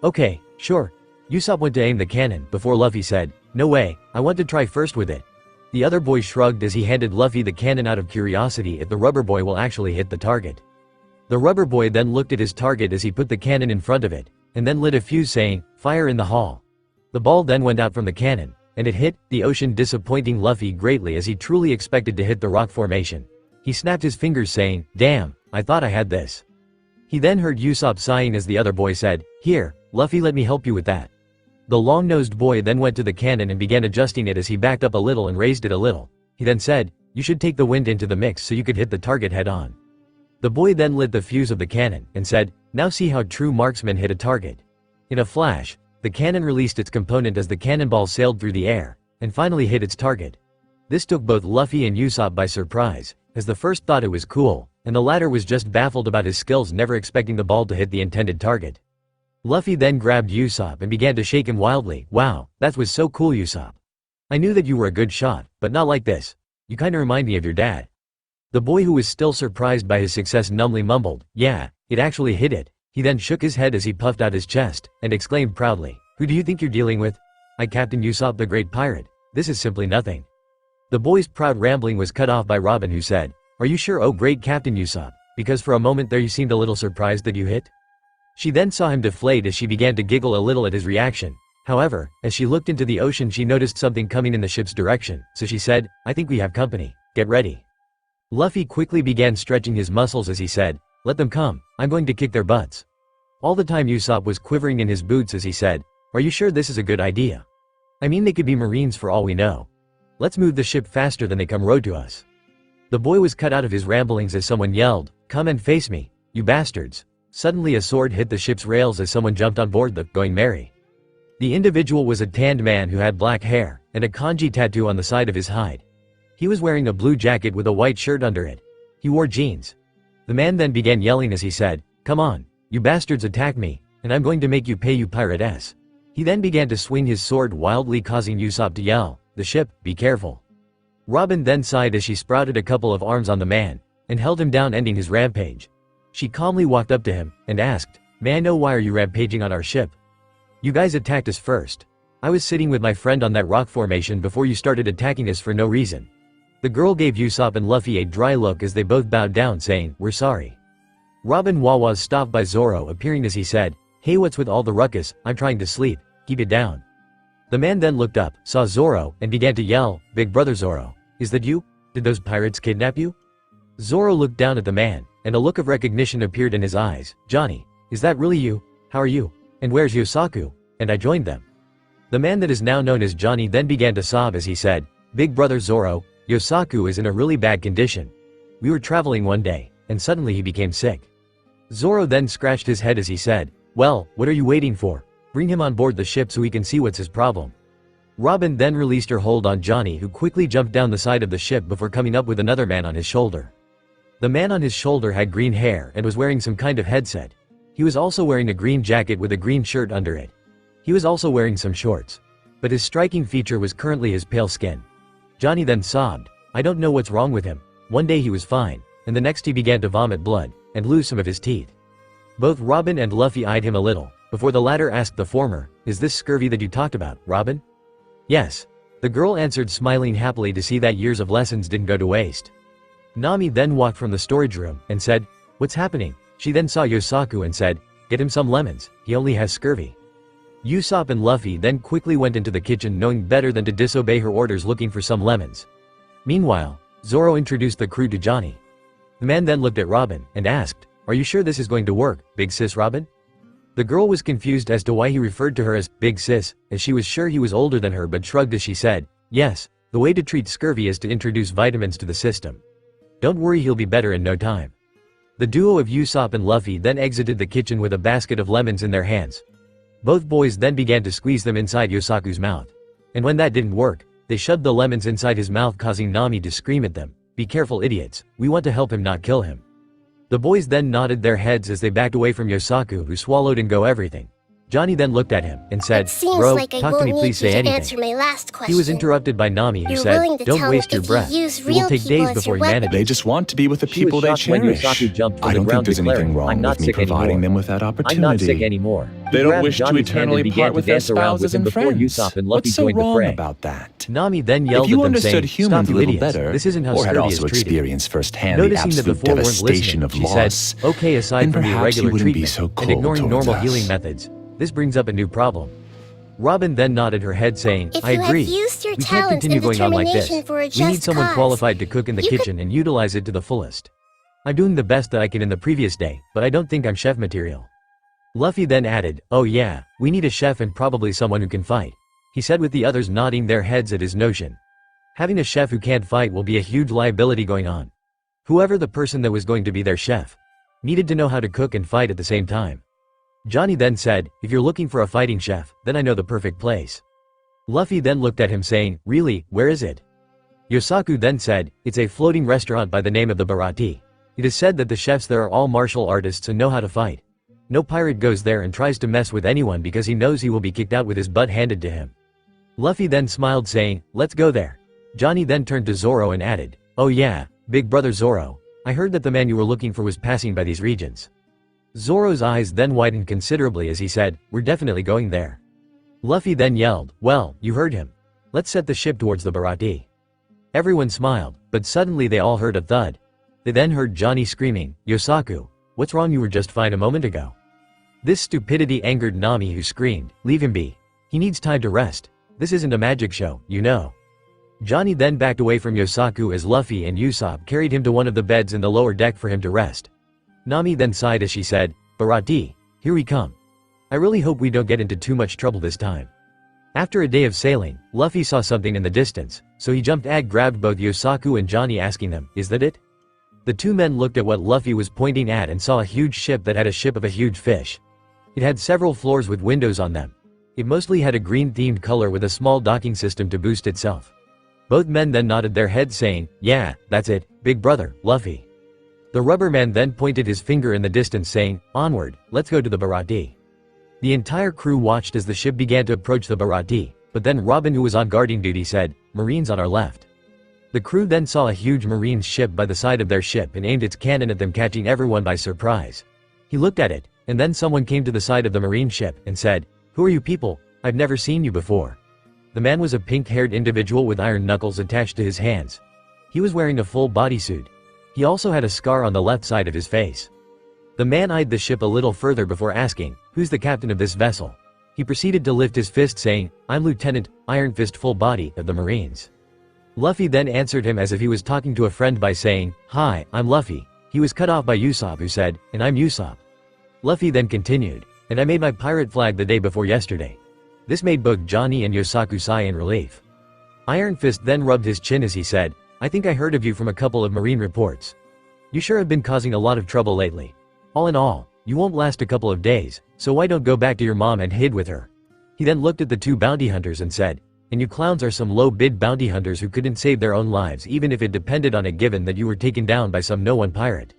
"Okay, sure." Usopp went to aim the cannon before Luffy said, "No way, I want to try first with it." The other boy shrugged as he handed Luffy the cannon out of curiosity if the rubber boy will actually hit the target. The rubber boy then looked at his target as he put the cannon in front of it, and then lit a fuse saying, "Fire in the hall." The ball then went out from the cannon, and it hit the ocean, disappointing Luffy greatly as he truly expected to hit the rock formation. He snapped his fingers saying, "Damn, I thought I had this." He then heard Usopp sighing as the other boy said, "Here, Luffy, let me help you with that." The long-nosed boy then went to the cannon and began adjusting it as he backed up a little and raised it a little. He then said, "You should take the wind into the mix so you could hit the target head on." The boy then lit the fuse of the cannon and said, "Now see how true marksmen hit a target." In a flash, the cannon released its component as the cannonball sailed through the air, and finally hit its target. This took both Luffy and Usopp by surprise, as the first thought it was cool, and the latter was just baffled about his skills, never expecting the ball to hit the intended target. Luffy then grabbed Usopp and began to shake him wildly. "Wow, that was so cool, Usopp. I knew that you were a good shot, but not like this. You kinda remind me of your dad." The boy, who was still surprised by his success, numbly mumbled, "Yeah, it actually hit it." He then shook his head as he puffed out his chest, and exclaimed proudly, "Who do you think you're dealing with? I, Captain Usopp the Great Pirate. This is simply nothing." The boy's proud rambling was cut off by Robin, who said, "Are you sure, oh great Captain Usopp? Because for a moment there you seemed a little surprised that you hit?" She then saw him deflate as she began to giggle a little at his reaction. However, as she looked into the ocean, she noticed something coming in the ship's direction, so she said, "I think we have company. Get ready." Luffy quickly began stretching his muscles as he said, "Let them come, I'm going to kick their butts." All the time Usopp was quivering in his boots as he said, "Are you sure this is a good idea? I mean, they could be Marines for all we know. Let's move the ship faster than they come row to us." The boy was cut out of his ramblings as someone yelled, "Come and face me, you bastards." Suddenly a sword hit the ship's rails as someone jumped on board the Going Merry. The individual was a tanned man who had black hair and a kanji tattoo on the side of his hide. He was wearing a blue jacket with a white shirt under it. He wore jeans. The man then began yelling as he said, "Come on, you bastards, attack me, and I'm going to make you pay, you pirates." He then began to swing his sword wildly, causing Usopp to yell, "The ship, be careful." Robin then sighed as she sprouted a couple of arms on the man and held him down, ending his rampage. She calmly walked up to him and asked, "May I know why are you rampaging on our ship? You guys attacked us first. I was sitting with my friend on that rock formation before you started attacking us for no reason." The girl gave Usopp and Luffy a dry look as they both bowed down, saying, "We're sorry." Robin was stopped by Zoro appearing as he said, "Hey, what's with all the ruckus? I'm trying to sleep. Keep it down." The man then looked up, saw Zoro, and began to yell, "Big brother Zoro, is that you? Did those pirates kidnap you?" Zoro looked down at the man, and a look of recognition appeared in his eyes. "Johnny, is that really you? How are you? And where's Yosaku?" And I joined them. The man that is now known as Johnny then began to sob as he said, "Big brother Zoro, Yosaku is in a really bad condition. We were traveling one day, and suddenly he became sick." Zoro then scratched his head as he said, "Well, what are you waiting for? Bring him on board the ship so we can see what's his problem." Robin then released her hold on Johnny, who quickly jumped down the side of the ship before coming up with another man on his shoulder. The man on his shoulder had green hair and was wearing some kind of headset. He was also wearing a green jacket with a green shirt under it. He was also wearing some shorts. But his striking feature was currently his pale skin. Johnny then sobbed, "I don't know what's wrong with him. One day he was fine, and the next he began to vomit blood and lose some of his teeth." Both Robin and Luffy eyed him a little, before the latter asked the former, "Is this scurvy that you talked about, Robin?" "Yes." The girl answered, smiling happily to see that years of lessons didn't go to waste. Nami then walked from the storage room and said, "What's happening?" She then saw Yosaku and said, "Get him some lemons, he only has scurvy." Usopp and Luffy then quickly went into the kitchen, knowing better than to disobey her orders, looking for some lemons. Meanwhile, Zoro introduced the crew to Johnny. The man then looked at Robin and asked, "Are you sure this is going to work, big sis Robin?" The girl was confused as to why he referred to her as big sis, as she was sure he was older than her, but shrugged as she said, "Yes, the way to treat scurvy is to introduce vitamins to the system. Don't worry, he'll be better in no time." The duo of Usopp and Luffy then exited the kitchen with a basket of lemons in their hands. Both boys then began to squeeze them inside Yosaku's mouth. And when that didn't work, they shoved the lemons inside his mouth, causing Nami to scream at them, "Be careful, idiots, we want to help him, not kill him." The boys then nodded their heads as they backed away from Yosaku, who swallowed and go everything. Johnny then looked at him and said, It seems "Bro, like I talk to won't me, need please you say to answer anything." my last question. He was interrupted by Nami, who You're said, willing to "Don't tell waste me your if you breath. use It will real take people days as before your you manage weapon. They it." just want to be with the She was people they shocked when cherish. Yosaku jumped from I the don't think ground there's anything declaring, wrong "I'm not with me sick providing anymore. them with that I'm not opportunity. sick anymore." He They don't grabbed wish to Johnny's hand eternally and began part to with their dance around with spouses him and before friends. Usopp and Luffy What's so joined the wrong fray. about that? Nami then yelled If you at them understood saying, humans "Stop, a you little idiots. better, This isn't how or had Sturdy also is treated." experienced firsthand the Noticing that the absolute four weren't devastation listening, of she loss, said, "Okay, aside then from the perhaps irregular you wouldn't be treatment so and cold ignoring towards normal us." healing methods, this brings up a new problem." Robin then nodded her head saying, If "I you agree. have used your We can't talents continue and going on like this. determination for a We need just someone cause, qualified to cook in the you could- kitchen and utilize it to the fullest. I'm doing the best that I can in the previous day, but I don't think I'm chef material." Luffy then added, "Oh yeah, we need a chef and probably someone who can fight," he said with the others nodding their heads at his notion. Having a chef who can't fight will be a huge liability going on. Whoever the person that was going to be their chef needed to know how to cook and fight at the same time. Johnny then said, "If you're looking for a fighting chef, then I know the perfect place." Luffy then looked at him saying, "Really, where is it?" Yosaku then said, "It's a floating restaurant by the name of the Barati. It is said that the chefs there are all martial artists and know how to fight. No pirate goes there and tries to mess with anyone because he knows he will be kicked out with his butt handed to him." Luffy then smiled saying, "Let's go there." Johnny then turned to Zoro and added, "Oh yeah, big brother Zoro, I heard that the man you were looking for was passing by these regions." Zoro's eyes then widened considerably as he said, "We're definitely going there." Luffy then yelled, "Well, you heard him. Let's set the ship towards the Barati." Everyone smiled, but suddenly they all heard a thud. They then heard Johnny screaming, "Yosaku, what's wrong? You were just fine a moment ago." This stupidity angered Nami, who screamed, "Leave him be. He needs time to rest. This isn't a magic show, you know." Johnny then backed away from Yosaku as Luffy and Usopp carried him to one of the beds in the lower deck for him to rest. Nami then sighed as she said, "Barati, here we come. I really hope we don't get into too much trouble this time." After a day of sailing, Luffy saw something in the distance, so he jumped and grabbed both Yosaku and Johnny, asking them, "Is that it?" The two men looked at what Luffy was pointing at and saw a huge ship that had a ship of a huge fish. It had several floors with windows on them. It mostly had a green-themed color with a small docking system to boost itself. Both men then nodded their heads saying, "Yeah, that's it, big brother, Luffy." The rubber man then pointed his finger in the distance saying, "Onward, let's go to the Barati." The entire crew watched as the ship began to approach the Barati, but then Robin, who was on guarding duty, said, "Marines on our left." The crew then saw a huge Marine ship by the side of their ship and aimed its cannon at them, catching everyone by surprise. He looked at it, and then someone came to the side of the Marine ship and said, "Who are you people? I've never seen you before." The man was a pink-haired individual with iron knuckles attached to his hands. He was wearing a full bodysuit. He also had a scar on the left side of his face. The man eyed the ship a little further before asking, "Who's the captain of this vessel?" He proceeded to lift his fist saying, "I'm Lieutenant, Iron Fist Full Body, of the Marines." Luffy then answered him as if he was talking to a friend by saying, "Hi, I'm Luffy." He was cut off by Usopp, who said, "And I'm Usopp." Luffy then continued, "And I made my pirate flag the day before yesterday." This made both Johnny and Yosaku sigh in relief. Iron Fist then rubbed his chin as he said, "I think I heard of you from a couple of Marine reports. You sure have been causing a lot of trouble lately. All in all, you won't last a couple of days, so why don't go back to your mom and hid with her?" He then looked at the two bounty hunters and said, "And you clowns are some low-bid bounty hunters who couldn't save their own lives even if it depended on it, given that you were taken down by some no-one pirate."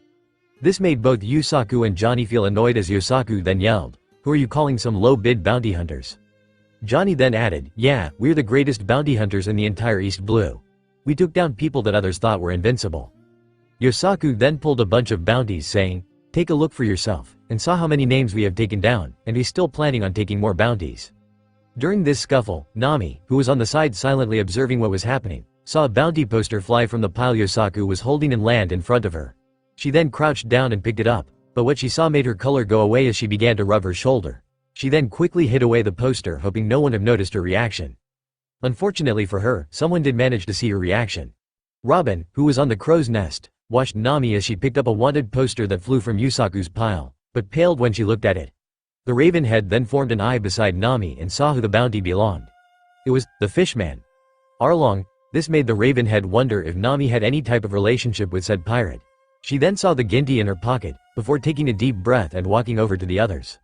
This made both Yusaku and Johnny feel annoyed as Yosaku then yelled, "Who are you calling some low-bid bounty hunters?" Johnny then added, "Yeah, we're the greatest bounty hunters in the entire East Blue. We took down people that others thought were invincible." Yosaku then pulled a bunch of bounties saying, "Take a look for yourself," and saw how many names we have taken down, and he's still planning on taking more bounties. During this scuffle, Nami, who was on the side silently observing what was happening, saw a bounty poster fly from the pile Yosaku was holding and land in front of her. She then crouched down and picked it up, but what she saw made her color go away as she began to rub her shoulder. She then quickly hid away the poster, hoping no one had noticed her reaction. Unfortunately for her, someone did manage to see her reaction. Robin, who was on the crow's nest, watched Nami as she picked up a wanted poster that flew from Yusaku's pile, but paled when she looked at it. The Raven head then formed an eye beside Nami and saw who the bounty belonged. It was the Fishman. Arlong. This made the Raven head wonder if Nami had any type of relationship with said pirate. She then saw the Ginty in her pocket, before taking a deep breath and walking over to the others.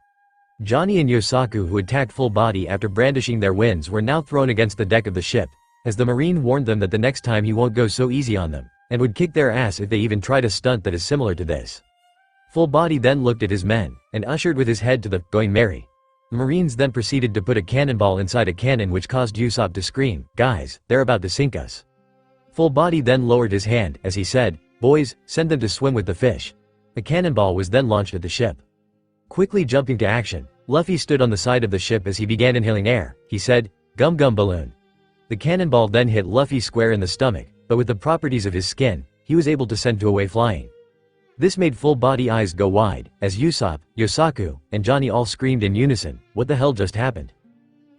Johnny and Yosaku, who attacked full body after brandishing their winds, were now thrown against the deck of the ship, as the Marine warned them that the next time he won't go so easy on them, and would kick their ass if they even tried a stunt that is similar to this. Full body then looked at his men, and ushered with his head to the "Going Merry." The Marines then proceeded to put a cannonball inside a cannon, which caused Usopp to scream, "Guys, they're about to sink us." Full Body then lowered his hand as he said, "Boys, send them to swim with the fish." A cannonball was then launched at the ship. Quickly jumping to action, Luffy stood on the side of the ship as he began inhaling air. He said, "Gum gum balloon." The cannonball then hit Luffy square in the stomach, but with the properties of his skin, he was able to send to away flying. This made Full Body eyes go wide, as Usopp, Yosaku, and Johnny all screamed in unison, "What the hell just happened?"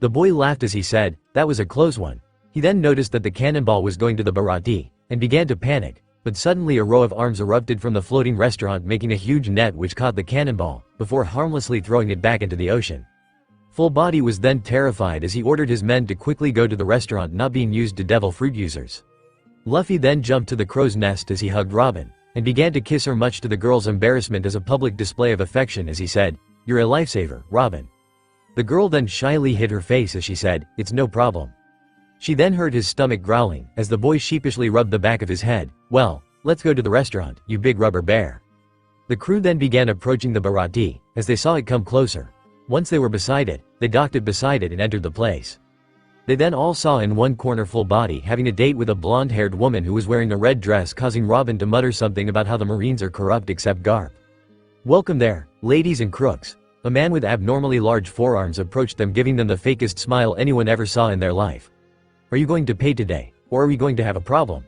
The boy laughed as he said, "That was a close one." He then noticed that the cannonball was going to the Baratie, and began to panic, but suddenly a row of arms erupted from the floating restaurant, making a huge net which caught the cannonball, before harmlessly throwing it back into the ocean. Full Body was then terrified as he ordered his men to quickly go to the restaurant not being used to devil fruit users. Luffy then jumped to the crow's nest as he hugged Robin, and began to kiss her, much to the girl's embarrassment as a public display of affection as he said, "You're a lifesaver, Robin." The girl then shyly hid her face as she said, "It's no problem." She then heard his stomach growling as the boy sheepishly rubbed the back of his head. "Well, let's go to the restaurant, you big rubber bear." The crew then began approaching the Baratie as they saw it come closer. Once they were beside it, they docked it beside it and entered the place. They then all saw in one corner Full Body having a date with a blonde-haired woman who was wearing a red dress, causing Robin to mutter something about how the Marines are corrupt except Garp. "Welcome there, ladies and crooks." A man with abnormally large forearms approached them, giving them the fakest smile anyone ever saw in their life. "Are you going to pay today, or are we going to have a problem?"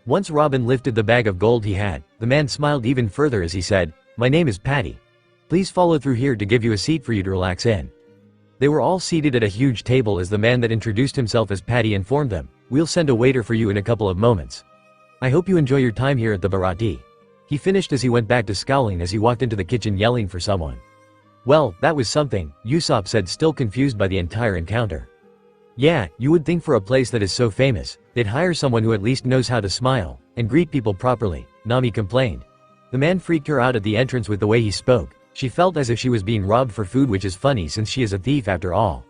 Once Robin lifted the bag of gold he had, the man smiled even further as he said, "My name is Patty. Please follow through here to give you a seat for you to relax in." They were all seated at a huge table as the man that introduced himself as Patty informed them, "We'll send a waiter for you in a couple of moments. I hope you enjoy your time here at the Baratie." He finished as he went back to scowling as he walked into the kitchen yelling for someone. "Well, that was something," Usopp said, still confused by the entire encounter. "Yeah, you would think for a place that is so famous, they'd hire someone who at least knows how to smile and greet people properly," Nami complained. The man freaked her out at the entrance with the way he spoke. She felt as if she was being robbed for food, which is funny since she is a thief after all.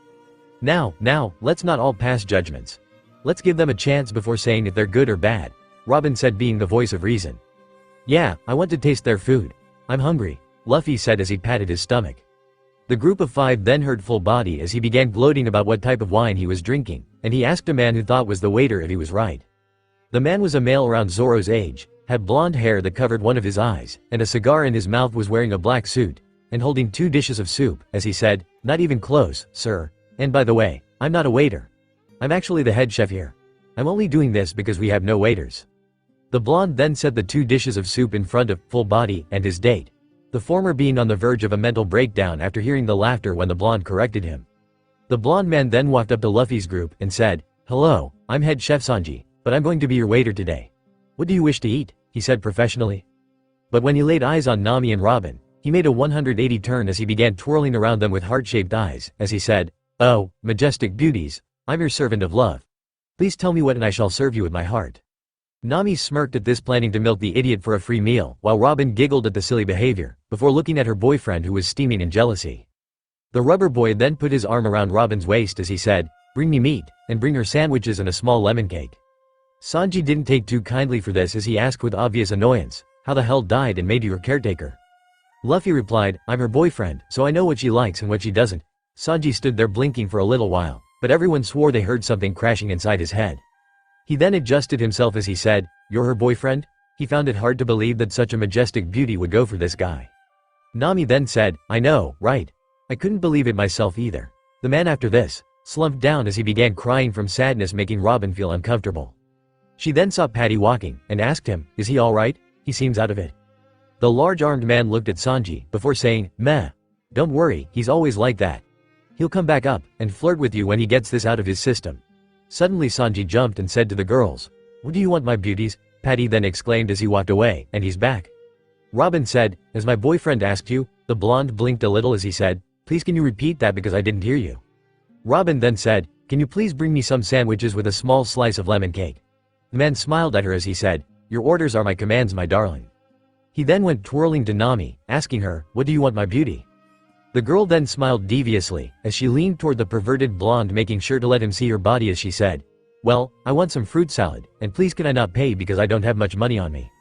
Now, let's not all pass judgments. Let's give them a chance before saying if they're good or bad," Robin said, being the voice of reason. "Yeah, I want to taste their food. I'm hungry," Luffy said as he patted his stomach. The group of 5 then heard Full Body as he began gloating about what type of wine he was drinking, and he asked a man who thought was the waiter if he was right. The man was a male around Zoro's age, had blonde hair that covered one of his eyes, and a cigar in his mouth, was wearing a black suit, and holding 2 dishes of soup, as he said, "Not even close, sir. And by the way, I'm not a waiter. I'm actually the head chef here. I'm only doing this because we have no waiters." The blonde then set the 2 dishes of soup in front of Full Body and his date, the former being on the verge of a mental breakdown after hearing the laughter when the blonde corrected him. The blonde man then walked up to Luffy's group and said, "Hello, I'm head chef Sanji, but I'm going to be your waiter today. What do you wish to eat?" he said professionally. But when he laid eyes on Nami and Robin, he made a 180 turn as he began twirling around them with heart-shaped eyes, as he said, "Oh, majestic beauties, I'm your servant of love. Please tell me what and I shall serve you with my heart." Nami smirked at this, planning to milk the idiot for a free meal, while Robin giggled at the silly behavior, before looking at her boyfriend who was steaming in jealousy. The rubber boy then put his arm around Robin's waist as he said, "Bring me meat, and bring her sandwiches and a small lemon cake." Sanji didn't take too kindly for this as he asked with obvious annoyance, "How the hell died and made you her caretaker?" Luffy replied, "I'm her boyfriend, so I know what she likes and what she doesn't." Sanji stood there blinking for a little while, but everyone swore they heard something crashing inside his head. He then adjusted himself as he said, "You're her boyfriend?" He found it hard to believe that such a majestic beauty would go for this guy. Nami then said, "I know, right? I couldn't believe it myself either." The man after this slumped down as he began crying from sadness, making Robin feel uncomfortable. She then saw Patty walking and asked him, "Is he alright? He seems out of it." The large-armed man looked at Sanji before saying, "Meh. Don't worry, he's always like that. He'll come back up and flirt with you when he gets this out of his system." Suddenly Sanji jumped and said to the girls, "What do you want, my beauties?" Patty then exclaimed as he walked away, "And he's back." Robin said, "As my boyfriend asked you?" The blonde blinked a little as he said, "Please can you repeat that because I didn't hear you?" Robin then said, "Can you please bring me some sandwiches with a small slice of lemon cake?" The man smiled at her as he said, "Your orders are my commands, my darling." He then went twirling to Nami, asking her, "What do you want, my beauty?" The girl then smiled deviously as she leaned toward the perverted blonde, making sure to let him see her body as she said, "Well, I want some fruit salad, and please can I not pay because I don't have much money on me."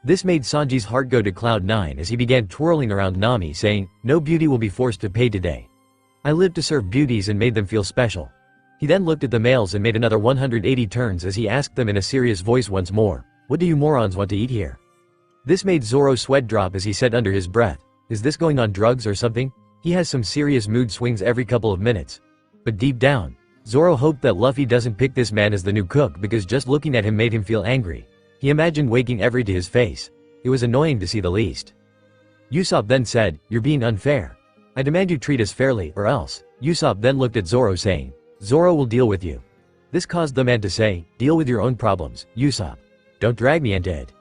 This made Sanji's heart go to cloud 9 as he began twirling around Nami, saying, "No beauty will be forced to pay today." I lived to serve beauties and made them feel special. He then looked at the males and made another 180 turns as he asked them in a serious voice once more, "What do you morons want to eat here?" This made Zoro's sweat drop as he said under his breath, "Is this going on drugs or something?" He has some serious mood swings every couple of minutes. But deep down, Zoro hoped that Luffy doesn't pick this man as the new cook because just looking at him made him feel angry. He imagined waking every to his face. It was annoying to see the least. Usopp then said, "You're being unfair. I demand you treat us fairly or else." Usopp then looked at Zoro saying, "Zoro will deal with you." This caused the man to say, "Deal with your own problems, Usopp. Don't drag me into it."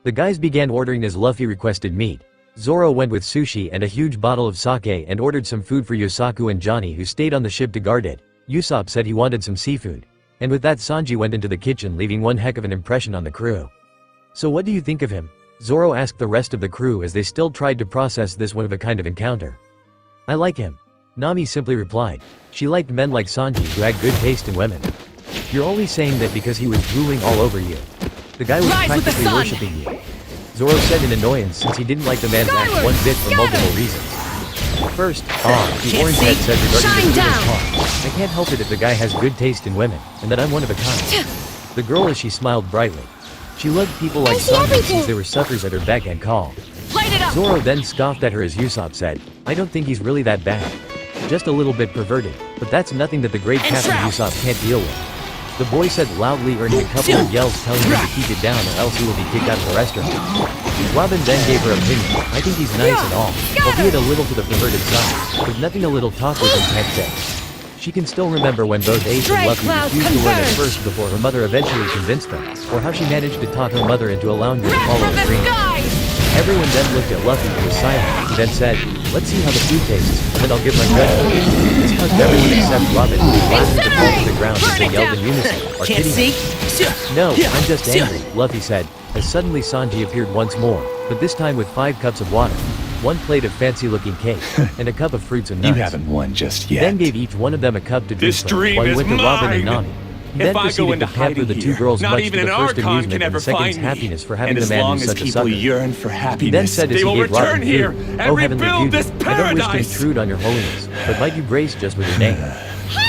The guys began ordering as Luffy requested meat. Zoro went with sushi and a huge bottle of sake and ordered some food for Yosaku and Johnny who stayed on the ship to guard it. Usopp said he wanted some seafood. And with that Sanji went into the kitchen leaving one heck of an impression on the crew. "So what do you think of him?" Zoro asked the rest of the crew as they still tried to process this one-of-a-kind of encounter. "I like him." Nami simply replied. She liked men like Sanji who had good taste in women. "You're only saying that because he was drooling all over you. The guy was practically worshipping you." Zoro said in annoyance since he didn't like the man's act one bit for multiple reasons. First, the orange head said regarding the girl's talk, "I can't help it if the guy has good taste in women, and that I'm one of a kind." The girl as she smiled brightly. She loved people like Sanji since they were suckers at her beck and call. Zoro then scoffed at her as Usopp said, "I don't think he's really that bad. Just a little bit perverted, but that's nothing that the great Captain Usopp can't deal with." The boy said loudly, earning a couple of yells telling him to keep it down or else he will be kicked out of the restaurant. Robin then gave her opinion. "I think he's nice and all, albeit a little to the perverted side, but nothing a little talk with him can't fix." She can still remember when both Ace and Luffy refused to learn at first before her mother eventually convinced them, or how she managed to talk her mother into allowing her to follow her dream. Everyone then looked at Luffy who was silent. He then said, "Let's see how the food tastes, and then I'll give my judgment." This caused everyone except Robin who was laughing to fall to the ground as they yelled in unison, "Are kidding me?" "No, I'm just angry," Luffy said, as suddenly Sanji appeared once more, but this time with 5 cups of water, 1 plate of fancy-looking cake, and a cup of fruits and nuts. You haven't won just He yet. then gave each one of them a cup to drink This from, dream while he is went to Robin and mine. Nami. He then If I go proceeded into to pamper hiding the 2 here, girls not much even to the an first Archon amusement can and ever the second's find me. happiness for having And the as man long who's as such a people sucker. yearn for He then happiness, said as they he will gave Robin return here food, and "Oh heavenly rebuild beauty, this I don't wish to paradise." intrude on your holiness, but might you grace just with your name."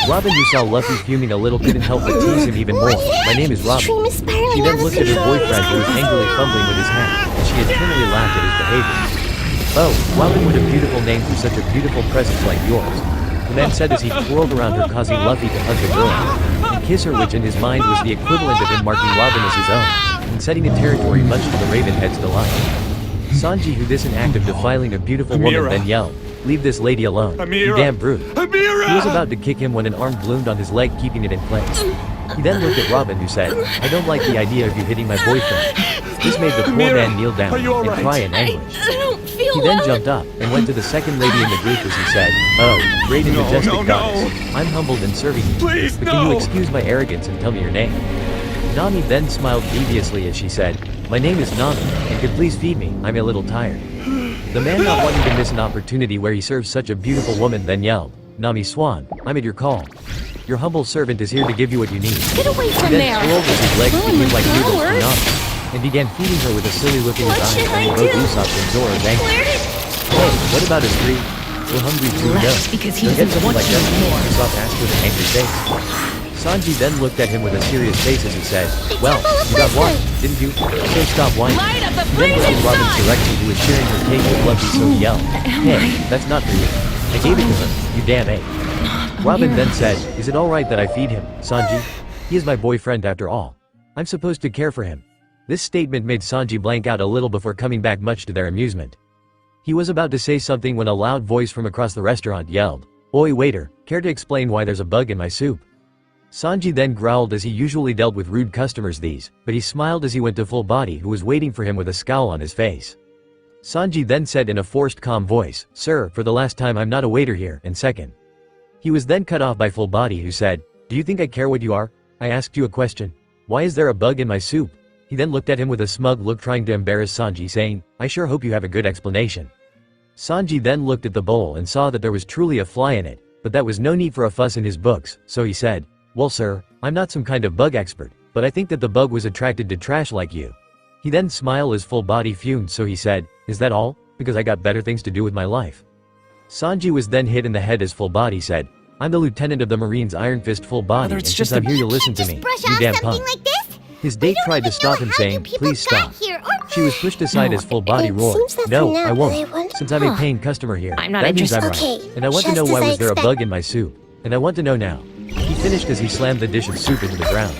Robin, who saw Luffy fuming a little, couldn't help but tease him even more. "My name is Robin." She then looked at her boyfriend who was angrily fumbling with his hat, and she internally laughed at his behavior. "Oh, Robin, what a beautiful name for such a beautiful presence like yours," the man said as he twirled around her, causing Luffy to hug the girl and kiss her, which in his mind was the equivalent of him marking Robin as his own, and setting a territory much to the Ravenhead's delight. Sanji, who this an act of defiling a beautiful woman, Amira. then yelled, "Leave this lady alone, you Amira. damn brute." Amira! He was about to kick him when an arm bloomed on his leg, keeping it in place. He then looked at Robin, who said, "I don't like the idea of you hitting my boyfriend." This made the poor Amira, man kneel down are you all and right? cry in anguish. I don't feel He then jumped up and went to the second lady in the group as he said, "Oh, great and No, majestic no, no. goddess, I'm humbled in serving you. Please, but can you no. excuse my arrogance and tell me your name?" Nami then smiled deviously as she said, "My name is Nami, and could please feed me, I'm a little tired." The man, not wanting to miss an opportunity where he serves such a beautiful woman, then yelled, "Nami Swan, I'm at your call. Your humble servant is here to give you what you need." Get away He from then there. twirled with his legs Oh, between like my noodles to flowers. Nami, and began feeding her with a silly look in his What eyes, should I and both do? Usopp and Zoro's angry. Where did... "Hey, what about us 3? We're hungry too, no?" Left because he Don't get doesn't something want like you that. anymore. Usopp asked with an angry face. Sanji then looked at him with a serious face as he said, "Well, you got one, didn't you? So stop whining." Light up the He then looked blazing at Robin sun! directly, who was sharing her cake with Luffy, so he yelled, "Hey, that's not for you. I gave it to her, you damn ape." Robin then said, "Is it alright that I feed him, Sanji? He is my boyfriend after all. I'm supposed to care for him." This statement made Sanji blank out a little before coming back, much to their amusement. He was about to say something when a loud voice from across the restaurant yelled, "Oi waiter, care to explain why there's a bug in my soup?" Sanji then growled as he usually dealt with rude customers these, but he smiled as he went to Full Body, who was waiting for him with a scowl on his face. Sanji then said in a forced calm voice, "Sir, for the last time, I'm not a waiter here, and second." He was then cut off by Full Body, who said, "Do you think I care what you are? I asked you a question. Why is there a bug in my soup?" He then looked at him with a smug look, trying to embarrass Sanji, saying, "I sure hope you have a good explanation." Sanji then looked at the bowl and saw that there was truly a fly in it, but that was no need for a fuss in his books, so he said, "Well sir, I'm not some kind of bug expert, but I think that the bug was attracted to trash like you." He then smiled as Full Body fumed, so he said, "Is that all? Because I got better things to do with my life." Sanji was then hit in the head as Full Body said, I'm the lieutenant of the Marines Iron Fist Full Body, and since I'm here you listen to me, you damn punk. Like this? His date tried to stop him saying, please stop. She was pushed aside as Full Body roared, no, I won't, since I'm a paying customer here, I'm not that means I'm interested. right, and I want to know why was there a bug in my soup, and I want to know now. He finished as he slammed the dish of soup into the ground.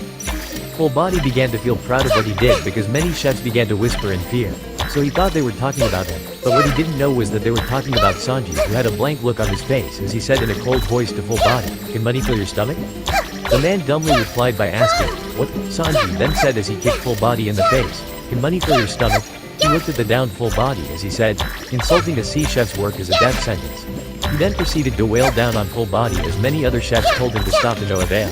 Full Body began to feel proud of what he did because many chefs began to whisper in fear. So he thought they were talking about him, but what he didn't know was that they were talking about Sanji, who had a blank look on his face as he said in a cold voice to Full Body, can money fill your stomach? The man dumbly replied by asking, what? Sanji then said as he kicked Full Body in the face, can money fill your stomach? He looked at the downed Full Body as he said, insulting a sea chef's work is a death sentence. He then proceeded to wail down on Full Body as many other chefs told him to stop to no avail.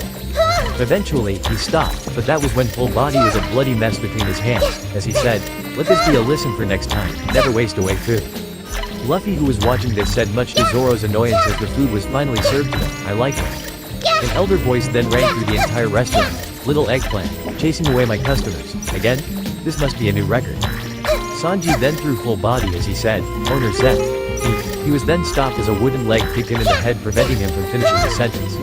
Eventually, he stopped, but that was when Full Body was a bloody mess between his hands, as he said, let this be a lesson for next time, never waste away food. Luffy, who was watching this, said much to Zoro's annoyance as the food was finally served to him, I like it. An elder voice then rang through the entire restaurant, little eggplant, chasing away my customers, again? This must be a new record. Sanji then threw Full Body as he said, owner Zep. He was then stopped as a wooden leg kicked him in the head, preventing him from finishing the sentence.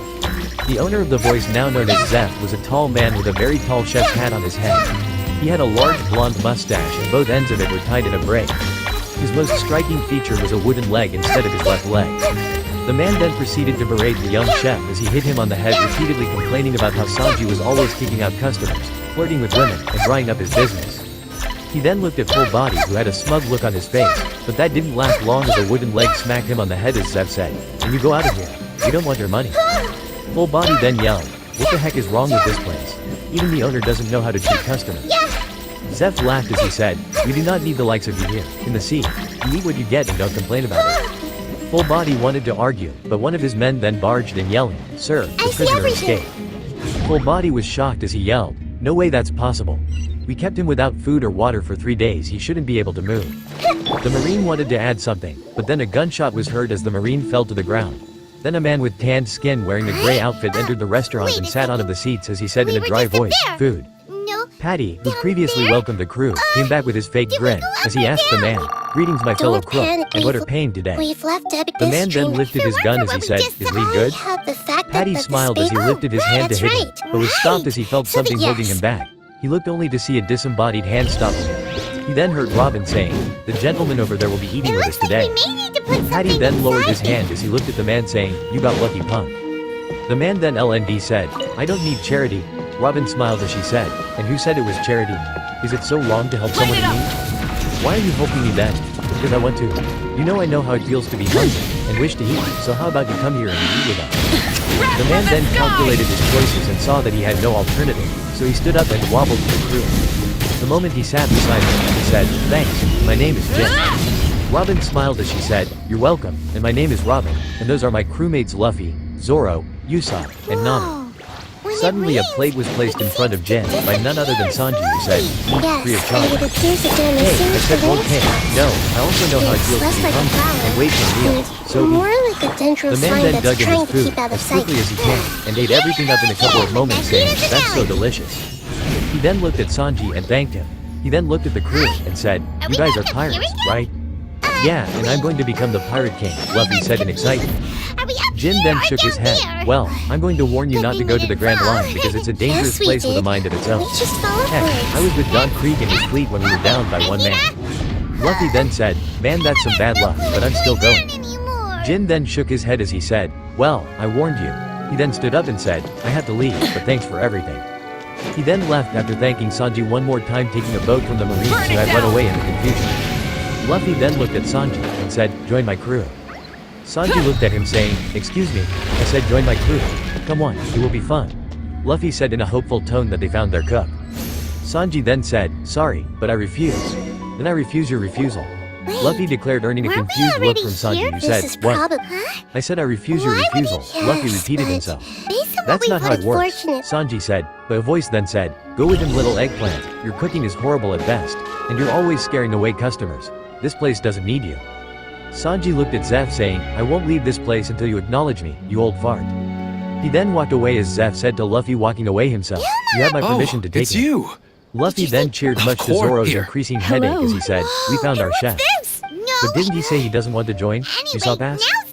The owner of the voice, now known as Zeph, was a tall man with a very tall chef's hat on his head. He had a large blonde mustache and both ends of it were tied in a braid. His most striking feature was a wooden leg instead of his left leg. The man then proceeded to berate the young chef as he hit him on the head, repeatedly complaining about how Sanji was always kicking out customers, flirting with women, and drying up his business. He then looked at Full Body, who had a smug look on his face, but that didn't last long as a wooden leg smacked him on the head as Zeph said, "When you go out of here, we don't want your money." Full Body then yelled, "What the heck is wrong with this place? Even the owner doesn't know how to treat customers." Zeph laughed as he said, "We do not need the likes of you here, in the sea. You eat what you get and don't complain about it." Full Body wanted to argue, but one of his men then barged in yelling, "Sir, the prisoner escaped." Full Body was shocked as he yelled, "No way that's possible. We kept him without food or water for 3 days, he shouldn't be able to move." The Marine wanted to add something, but then a gunshot was heard as the Marine fell to the ground. Then a man with tanned skin wearing a gray outfit entered the restaurant and sat on of the seats as he said in a dry voice, "Food." No. Patty, who previously welcomed the crew, came back with his fake grin as he asked the man, "Greetings my fellow Don't crook, panic, and what are we've- pain today?" We've left Epic The this man train. then lifted his gun as he said, "Is Lee good?" Patty smiled as he lifted his hand to hit him, but was stopped as he felt something holding him back. He looked only to see a disembodied hand stopping him. He then heard Robin saying, "The gentleman over there will be eating with us today." Patty then lowered his hand as he looked at the man saying, "You got lucky punk." The man then LND said, "I don't need charity." Robin smiled as she said, "And who said it was charity? Is it so wrong to help someone in need? Why are you helping me then?" "Because I want to. You know how it feels to be hungry and wish to eat, so how about you come here and eat with us?" The man then calculated his choices and saw that he had no alternative, so he stood up and wobbled to the crew. The moment he sat beside him, he said, "Thanks, my name is Jim." Robin smiled as she said, "You're welcome, and my name is Robin, and those are my crewmates Luffy, Zoro, Usopp, and Nami." Suddenly a plate was placed in front of Jin by none other than Sanji, who said, "Eat free of charge." "Hey," I said, "Okay, no, I also know how it feels to be hungry and wait for meals, so More eat." like a dangerous The man sign then that's dug in trying his to food keep out of as sight. quickly as he can and ate everything up in a couple of moments, saying, "That's so delicious." He then looked at Sanji and thanked him. He then looked at the crew and said, "You guys are pirates, right?" "Yeah, and I'm going to become the Pirate King," Luffy said in excitement. Jin then shook his head. "Well, I'm going to warn you not to go to the Grand Line because it's a dangerous we place with a did. mind of its own. We just fell Heck, I was with Don Krieg and his fleet when we were downed by one man." Luffy then said, "Man, that's some bad luck, but I'm still going." Jin then shook his head as he said, "Well, I warned you." He then stood up and said, "I had to leave, but thanks for everything." He then left after thanking Sanji one more time, taking a boat from the Marines who had run away in the confusion. Luffy then looked at Sanji and said, "Join my crew." Sanji looked at him saying, "Excuse me, I said join my crew. Come on, it will be fun." Luffy said in a hopeful tone that they found their cook. Sanji then said, "Sorry, but I refuse." "Then I refuse your refusal." Luffy declared, earning a Weren't we confused look already from Sanji, here? who This said, is "What?" probably- "I said I refuse your Why would refusal." he- Luffy Yes, repeated but himself. based on "That's what not we've how it heard, works," fortunate- Sanji said, but a voice then said, "Go with him, little eggplant. Your cooking is horrible at best, and you're always scaring away customers. This place doesn't need you." Sanji looked at Zeph saying, "I won't leave this place until you acknowledge me, you old fart." He then walked away as Zeph said to Luffy walking away himself, "You have my permission to take it's it." you. Luffy then cheered Of much to course, Zoro's here. increasing headache as he said, "We found our chef." No. But didn't he say he doesn't want to join? Anyway, Usopp asked. now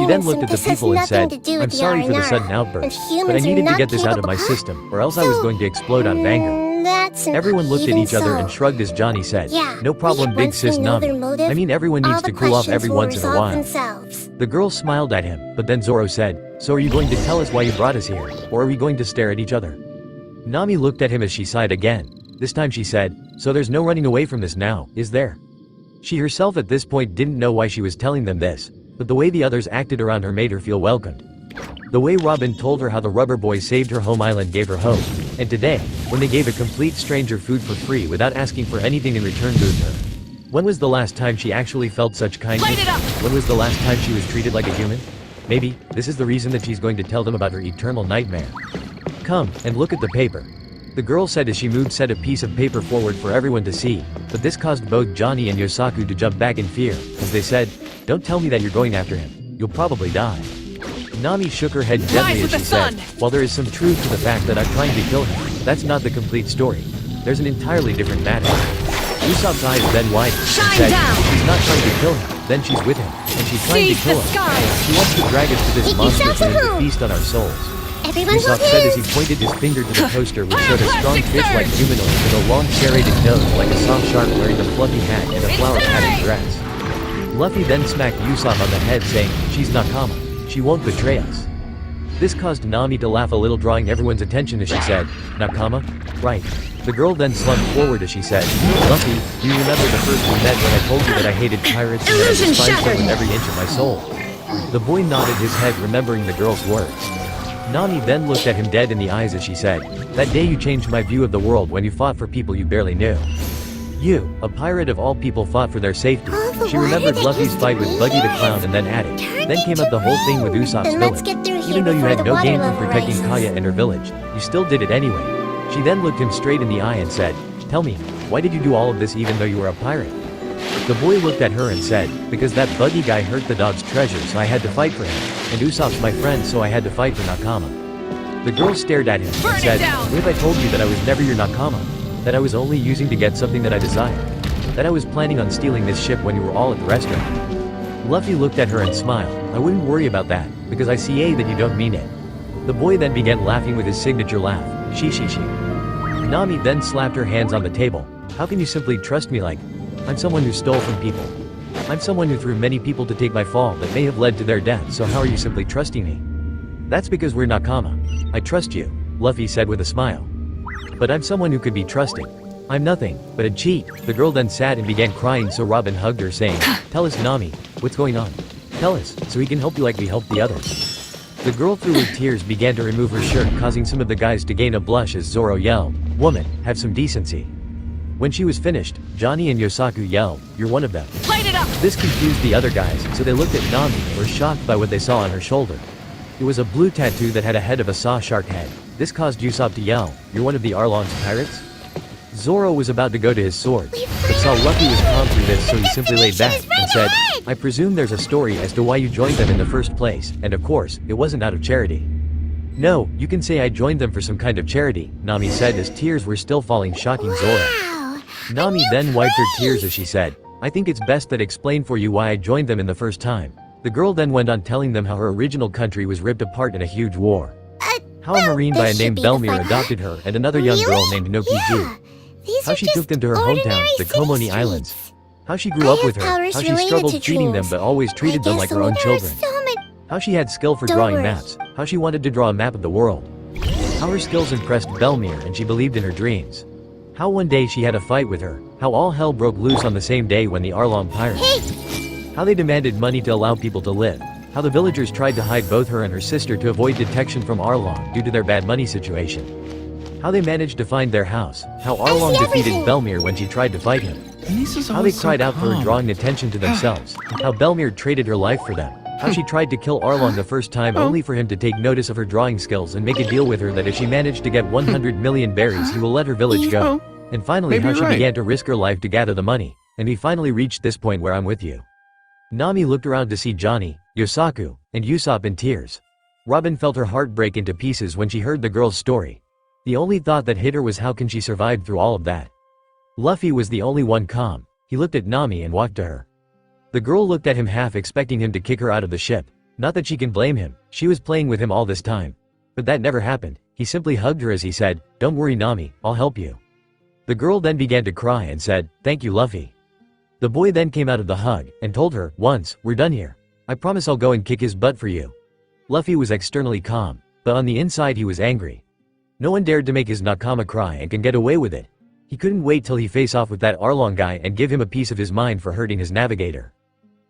She then looked at the people and said, I'm sorry for the sudden outburst, but I needed to get this out of my system, or else I was going to explode out of anger. Everyone looked at each other and shrugged as Johnny said, no problem big sis Nami. I mean everyone needs to cool off every once in a while. The girl smiled at him, but then Zoro said, so are you going to tell us why you brought us here, or are we going to stare at each other? Nami looked at him as she sighed again. This time she said, so there's no running away from this now, is there? She herself at this point didn't know why she was telling them this, but the way the others acted around her made her feel welcomed. The way Robin told her how the rubber boy saved her home island gave her hope, and today, when they gave a complete stranger food for free without asking for anything in return moved her. When was the last time she actually felt such kindness? When was the last time she was treated like a human? Maybe, this is the reason that she's going to tell them about her eternal nightmare. Come, and look at the paper. The girl said as she moved set a piece of paper forward for everyone to see, but this caused both Johnny and Yosaku to jump back in fear, as they said, "Don't tell me that you're going after him. You'll probably die." Nami shook her head gently as she said, "While there is some truth to the fact that I'm trying to kill him, that's not the complete story. There's an entirely different matter." Usopp's eyes then widened and said, "She's not trying to kill him, then she's with him, and she's trying to kill him. She wants to drag us to this monster for him to feast on our souls." Everyone's Usopp said as he pointed his finger to the poster which showed a strong fish-like humanoid with a long serrated nose like a soft shark wearing a fluffy hat and a flower-patterned dress. Luffy then smacked Usopp on the head saying, "She's Nakama. She won't betray us." This caused Nami to laugh a little, drawing everyone's attention as she said, "Nakama? Right." The girl then slumped forward as she said, "Luffy, do you remember the first we met when I told you that I hated pirates and that I despised them with every inch of my soul?" The boy nodded his head, remembering the girl's words. Nami then looked at him dead in the eyes as she said, "That day you changed my view of the world when you fought for people you barely knew. You, a pirate of all people, fought for their safety." She remembered Luffy's fight with Buggy the Clown and then added, "Then came up the whole thing with Usopp's village. Even though you had no gain from protecting Kaya and her village, you still did it anyway." She then looked him straight in the eye and said, "Tell me, why did you do all of this even though you were a pirate?" The boy looked at her and said, "Because that Buggy guy hurt the dog's treasure, so I had to fight for him, and Usopp's my friend, so I had to fight for Nakama." The girl stared at him and said, "What if I told you that I was never your Nakama? That I was only using to get something that I desired? That I was planning on stealing this ship when you were all at the restaurant?" Luffy looked at her and smiled. "I wouldn't worry about that, because I see that you don't mean it." The boy then began laughing with his signature laugh, "She. Nami then slapped her hands on the table. "How can you simply trust me like? I'm someone who stole from people. I'm someone who threw many people to take my fall that may have led to their death, so how are you simply trusting me?" "That's because we're Nakama. I trust you," Luffy said with a smile. "But I'm someone who could be trusted. I'm nothing but a cheat." The girl then sat and began crying, so Robin hugged her saying, "Tell us, Nami, what's going on? Tell us, so we can help you like we helped the others." The girl through her tears began to remove her shirt, causing some of the guys to gain a blush as Zoro yelled, "Woman, have some decency." When she was finished, Johnny and Yosaku yelled, "You're one of them." Light it up! This confused the other guys, so they looked at Nami and were shocked by what they saw on her shoulder. It was a blue tattoo that had a head of a saw shark head. This caused Usopp to yell, "You're one of the Arlong's pirates?" Zoro was about to go to his sword, but saw Luffy was calm through this, so he simply laid back and said, "I presume there's a story as to why you joined them in the first place, and of course, it wasn't out of charity." "No, you can say I joined them for some kind of charity," Nami said as tears were still falling, shocking Zoro. Nami then wiped her tears as she said, "I think it's best that I explain for you why I joined them in the first time." The girl then went on telling them how her original country was ripped apart in a huge war. How a marine by a name Belmir adopted her and another young girl named Nokiju. How she took them to her hometown, the Komoni Islands. How she grew up with her, how she struggled feeding them but always treated them like her own children. How she had skill for drawing maps, how she wanted to draw a map of the world. How her skills impressed Belmir and she believed in her dreams. How one day she had a fight with her, how all hell broke loose on the same day when the Arlong pirates. How they demanded money to allow people to live. How the villagers tried to hide both her and her sister to avoid detection from Arlong due to their bad money situation. How they managed to find their house. How Arlong defeated Belmir when she tried to fight him. How they cried out for her, drawing attention to themselves. How Belmir traded her life for them. How she tried to kill Arlong the first time only for him to take notice of her drawing skills and make a deal with her that if she managed to get 100 million berries he will let her village go. And finally how she began to risk her life to gather the money. And we finally reached this point where I'm with you. Nami looked around to see Johnny, Yosaku, and Usopp in tears. Robin felt her heart break into pieces when she heard the girl's story. The only thought that hit her was how can she survive through all of that. Luffy was the only one calm. He looked at Nami and walked to her. The girl looked at him half expecting him to kick her out of the ship. Not that she can blame him, she was playing with him all this time. But that never happened. He simply hugged her as he said, "Don't worry Nami, I'll help you." The girl then began to cry and said, "Thank you Luffy." The boy then came out of the hug and told her, "Once we're done here, I promise I'll go and kick his butt for you." Luffy was externally calm, but on the inside he was angry. No one dared to make his Nakama cry and can get away with it. He couldn't wait till he face off with that Arlong guy and give him a piece of his mind for hurting his navigator.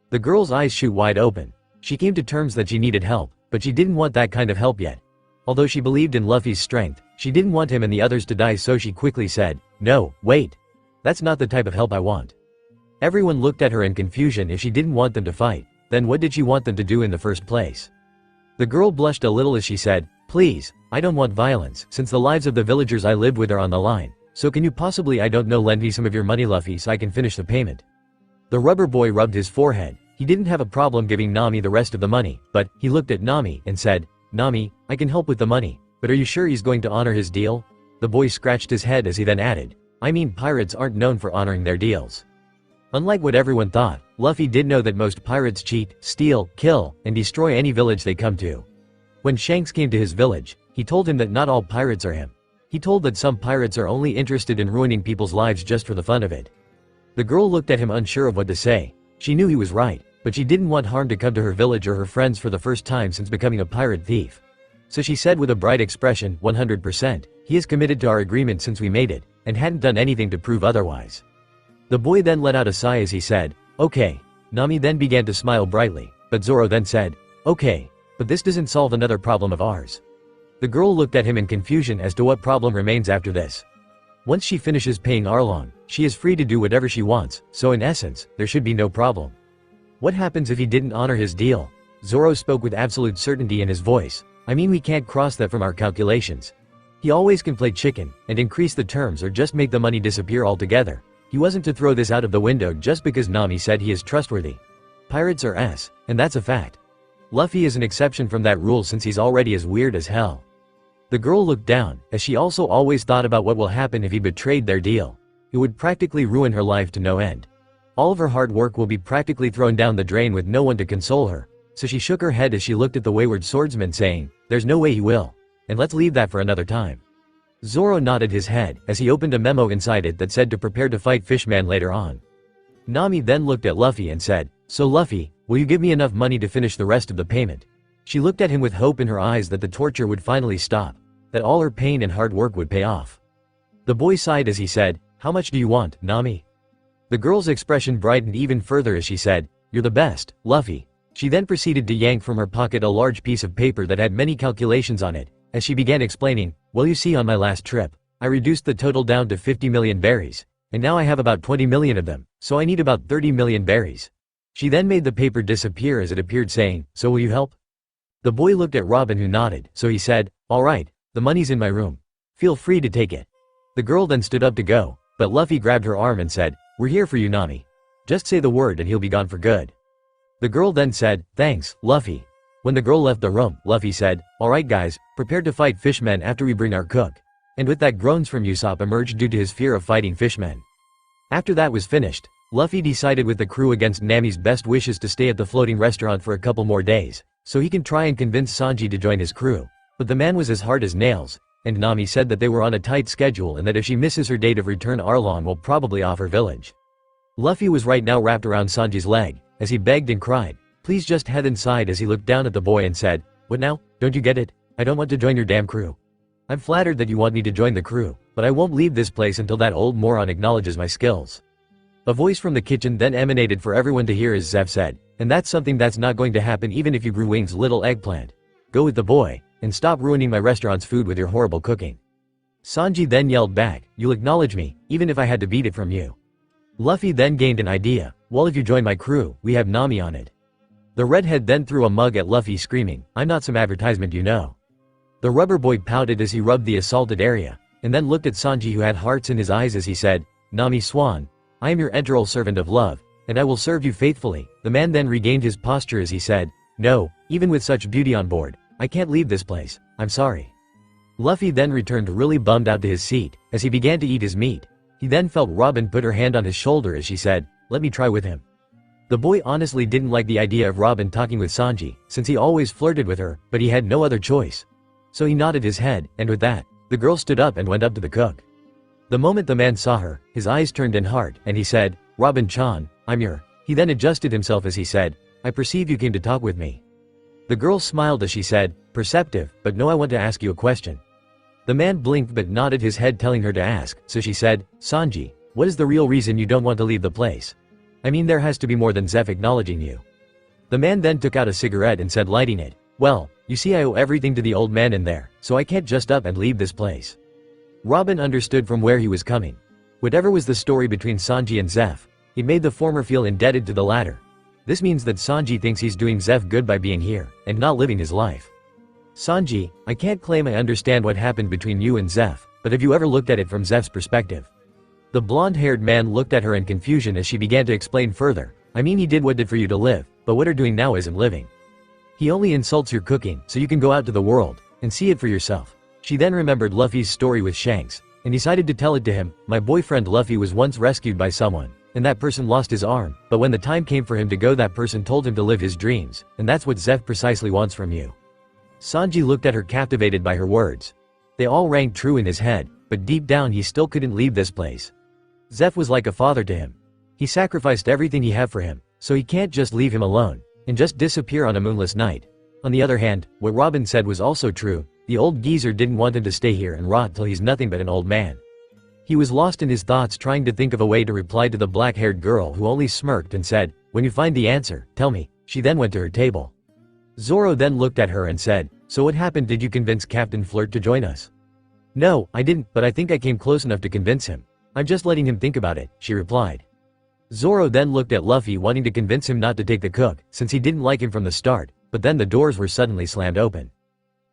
The girl's eyes shoot wide open. She came to terms that she needed help, but she didn't want that kind of help yet. Although she believed in Luffy's strength, she didn't want him and the others to die, so she quickly said, "No, wait. That's not the type of help I want." Everyone looked at her in confusion. If she didn't want them to fight, then what did she want them to do in the first place? The girl blushed a little as she said, Please, I don't want violence, since the lives of the villagers I live with are on the line. So can you possibly, I don't know, lend me some of your money, Luffy, so I can finish the payment? The rubber boy rubbed his forehead. He didn't have a problem giving Nami the rest of the money, but he looked at Nami and said, Nami, I can help with the money, but are you sure he's going to honor his deal? The boy scratched his head as he then added, I mean, pirates aren't known for honoring their deals. Unlike what everyone thought, Luffy did know that most pirates cheat, steal, kill, and destroy any village they come to. When Shanks came to his village, he told him that not all pirates are him. He told that some pirates are only interested in ruining people's lives just for the fun of it. The girl looked at him unsure of what to say. She knew he was right, but she didn't want harm to come to her village or her friends for the first time since becoming a pirate thief. So she said with a bright expression, 100%, he is committed to our agreement since we made it, and hadn't done anything to prove otherwise. The boy then let out a sigh as he said, okay. Nami then began to smile brightly, but Zoro then said, okay, but this doesn't solve another problem of ours. The girl looked at him in confusion as to what problem remains after this. Once she finishes paying Arlong, she is free to do whatever she wants, so in essence, there should be no problem. What happens if he didn't honor his deal? Zoro spoke with absolute certainty in his voice. I mean, we can't cross that from our calculations. He always can play chicken, and increase the terms or just make the money disappear altogether. He wasn't to throw this out of the window just because Nami said he is trustworthy. Pirates are S, and that's a fact. Luffy is an exception from that rule since he's already as weird as hell. The girl looked down, as she also always thought about what will happen if he betrayed their deal. It would practically ruin her life to no end. All of her hard work will be practically thrown down the drain with no one to console her, so she shook her head as she looked at the wayward swordsman saying, there's no way he will. And let's leave that for another time. Zoro nodded his head, as he opened a memo inside it that said to prepare to fight Fishman later on. Nami then looked at Luffy and said, so Luffy, will you give me enough money to finish the rest of the payment? She looked at him with hope in her eyes that the torture would finally stop, that all her pain and hard work would pay off. The boy sighed as he said, how much do you want, Nami? The girl's expression brightened even further as she said, you're the best, Luffy. She then proceeded to yank from her pocket a large piece of paper that had many calculations on it, as she began explaining, well, you see, on my last trip, I reduced the total down to 50 million berries, and now I have about 20 million of them, so I need about 30 million berries. She then made the paper disappear as it appeared saying, so will you help? The boy looked at Robin who nodded, so he said, all right, the money's in my room. Feel free to take it. The girl then stood up to go, but Luffy grabbed her arm and said, we're here for you, Nami. Just say the word and he'll be gone for good. The girl then said, thanks, Luffy. When the girl left the room, Luffy said, alright guys, prepare to fight fishmen after we bring our cook. And with that, groans from Usopp emerged due to his fear of fighting fishmen. After that was finished, Luffy decided with the crew against Nami's best wishes to stay at the floating restaurant for a couple more days, so he can try and convince Sanji to join his crew. But the man was as hard as nails, and Nami said that they were on a tight schedule and that if she misses her date of return, Arlong will probably off her village. Luffy was right now wrapped around Sanji's leg, as he begged and cried, please just head inside, as he looked down at the boy and said, what now, don't you get it? I don't want to join your damn crew. I'm flattered that you want me to join the crew, but I won't leave this place until that old moron acknowledges my skills. A voice from the kitchen then emanated for everyone to hear as Zeph said, and that's something that's not going to happen even if you grew wings, little eggplant. Go with the boy, and stop ruining my restaurant's food with your horrible cooking. Sanji then yelled back, you'll acknowledge me, even if I had to beat it from you. Luffy then gained an idea, well, if you join my crew, we have Nami on it. The redhead then threw a mug at Luffy screaming, I'm not some advertisement, you know. The rubber boy pouted as he rubbed the assaulted area, and then looked at Sanji who had hearts in his eyes as he said, Nami Swan, I am your enteral servant of love, and I will serve you faithfully. The man then regained his posture as he said, no, even with such beauty on board, I can't leave this place, I'm sorry. Luffy then returned really bummed out to his seat, as he began to eat his meat. He then felt Robin put her hand on his shoulder as she said, let me try with him. The boy honestly didn't like the idea of Robin talking with Sanji, since he always flirted with her, but he had no other choice. So he nodded his head, and with that, the girl stood up and went up to the cook. The moment the man saw her, his eyes turned in heart, and he said, Robin-chan, I'm your. He then adjusted himself as he said, I perceive you came to talk with me. The girl smiled as she said, perceptive, but no, I want to ask you a question. The man blinked but nodded his head telling her to ask, so she said, Sanji, what is the real reason you don't want to leave the place? I mean, there has to be more than Zeph acknowledging you. The man then took out a cigarette and said, lighting it, well, you see, I owe everything to the old man in there, so I can't just up and leave this place. Robin understood from where he was coming. Whatever was the story between Sanji and Zeph, it made the former feel indebted to the latter. This means that Sanji thinks he's doing Zeph good by being here, and not living his life. Sanji, I can't claim I understand what happened between you and Zeph, but have you ever looked at it from Zeph's perspective? The blonde-haired man looked at her in confusion as she began to explain further. I mean, he did what did for you to live, but what you're doing now isn't living. He only insults your cooking so you can go out to the world and see it for yourself. She then remembered Luffy's story with Shanks and decided to tell it to him. My boyfriend Luffy was once rescued by someone, and that person lost his arm, but when the time came for him to go, that person told him to live his dreams, and that's what Zeph precisely wants from you. Sanji looked at her, captivated by her words. They all rang true in his head, but deep down he still couldn't leave this place. Zeph was like a father to him. He sacrificed everything he had for him, so he can't just leave him alone and just disappear on a moonless night. On the other hand, what Robin said was also true. The old geezer didn't want him to stay here and rot till he's nothing but an old man. He was lost in his thoughts, trying to think of a way to reply to the black-haired girl, who only smirked and said, "When you find the answer, tell me." She then went to her table. Zoro then looked at her and said, "So what happened? Did you convince Captain Flirt to join us?" "No, I didn't, but I think I came close enough to convince him. I'm just letting him think about it," she replied. Zoro then looked at Luffy, wanting to convince him not to take the cook, since he didn't like him from the start, but then the doors were suddenly slammed open.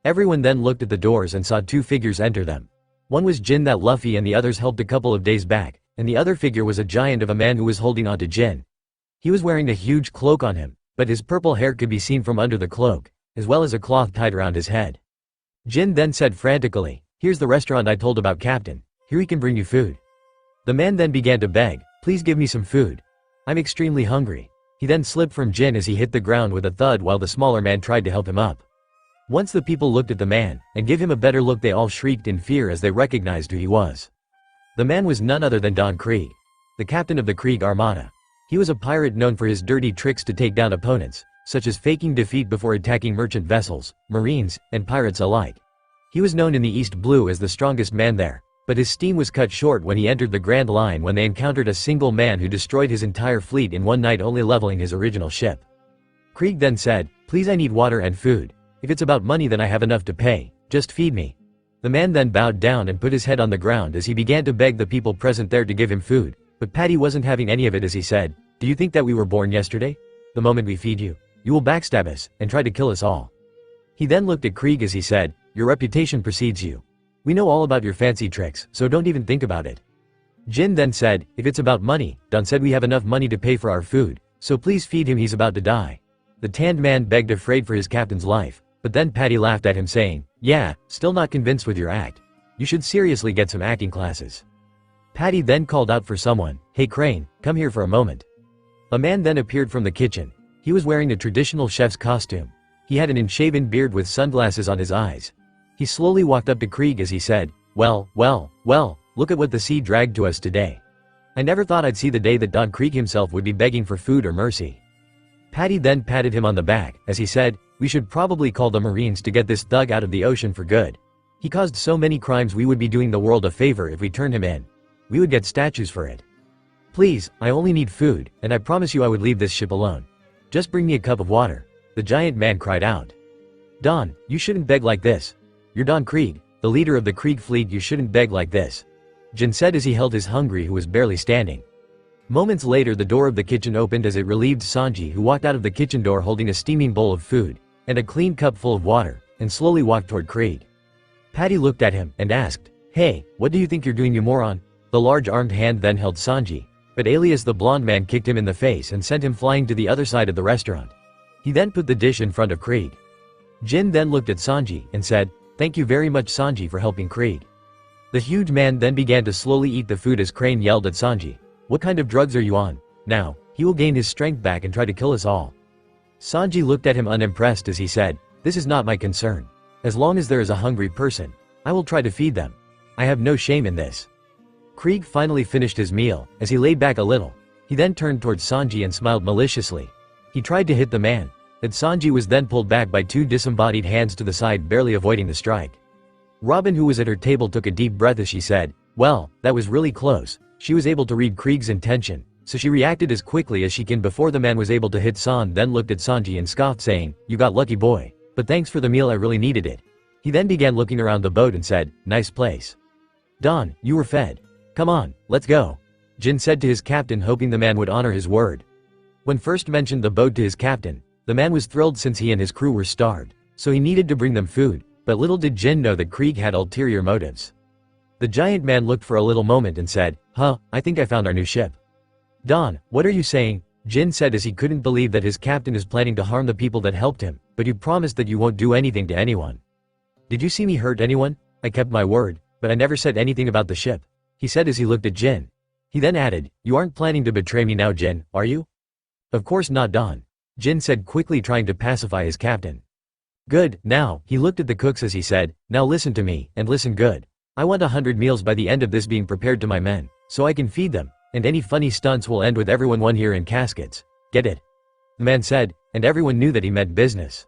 Everyone then looked at the doors and saw two figures enter them. One was Jin, that Luffy and the others helped a couple of days back, and the other figure was a giant of a man who was holding onto Jin. He was wearing a huge cloak on him, but his purple hair could be seen from under the cloak, as well as a cloth tied around his head. Jin then said frantically, "Here's the restaurant I told about, Captain. Here he can bring you food." The man then began to beg, "Please give me some food. I'm extremely hungry." He then slipped from Jin as he hit the ground with a thud while the smaller man tried to help him up. Once the people looked at the man and gave him a better look, they all shrieked in fear as they recognized who he was. The man was none other than Don Krieg, the captain of the Krieg Armada. He was a pirate known for his dirty tricks to take down opponents, such as faking defeat before attacking merchant vessels, marines, and pirates alike. He was known in the East Blue as the strongest man there, but his steam was cut short when he entered the Grand Line, when they encountered a single man who destroyed his entire fleet in one night, only leveling his original ship. Krieg then said, "Please, I need water and food. If it's about money, then I have enough to pay. Just feed me." The man then bowed down and put his head on the ground as he began to beg the people present there to give him food, but Patty wasn't having any of it as he said, "Do you think that we were born yesterday? The moment we feed you, you will backstab us and try to kill us all." He then looked at Krieg as he said, "Your reputation precedes you. We know all about your fancy tricks, so don't even think about it." Jin then said, "If it's about money, Don said we have enough money to pay for our food, so please feed him, he's about to die." The tanned man begged, afraid for his captain's life, but then Patty laughed at him saying, "Yeah, still not convinced with your act. You should seriously get some acting classes." Patty then called out for someone, "Hey Crane, come here for a moment." A man then appeared from the kitchen. He was wearing a traditional chef's costume. He had an unshaven beard with sunglasses on his eyes. He slowly walked up to Krieg as he said, well, look at what the sea dragged to us today. I never thought I'd see the day that Don Krieg himself would be begging for food or mercy." Patty then patted him on the back as he said, "We should probably call the Marines to get this thug out of the ocean for good. He caused so many crimes, we would be doing the world a favor if we turned him in. We would get statues for it. Please, I only need food, and I promise you I would leave this ship alone. Just bring me a cup of water." The giant man cried out. "Don, you shouldn't beg like this. You're Don Krieg, the leader of the Krieg fleet, you shouldn't beg like this," Jin said as he held his hungry, who was barely standing. Moments later, the door of the kitchen opened as it relieved Sanji, who walked out of the kitchen door holding a steaming bowl of food and a clean cup full of water, and slowly walked toward Krieg. Patty looked at him and asked, "Hey, what do you think you're doing, you moron?" The large armed hand then held Sanji, but Alias the blonde man kicked him in the face and sent him flying to the other side of the restaurant. He then put the dish in front of Krieg. Jin then looked at Sanji and said, "Thank you very much, Sanji, for helping Krieg." The huge man then began to slowly eat the food as Crane yelled at Sanji, "What kind of drugs are you on? Now, he will gain his strength back and try to kill us all." Sanji looked at him unimpressed as he said, "This is not my concern. As long as there is a hungry person, I will try to feed them. I have no shame in this." Krieg finally finished his meal as he lay back a little. He then turned towards Sanji and smiled maliciously. He tried to hit the man, but Sanji was then pulled back by two disembodied hands to the side, barely avoiding the strike. Robin, who was at her table, took a deep breath as she said, "Well, that was really close." She was able to read Krieg's intention, so she reacted as quickly as she can before the man was able to hit San, then looked at Sanji and scoffed, saying, "You got lucky, boy. But thanks for the meal, I really needed it." He then began looking around the boat and said, "Nice place. Don, you were fed. Come on, let's go," Jin said to his captain, hoping the man would honor his word. When first mentioned the boat to his captain, the man was thrilled since he and his crew were starved, so he needed to bring them food, but little did Jin know that Krieg had ulterior motives. The giant man looked for a little moment and said, I think I found our new ship. Don, what are you saying? Jin said as he couldn't believe that his captain is planning to harm the people that helped him, but you promised that you won't do anything to anyone. Did you see me hurt anyone? I kept my word, but I never said anything about the ship, he said as he looked at Jin. He then added, you aren't planning to betray me now, Jin, are you? Of course not, Don. Jin said quickly, trying to pacify his captain. Good, now, he looked at the cooks as he said, now listen to me, and listen good. I want 100 meals by the end of this being prepared to my men, so I can feed them, and any funny stunts will end with everyone one here in caskets. Get it? The man said, and everyone knew that he meant business.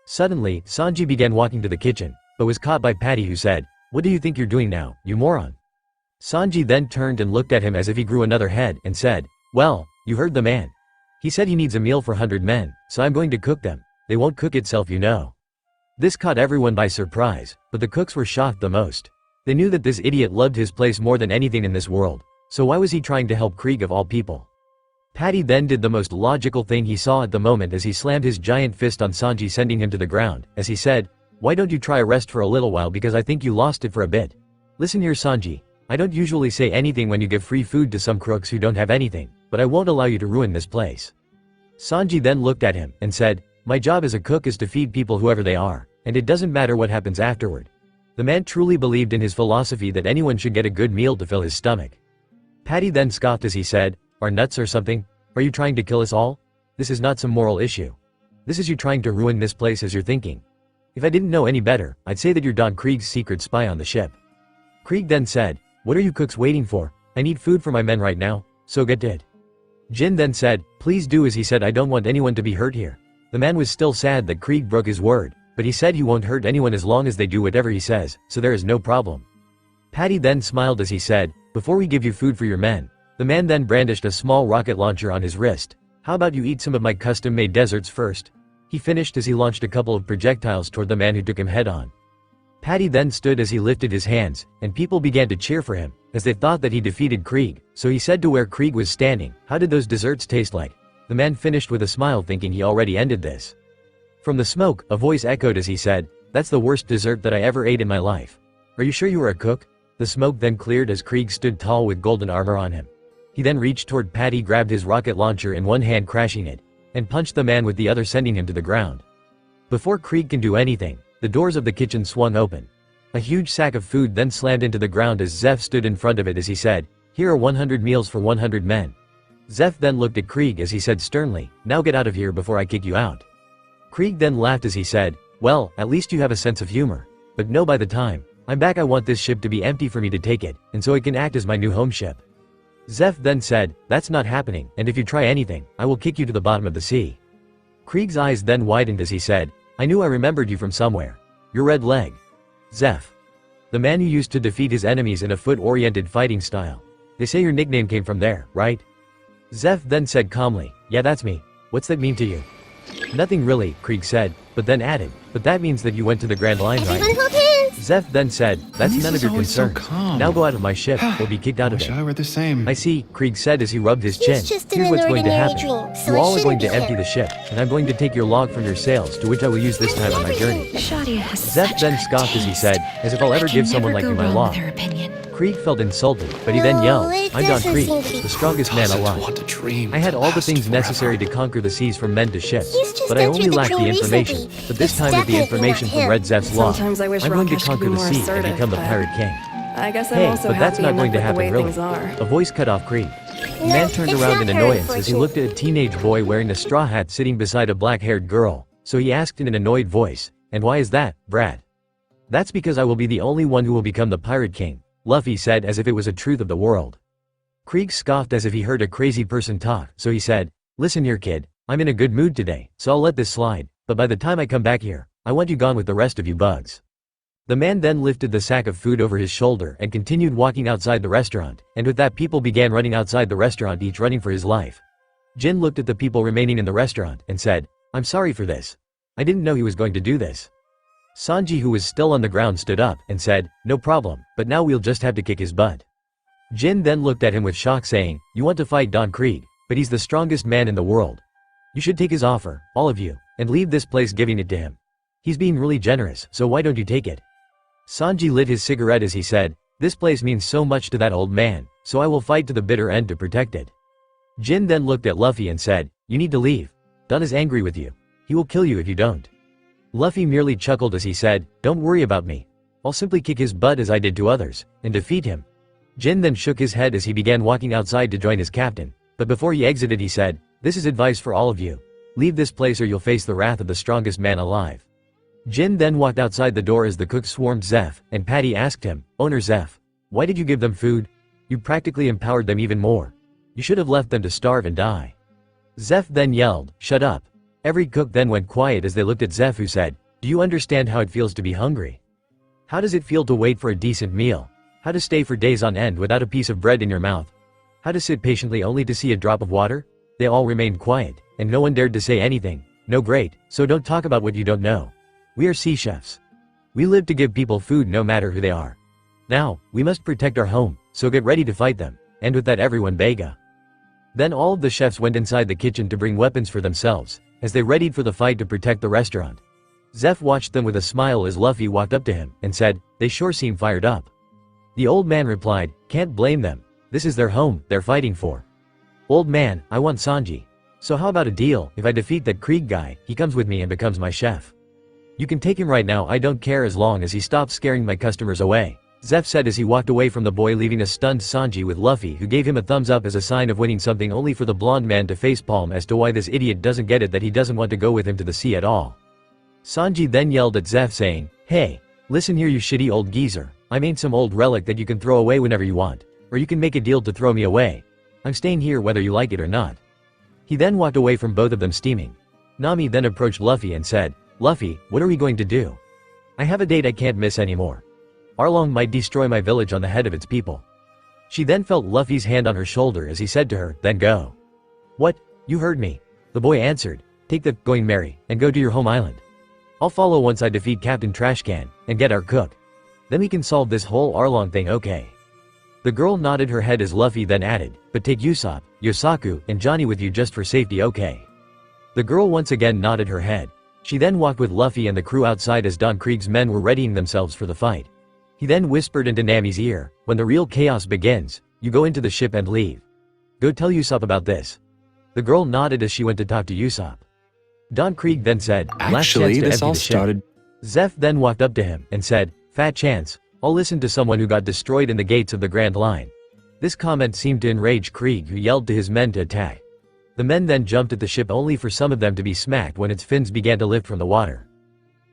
Suddenly, Sanji began walking to the kitchen, but was caught by Patty, who said, what do you think you're doing now, you moron? Sanji then turned and looked at him as if he grew another head and said, well, you heard the man. He said he needs a meal for 100 men, so I'm going to cook them. They won't cook itself, you know. This caught everyone by surprise, but the cooks were shocked the most. They knew that this idiot loved his place more than anything in this world, so why was he trying to help Krieg of all people? Patty then did the most logical thing he saw at the moment as he slammed his giant fist on Sanji, sending him to the ground, as he said, why don't you try a rest for a little while, because I think you lost it for a bit. Listen here, Sanji. I don't usually say anything when you give free food to some crooks who don't have anything, but I won't allow you to ruin this place. Sanji then looked at him and said, my job as a cook is to feed people whoever they are, and it doesn't matter what happens afterward. The man truly believed in his philosophy that anyone should get a good meal to fill his stomach. Patty then scoffed as he said, are nuts or something? Are you trying to kill us all? This is not some moral issue. This is you trying to ruin this place as you're thinking. If I didn't know any better, I'd say that you're Don Krieg's secret spy on the ship. Krieg then said, what are you cooks waiting for? I need food for my men right now, so get it. Jin then said, please do as he said, I don't want anyone to be hurt here. The man was still sad that Krieg broke his word, but he said he won't hurt anyone as long as they do whatever he says, so there is no problem. Patty then smiled as he said, before we give you food for your men. The man then brandished a small rocket launcher on his wrist. How about you eat some of my custom-made desserts first? He finished as he launched a couple of projectiles toward the man who took him head-on. Patty then stood as he lifted his hands, and people began to cheer for him, as they thought that he defeated Krieg, so he said to where Krieg was standing, how did those desserts taste like? The man finished with a smile, thinking he already ended this. From the smoke, a voice echoed as he said, that's the worst dessert that I ever ate in my life. Are you sure you were a cook? The smoke then cleared as Krieg stood tall with golden armor on him. He then reached toward Patty, grabbed his rocket launcher in one hand, crashing it, and punched the man with the other, sending him to the ground. Before Krieg can do anything, the doors of the kitchen swung open. A huge sack of food then slammed into the ground as Zeph stood in front of it as he said, here are 100 meals for 100 men. Zeph then looked at Krieg as he said sternly, now get out of here before I kick you out. Krieg then laughed as he said, well, at least you have a sense of humor. But no, by the time I'm back I want this ship to be empty for me to take it, and so it can act as my new home ship. Zeph then said, that's not happening, and if you try anything, I will kick you to the bottom of the sea. Krieg's eyes then widened as he said, I knew I remembered you from somewhere. Your red leg. Zeph. The man who used to defeat his enemies in a foot-oriented fighting style. They say your nickname came from there, right? Zeph then said calmly, yeah, that's me. What's that mean to you? Nothing really, Krieg said, but then added, but that means that you went to the Grand Line, right? Everyone hold hands! Zeph then said, that's none of your always so concerns. calm. Now go out of my ship, or be kicked out of Wish it. I were the same. I see, Krieg said as he rubbed his chin. He's just in Here's an what's going to ordinary happen. dream, so You it all are shouldn't going to be empty him. the ship, and I'm going to take your log from your sails, to which I will use this time on my journey. Shadia has Zeph such then good scoffed as he taste. said, as if I'll ever I can give someone never like you go my wrong log. with her opinion. Krieg felt insulted, but he then No, yelled, it I'm Don doesn't Krieg, seem to be- the strongest man Doesn't alive. want to dream I had all the past things necessary to forever. conquer the seas from men to ships, He's just but I only entered the lacked the dream information. recently. But this It's time with the definitely information not from him. Red Zeph's log, Sometimes I wish I'm going to Rakesh could conquer be the more sea and assertive, become the but Pirate King. I guess I'm Hey, also but that's happy not enough going to with the way happen really. things are. A voice cut off Krieg. The No, man turned it's around not in her, annoyance as he unfortunately. looked at a teenage boy wearing a straw hat sitting beside a black-haired girl, so he asked in an annoyed voice, and why is that, Brad? That's because I will be the only one who will become the Pirate King, Luffy said as if it was a truth of the world. Krieg scoffed as if he heard a crazy person talk, so he said, listen here kid, I'm in a good mood today, so I'll let this slide, but by the time I come back here, I want you gone with the rest of you bugs. The man then lifted the sack of food over his shoulder and continued walking outside the restaurant, and with that people began running outside the restaurant, each running for his life. Jin looked at the people remaining in the restaurant and said, I'm sorry for this. I didn't know he was going to do this. Sanji, who was still on the ground, stood up and said, no problem, but now we'll just have to kick his butt. Jin then looked at him with shock saying, you want to fight Don Krieg, but he's the strongest man in the world. You should take his offer, all of you, and leave this place giving it to him. He's being really generous, so why don't you take it? Sanji lit his cigarette as he said, "This place means so much to that old man, so I will fight to the bitter end to protect it." Jin then looked at Luffy and said, "You need to leave. Don is angry with you. He will kill you if you don't." Luffy merely chuckled as he said, "Don't worry about me. I'll simply kick his butt as I did to others, and defeat him." Jin then shook his head as he began walking outside to join his captain, but before he exited he said, "This is advice for all of you. Leave this place or you'll face the wrath of the strongest man alive." Jin then walked outside the door as the cook swarmed Zeph, and Patty asked him, "Owner Zeph, why did you give them food? You practically empowered them even more. You should have left them to starve and die." Zeph then yelled, "Shut up." Every cook then went quiet as they looked at Zeph, who said, "Do you understand how it feels to be hungry? How does it feel to wait for a decent meal? How to stay for days on end without a piece of bread in your mouth? How to sit patiently only to see a drop of water?" They all remained quiet, and no one dared to say anything. "No, great, so don't talk about what you don't know. We are sea chefs. We live to give people food no matter who they are. Now, we must protect our home, so get ready to fight them." And with that everyone bega. Then all of the chefs went inside the kitchen to bring weapons for themselves, as they readied for the fight to protect the restaurant. Zeph watched them with a smile as Luffy walked up to him, and said, "They sure seem fired up." The old man replied, "Can't blame them. This is their home, they're fighting for." "Old man, I want Sanji. So how about a deal? If I defeat that Krieg guy, he comes with me and becomes my chef. You can take him right now, I don't care as long as he stops scaring my customers away," Zeph said as he walked away from the boy, leaving a stunned Sanji with Luffy, who gave him a thumbs up as a sign of winning something, only for the blonde man to facepalm as to why this idiot doesn't get it that he doesn't want to go with him to the sea at all. Sanji then yelled at Zeph saying, "Hey, listen here you shitty old geezer, I made some old relic that you can throw away whenever you want, or you can make a deal to throw me away. I'm staying here whether you like it or not." He then walked away from both of them steaming. Nami then approached Luffy and said, "Luffy, what are we going to do? I have a date I can't miss anymore. Arlong might destroy my village on the head of its people." She then felt Luffy's hand on her shoulder as he said to her, "Then go." "What? You heard me." The boy answered, "Take the going merry, and go to your home island. I'll follow once I defeat Captain Trashcan, and get our cook. Then we can solve this whole Arlong thing, okay?" The girl nodded her head as Luffy then added, "But take Usopp, Yosaku, and Johnny with you just for safety, okay?" The girl once again nodded her head. She then walked with Luffy and the crew outside as Don Krieg's men were readying themselves for the fight. He then whispered into Nami's ear, "When the real chaos begins, you go into the ship and leave. Go tell Usopp about this." The girl nodded as she went to talk to Usopp. Don Krieg then said, "Last Actually, chance to this empty all the ship." started. Zeph then walked up to him and said, "Fat chance, I'll listen to someone who got destroyed in the gates of the Grand Line." This comment seemed to enrage Krieg, who yelled to his men to attack. The men then jumped at the ship, only for some of them to be smacked when its fins began to lift from the water.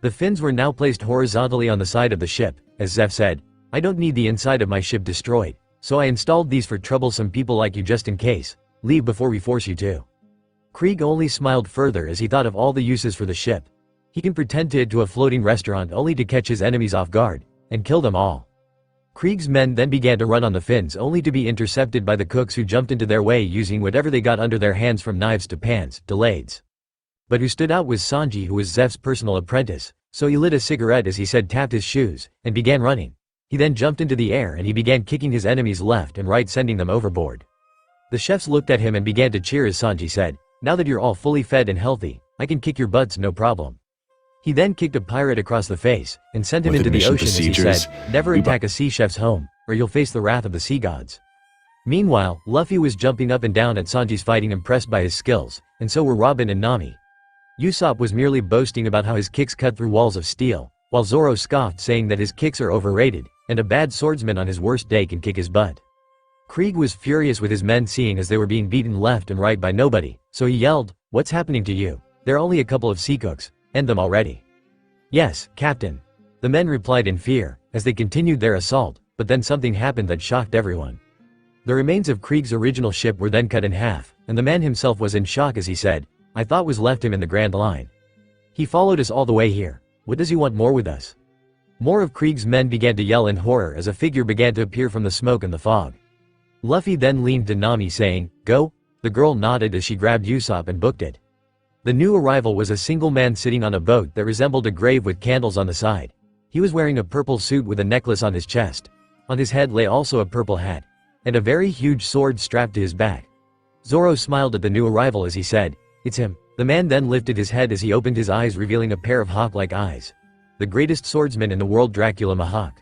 The fins were now placed horizontally on the side of the ship, as Zeph said, "I don't need the inside of my ship destroyed, so I installed these for troublesome people like you just in case. Leave before we force you to." Krieg only smiled further as he thought of all the uses for the ship. He can pretend to a floating restaurant only to catch his enemies off guard, and kill them all. Krieg's men then began to run on the fins, only to be intercepted by the cooks, who jumped into their way using whatever they got under their hands, from knives to pans to lathes. But who stood out was Sanji, who was Zeph's personal apprentice, so he lit a cigarette as he said, tapped his shoes, and began running. He then jumped into the air and he began kicking his enemies left and right, sending them overboard. The chefs looked at him and began to cheer as Sanji said, "Now that you're all fully fed and healthy, I can kick your butts no problem." He then kicked a pirate across the face, and sent him With into the admission ocean as he procedures, said, "Never attack a sea chef's home, or you'll face the wrath of the sea gods." Meanwhile, Luffy was jumping up and down at Sanji's fighting, impressed by his skills, and so were Robin and Nami. Usopp was merely boasting about how his kicks cut through walls of steel, while Zoro scoffed, saying that his kicks are overrated, and a bad swordsman on his worst day can kick his butt. Krieg was furious with his men, seeing as they were being beaten left and right by nobody, so he yelled, "What's happening to you? They're only a couple of sea cooks. End them already." "Yes, Captain." The men replied in fear, as they continued their assault, but then something happened that shocked everyone. The remains of Krieg's original ship were then cut in half, and the man himself was in shock as he said, "I thought was left him in the Grand Line. He followed us all the way here. What does he want more with us?" More of Krieg's men began to yell in horror as a figure began to appear from the smoke and the fog. Luffy then leaned to Nami saying, "Go?" The girl nodded as she grabbed Usopp and booked it. The new arrival was a single man sitting on a boat that resembled a grave with candles on the side. He was wearing a purple suit with a necklace on his chest. On his head lay also a purple hat, and a very huge sword strapped to his back. Zoro smiled at the new arrival as he said, "It's him, The man then lifted his head as he opened his eyes, revealing a pair of hawk-like eyes. The greatest swordsman in the world, Dracula Mahawk.